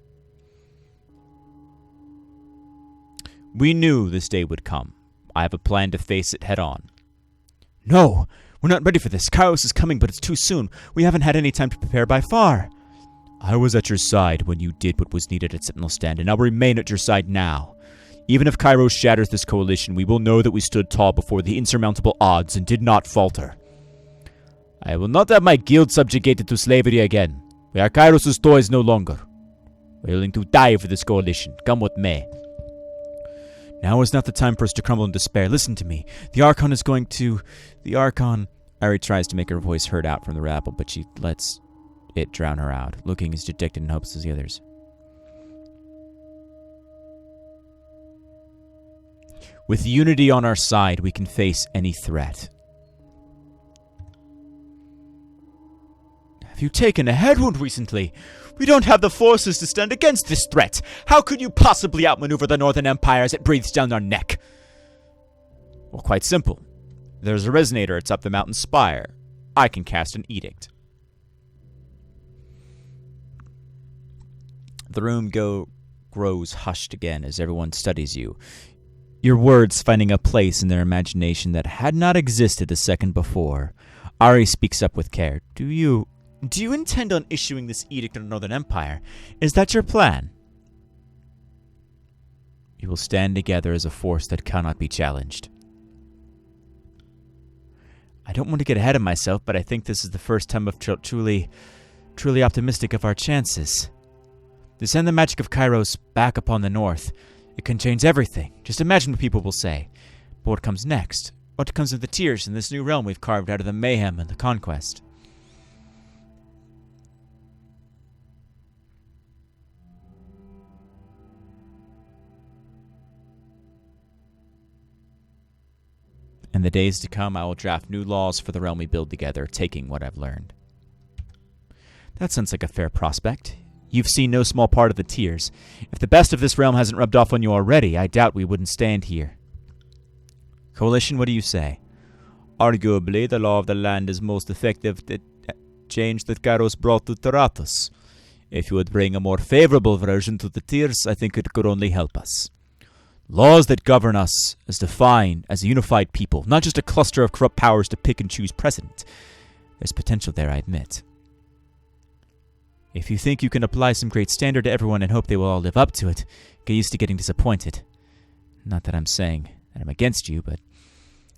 We knew this day would come. I have a plan to face it head on. No! We're not ready for this. Kairos is coming, but it's too soon. We haven't had any time to prepare by far. I was at your side when you did what was needed at Sentinel Stand, and I'll remain at your side now. Even if Kairos shatters this coalition, we will know that we stood tall before the insurmountable odds and did not falter. I will not have my guild subjugated to slavery again. We are Kairos' toys no longer. We're willing to die for this coalition, come what may. Now is not the time for us to crumble in despair. Listen to me. The Archon is going to... The Archon... Ari tries to make her voice heard out from the rabble, but she lets it drown her out, looking as dejected and hopeless as the others. With unity on our side, we can face any threat. Have you taken a head wound recently? We don't have the forces to stand against this threat. How could you possibly outmaneuver the Northern Empire as it breathes down our neck? Well, quite simple. There's a resonator. It's up the mountain spire. I can cast an edict. The room grows hushed again as everyone studies you. Your words finding a place in their imagination that had not existed a second before. Ari speaks up with care. Do you intend on issuing this edict on the Northern Empire? Is that your plan? You will stand together as a force that cannot be challenged. I don't want to get ahead of myself, but I think this is the first time I've truly optimistic of our chances. To send the magic of Kairos back upon the North, it can change everything. Just imagine what people will say. But what comes next? What comes of the tears in this new realm we've carved out of the mayhem and the conquest? In the days to come, I will draft new laws for the realm we build together, taking what I've learned. That sounds like a fair prospect. You've seen no small part of the tears. If the best of this realm hasn't rubbed off on you already, I doubt we wouldn't stand here. Coalition, what do you say? Arguably, the law of the land is most effective at change that Kairos brought to Taratus. If you would bring a more favorable version to the tears, I think it could only help us. Laws that govern us as defined as a unified people, not just a cluster of corrupt powers to pick and choose president. There's potential there, I admit. If you think you can apply some great standard to everyone and hope they will all live up to it, get used to getting disappointed. Not that I'm saying that I'm against you, but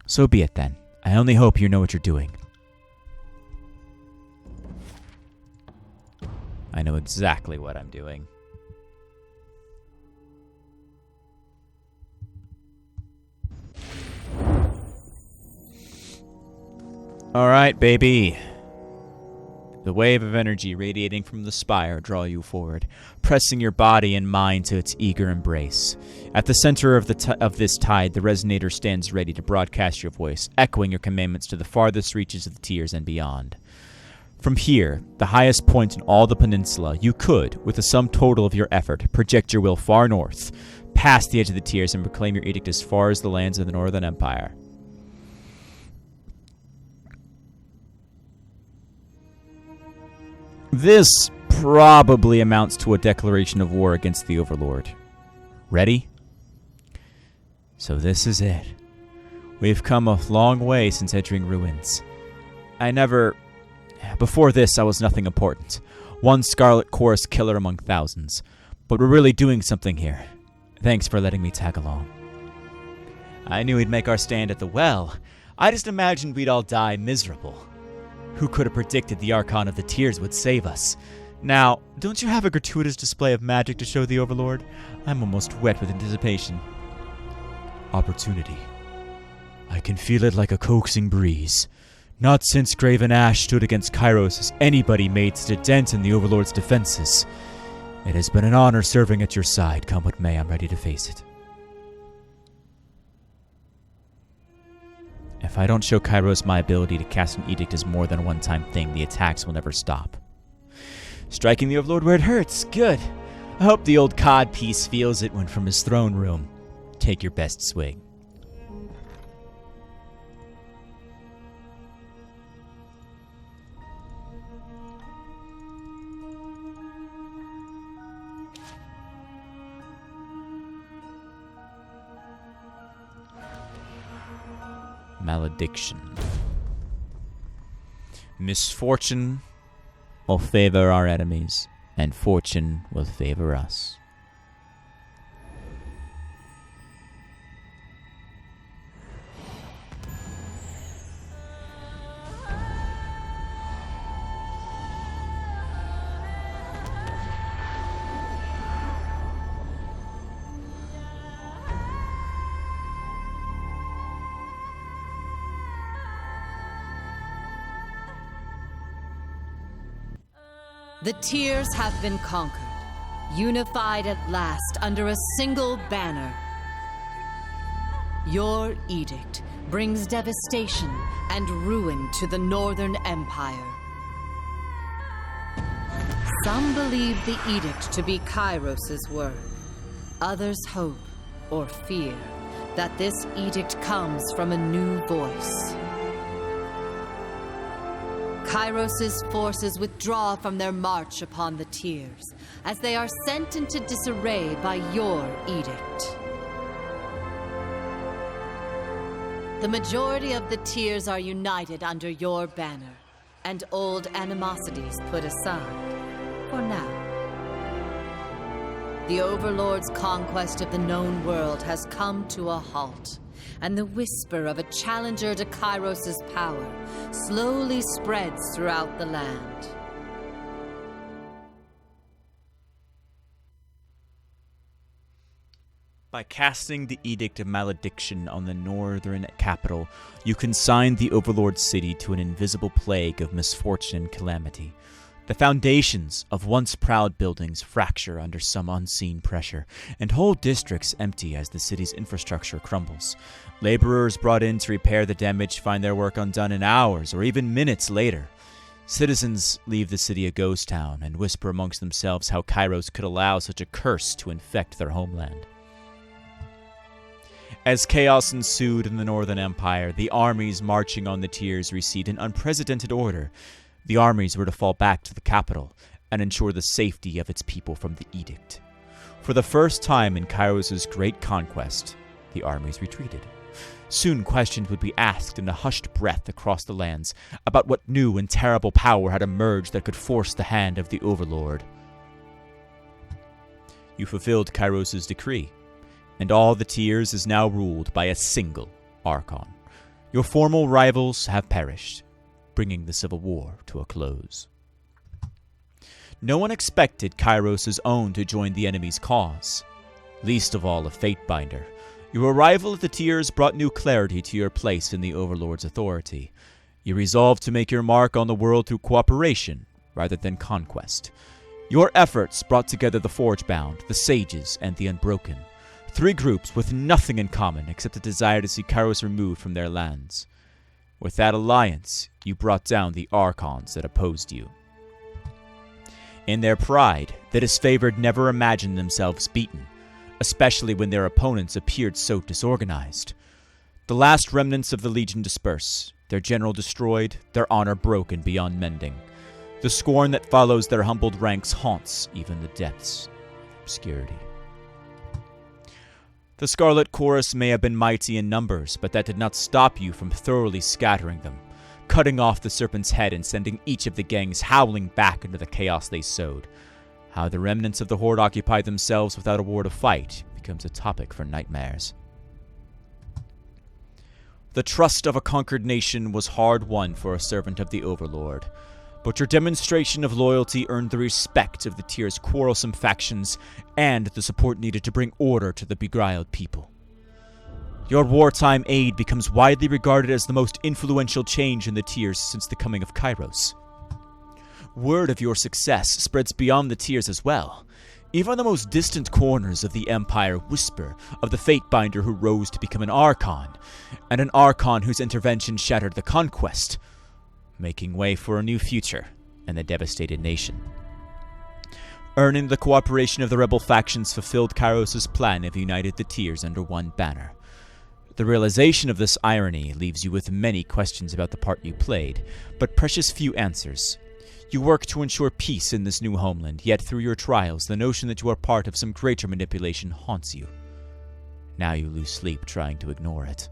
so be it then. I only hope you know what you're doing. I know exactly what I'm doing. All right, baby. The wave of energy radiating from the spire draw you forward, pressing your body and mind to its eager embrace. At the center of this tide, the resonator stands ready to broadcast your voice, echoing your commandments to the farthest reaches of the tears and beyond. From here, the highest point in all the peninsula, you could, with the sum total of your effort, project your will far north, past the edge of the tiers, and proclaim your edict as far as the lands of the Northern Empire. This probably amounts to a declaration of war against the Overlord. Ready? So this is it. We've come a long way since entering ruins. Before this, I was nothing important. One Scarlet Chorus killer among thousands. But we're really doing something here. Thanks for letting me tag along. I knew we'd make our stand at the well. I just imagined we'd all die miserable. Who could have predicted the Archon of the Tears would save us? Now, don't you have a gratuitous display of magic to show the Overlord? I'm almost wet with anticipation. Opportunity. I can feel it like a coaxing breeze. Not since Graven Ash stood against Kairos has anybody made such a dent in the Overlord's defenses. It has been an honor serving at your side. Come what may, I'm ready to face it. If I don't show Kairos my ability to cast an edict as more than a one-time thing, the attacks will never stop. Striking the Overlord where it hurts. Good. I hope the old codpiece feels it when from his throne room. Take your best swing. Malediction. Misfortune will favor our enemies, and fortune will favor us. The Tears have been conquered, unified at last under a single banner. Your edict brings devastation and ruin to the Northern Empire. Some believe the edict to be Kairos' work. Others hope, or fear, that this edict comes from a new voice. Kairos' forces withdraw from their march upon the Tears, as they are sent into disarray by your edict. The majority of the Tears are united under your banner, and old animosities put aside, for now. The Overlord's conquest of the known world has come to a halt, and the whisper of a challenger to Kairos' power slowly spreads throughout the land. By casting the Edict of Malediction on the northern capital, you consign the Overlord city to an invisible plague of misfortune and calamity. The foundations of once proud buildings fracture under some unseen pressure, and whole districts empty as the city's infrastructure crumbles. Laborers brought in to repair the damage find their work undone in hours or even minutes later. Citizens leave the city a ghost town and whisper amongst themselves how Kairos could allow such a curse to infect their homeland. As chaos ensued in the Northern Empire, the armies marching on the Tears received an unprecedented order. The armies were to fall back to the capital and ensure the safety of its people from the edict. For the first time in Kairos' great conquest, the armies retreated. Soon questions would be asked in a hushed breath across the lands about what new and terrible power had emerged that could force the hand of the Overlord. You fulfilled Kairos' decree, and all the Tears is now ruled by a single Archon. Your formal rivals have perished, bringing the civil war to a close. No one expected Kairos' own to join the enemy's cause, least of all a Fatebinder. Your arrival at the Tears brought new clarity to your place in the Overlord's authority. You resolved to make your mark on the world through cooperation rather than conquest. Your efforts brought together the Forgebound, the Sages, and the Unbroken. 3 groups with nothing in common except a desire to see Kairos removed from their lands. With that alliance, you brought down the Archons that opposed you. In their pride, the disfavored never imagined themselves beaten, especially when their opponents appeared so disorganized. The last remnants of the Legion disperse, their general destroyed, their honor broken beyond mending. The scorn that follows their humbled ranks haunts even the depths of obscurity. The Scarlet Chorus may have been mighty in numbers, but that did not stop you from thoroughly scattering them, cutting off the serpent's head and sending each of the gangs howling back into the chaos they sowed. How the remnants of the Horde occupied themselves without a war to fight becomes a topic for nightmares. The trust of a conquered nation was hard won for a servant of the Overlord, but your demonstration of loyalty earned the respect of the Tyr's quarrelsome factions and the support needed to bring order to the beguiled people. Your wartime aid becomes widely regarded as the most influential change in the Tyrs since the coming of Kairos. Word of your success spreads beyond the Tyrs as well. Even the most distant corners of the Empire whisper of the Fatebinder who rose to become an Archon, and an Archon whose intervention shattered the Conquest, making way for a new future in the devastated nation. Earning the cooperation of the rebel factions fulfilled Kairos' plan of uniting the Tyrs under one banner. The realization of this irony leaves you with many questions about the part you played, but precious few answers. You work to ensure peace in this new homeland, yet through your trials, the notion that you are part of some greater manipulation haunts you. Now you lose sleep trying to ignore it.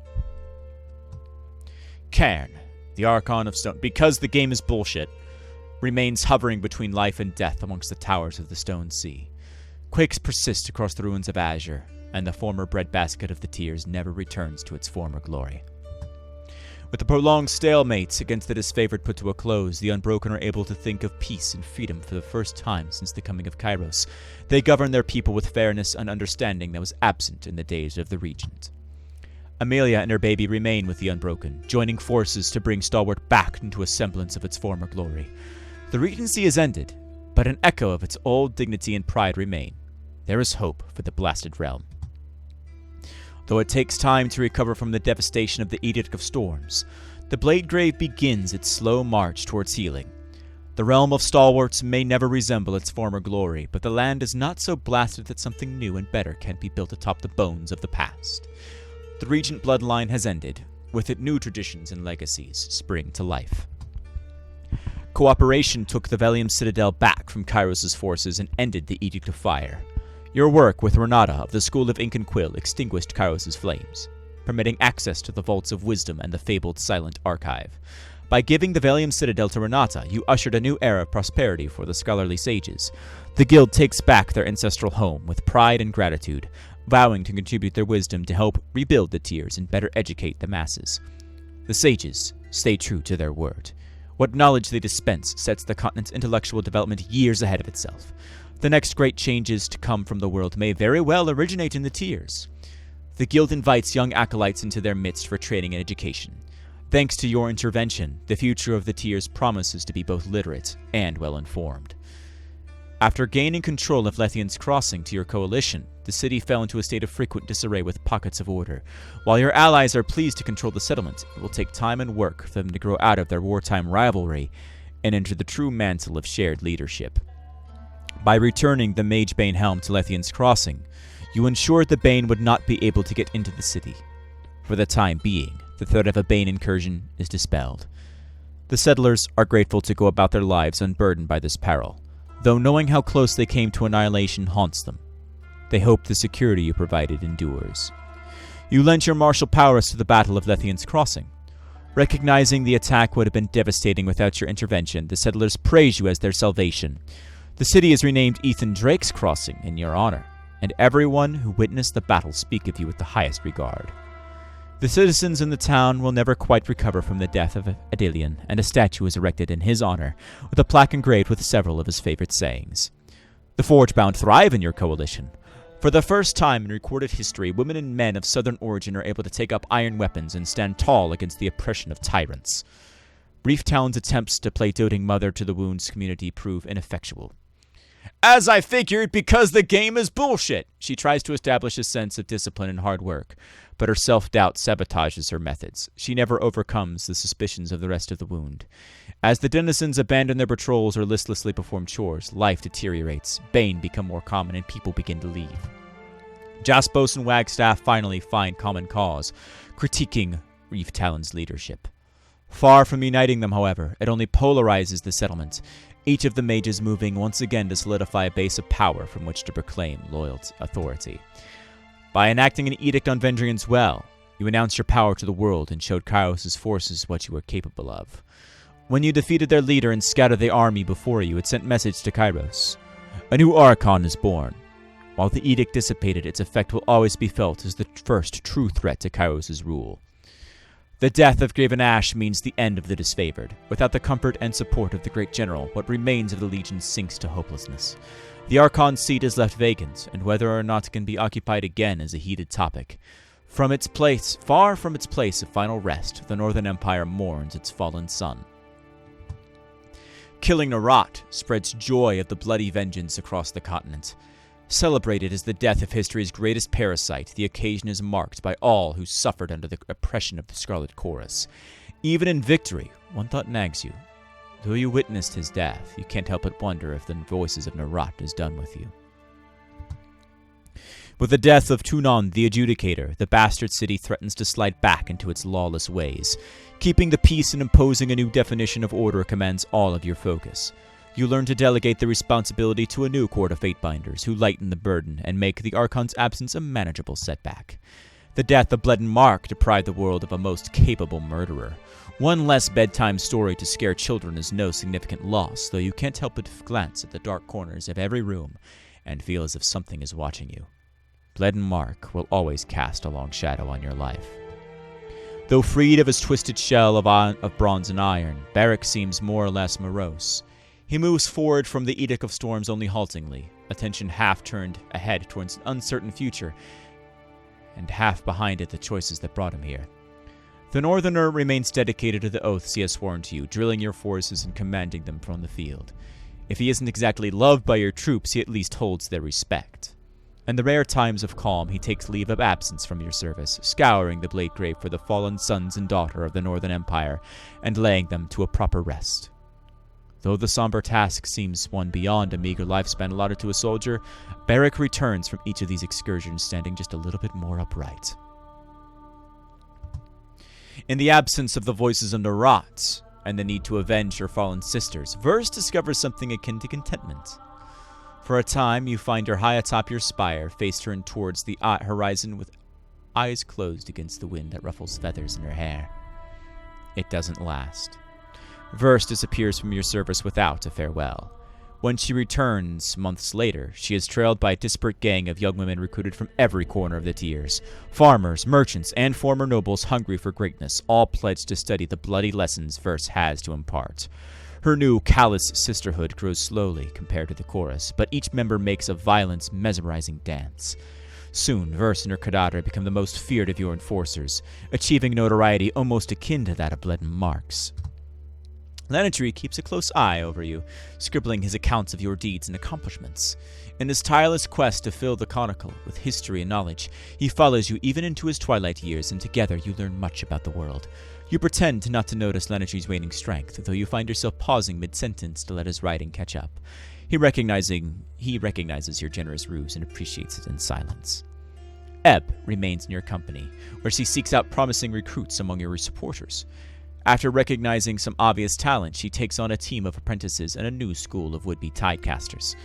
Cairn, the Archon of Stone, because the game is bullshit, remains hovering between life and death amongst the towers of the Stone Sea. Quakes persist across the ruins of Azure, and the former breadbasket of the Tyrs never returns to its former glory. With the prolonged stalemate against the disfavored put to a close, the Unbroken are able to think of peace and freedom for the first time since the coming of Kairos. They govern their people with fairness and understanding that was absent in the days of the Regent. Amelia and her baby remain with the Unbroken, joining forces to bring Stalwart back into a semblance of its former glory. The Regency is ended, but an echo of its old dignity and pride remain. There is hope for the blasted realm. Though it takes time to recover from the devastation of the Edict of Storms, the Bladegrave begins its slow march towards healing. The realm of stalwarts may never resemble its former glory, but the land is not so blasted that something new and better can be built atop the bones of the past. The Regent bloodline has ended, with it new traditions and legacies spring to life. Cooperation took the Velium Citadel back from Kairos' forces and ended the Edict of Fire. Your work with Renata of the School of Ink and Quill extinguished Kairos' flames, permitting access to the Vaults of Wisdom and the fabled Silent Archive. By giving the Velium Citadel to Renata, you ushered a new era of prosperity for the scholarly sages. The Guild takes back their ancestral home with pride and gratitude, vowing to contribute their wisdom to help rebuild the Tyrs and better educate the masses. The sages stay true to their word. What knowledge they dispense sets the continent's intellectual development years ahead of itself. The next great changes to come from the world may very well originate in the Tyrs. The Guild invites young acolytes into their midst for training and education. Thanks to your intervention, the future of the Tyrs promises to be both literate and well-informed. After gaining control of Lethian's Crossing to your coalition, the city fell into a state of frequent disarray with pockets of order. While your allies are pleased to control the settlement, it will take time and work for them to grow out of their wartime rivalry and enter the true mantle of shared leadership. By returning the Magebane helm to Lethian's Crossing, you ensured the Bane would not be able to get into the city. For the time being, the threat of a Bane incursion is dispelled. The settlers are grateful to go about their lives unburdened by this peril, though knowing how close they came to annihilation haunts them. They hope the security you provided endures. You lent your martial prowess to the Battle of Lethian's Crossing. Recognizing the attack would have been devastating without your intervention, the settlers praise you as their salvation. The city is renamed Ethan Drake's Crossing in your honor, and everyone who witnessed the battle speak of you with the highest regard. The citizens in the town will never quite recover from the death of Adelian, and a statue is erected in his honor, with a plaque engraved with several of his favorite sayings. The Forgebound thrive in your coalition. For the first time in recorded history, women and men of southern origin are able to take up iron weapons and stand tall against the oppression of tyrants. Reef Town's attempts to play doting mother to the wounds community prove ineffectual. As I figured, because the game is bullshit. She tries to establish a sense of discipline and hard work, but her self-doubt sabotages her methods. She never overcomes the suspicions of the rest of the wound. As the denizens abandon their patrols or listlessly perform chores, life deteriorates, bane become more common, and people begin to leave. Jaspos and Wagstaff finally find common cause, critiquing Reef Talon's leadership. Far from uniting them, however, it only polarizes the settlement, each of the mages moving once again to solidify a base of power from which to proclaim loyal authority. By enacting an edict on Vendrian's Well, you announced your power to the world and showed Kairos' forces what you were capable of. When you defeated their leader and scattered the army before you, it sent message to Kairos. A new Archon is born. While the edict dissipated, its effect will always be felt as the first true threat to Kairos' rule. The death of Graven Ash means the end of the disfavored. Without the comfort and support of the great general, what remains of the Legion sinks to hopelessness. The Archon's seat is left vacant, and whether or not it can be occupied again is a heated topic. Far from its place of final rest, the Northern Empire mourns its fallen son. Killing Narat spreads joy of the bloody vengeance across the continent. Celebrated as the death of history's greatest parasite, the occasion is marked by all who suffered under the oppression of the Scarlet Chorus. Even in victory, one thought nags you. Though you witnessed his death, you can't help but wonder if the voices of Narat is done with you. With the death of Tunon the Adjudicator, the bastard city threatens to slide back into its lawless ways. Keeping the peace and imposing a new definition of order commands all of your focus. You learn to delegate the responsibility to a new court of Fatebinders who lighten the burden and make the Archon's absence a manageable setback. The death of Bleeding Mark deprived the world of a most capable murderer. One less bedtime story to scare children is no significant loss, though you can't help but glance at the dark corners of every room and feel as if something is watching you. Bleeding Mark will always cast a long shadow on your life. Though freed of his twisted shell of bronze and iron, Barrick seems more or less morose. He moves forward from the Edict of Storms only haltingly, attention half turned ahead towards an uncertain future, and half behind it the choices that brought him here. The Northerner remains dedicated to the oaths he has sworn to you, drilling your forces and commanding them from the field. If he isn't exactly loved by your troops, he at least holds their respect. In the rare times of calm, he takes leave of absence from your service, scouring the Blade Grave for the fallen sons and daughter of the Northern Empire, and laying them to a proper rest. Though the somber task seems one beyond a meager lifespan allotted to a soldier, Barrick returns from each of these excursions standing just a little bit more upright. In the absence of the voices of Narat and the need to avenge your fallen sisters, Verse discovers something akin to contentment. For a time, you find her high atop your spire, face turned towards the horizon with eyes closed against the wind that ruffles feathers in her hair. It doesn't last. Verse disappears from your service without a farewell. When she returns months later, she is trailed by a disparate gang of young women recruited from every corner of the tiers. Farmers, merchants, and former nobles hungry for greatness, all pledged to study the bloody lessons Verse has to impart. Her new callous sisterhood grows slowly compared to the chorus, but each member makes a violent, mesmerizing dance. Soon, Verse and her cadre become the most feared of your enforcers, achieving notoriety almost akin to that of Bleeding Mark's. Lenatry keeps a close eye over you, scribbling his accounts of your deeds and accomplishments. In his tireless quest to fill the chronicle with history and knowledge, he follows you even into his twilight years, and together you learn much about the world. You pretend not to notice Lenatry's waning strength, though you find yourself pausing mid-sentence to let his writing catch up. He recognizes your generous ruse and appreciates it in silence. Ebb remains in your company, where she seeks out promising recruits among your supporters. After recognizing some obvious talent, she takes on a team of apprentices and a new school of would-be tidecasters.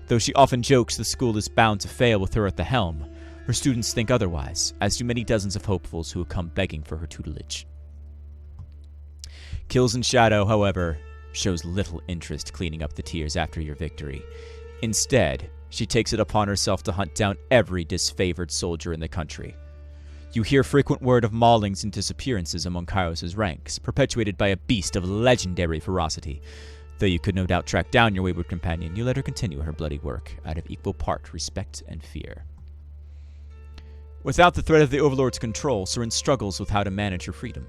Though she often jokes the school is bound to fail with her at the helm, her students think otherwise, as do many dozens of hopefuls who have come begging for her tutelage. Kills in Shadow, however, shows little interest cleaning up the tiers after your victory. Instead, she takes it upon herself to hunt down every disfavored soldier in the country. You hear frequent word of maulings and disappearances among Kairos' ranks, perpetuated by a beast of legendary ferocity. Though you could no doubt track down your wayward companion, you let her continue her bloody work, out of equal part respect and fear. Without the threat of the Overlord's control, Seren struggles with how to manage her freedom.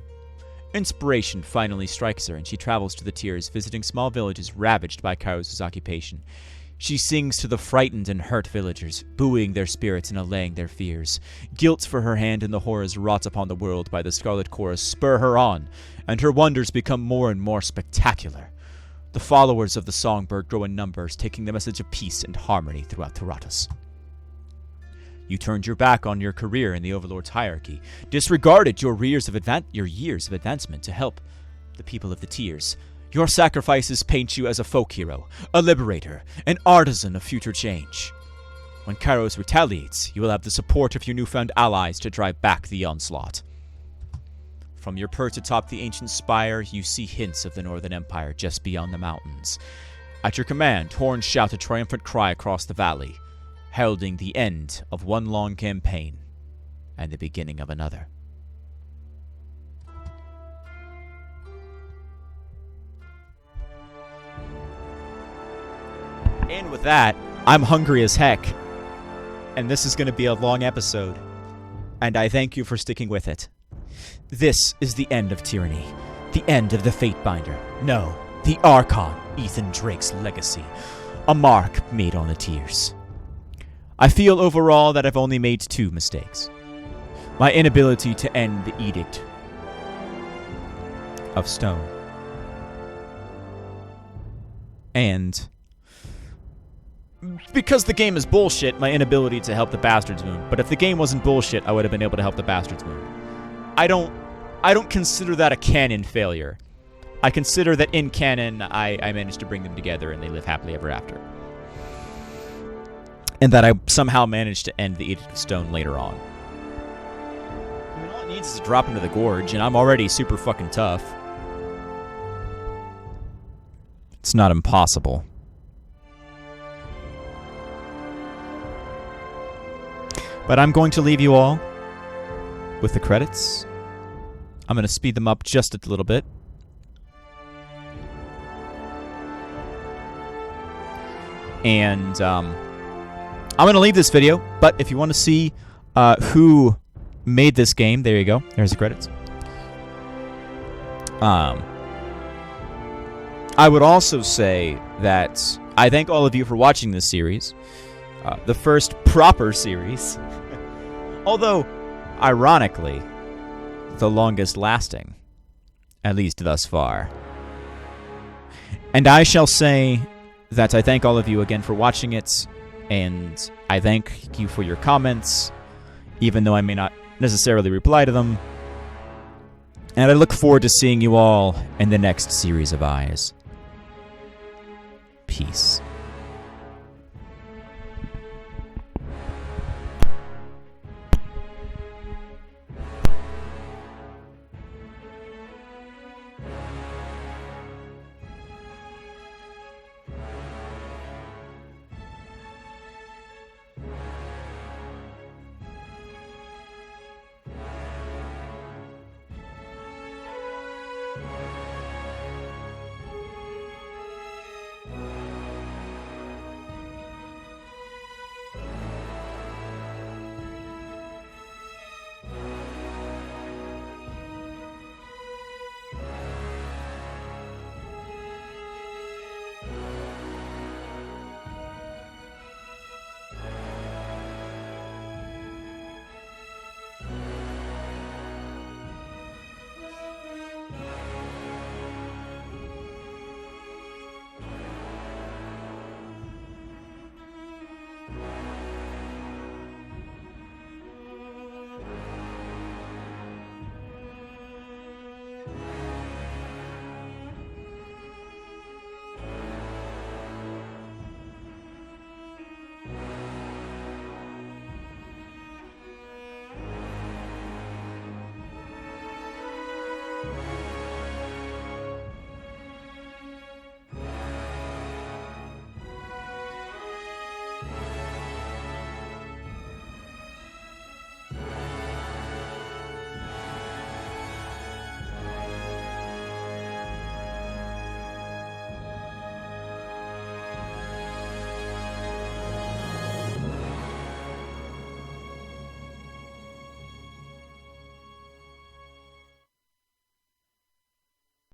Inspiration finally strikes her, and she travels to the tiers, visiting small villages ravaged by Kairos' occupation. She sings to the frightened and hurt villagers, buoying their spirits and allaying their fears. Guilt for her hand in the horrors wrought upon the world by the Scarlet Chorus spur her on, and her wonders become more and more spectacular. The followers of the songbird grow in numbers, taking the message of peace and harmony throughout Tyratus. You turned your back on your career in the Overlord's hierarchy, disregarded your years of advancement to help the people of the Tiers. Your sacrifices paint you as a folk hero, a liberator, an artisan of future change. When Kairos retaliates, you will have the support of your newfound allies to drive back the onslaught. From your perch atop the ancient spire, you see hints of the Northern Empire just beyond the mountains. At your command, horns shout a triumphant cry across the valley, heralding the end of one long campaign and the beginning of another. And with that, I'm hungry as heck, and this is going to be a long episode, and I thank you for sticking with it. This is the end of Tyranny, the end of the Fatebinder. No, the Archon, Ethan Drake's legacy, a mark made on the Tiers. I feel overall that I've only made 2 mistakes. My inability to end the Edict of Stone, and because the game is bullshit, my inability to help the Bastard's Moon. But if the game wasn't bullshit, I would have been able to help the Bastard's Moon. I don't consider that a canon failure. I consider that in canon, I managed to bring them together and they live happily ever after. And that I somehow managed to end the Edict of Stone later on. I mean, all it needs is to drop into the Gorge, and I'm already super fucking tough. It's not impossible. But I'm going to leave you all with the credits. I'm going to speed them up just a little bit. And I'm going to leave this video, but if you want to see who made this game, there you go. There's the credits. I would also say that I thank all of you for watching this series. The first proper series. Although, ironically, the longest lasting. At least thus far. And I shall say that I thank all of you again for watching it. And I thank you for your comments, even though I may not necessarily reply to them. And I look forward to seeing you all in the next series of Eyes. Peace.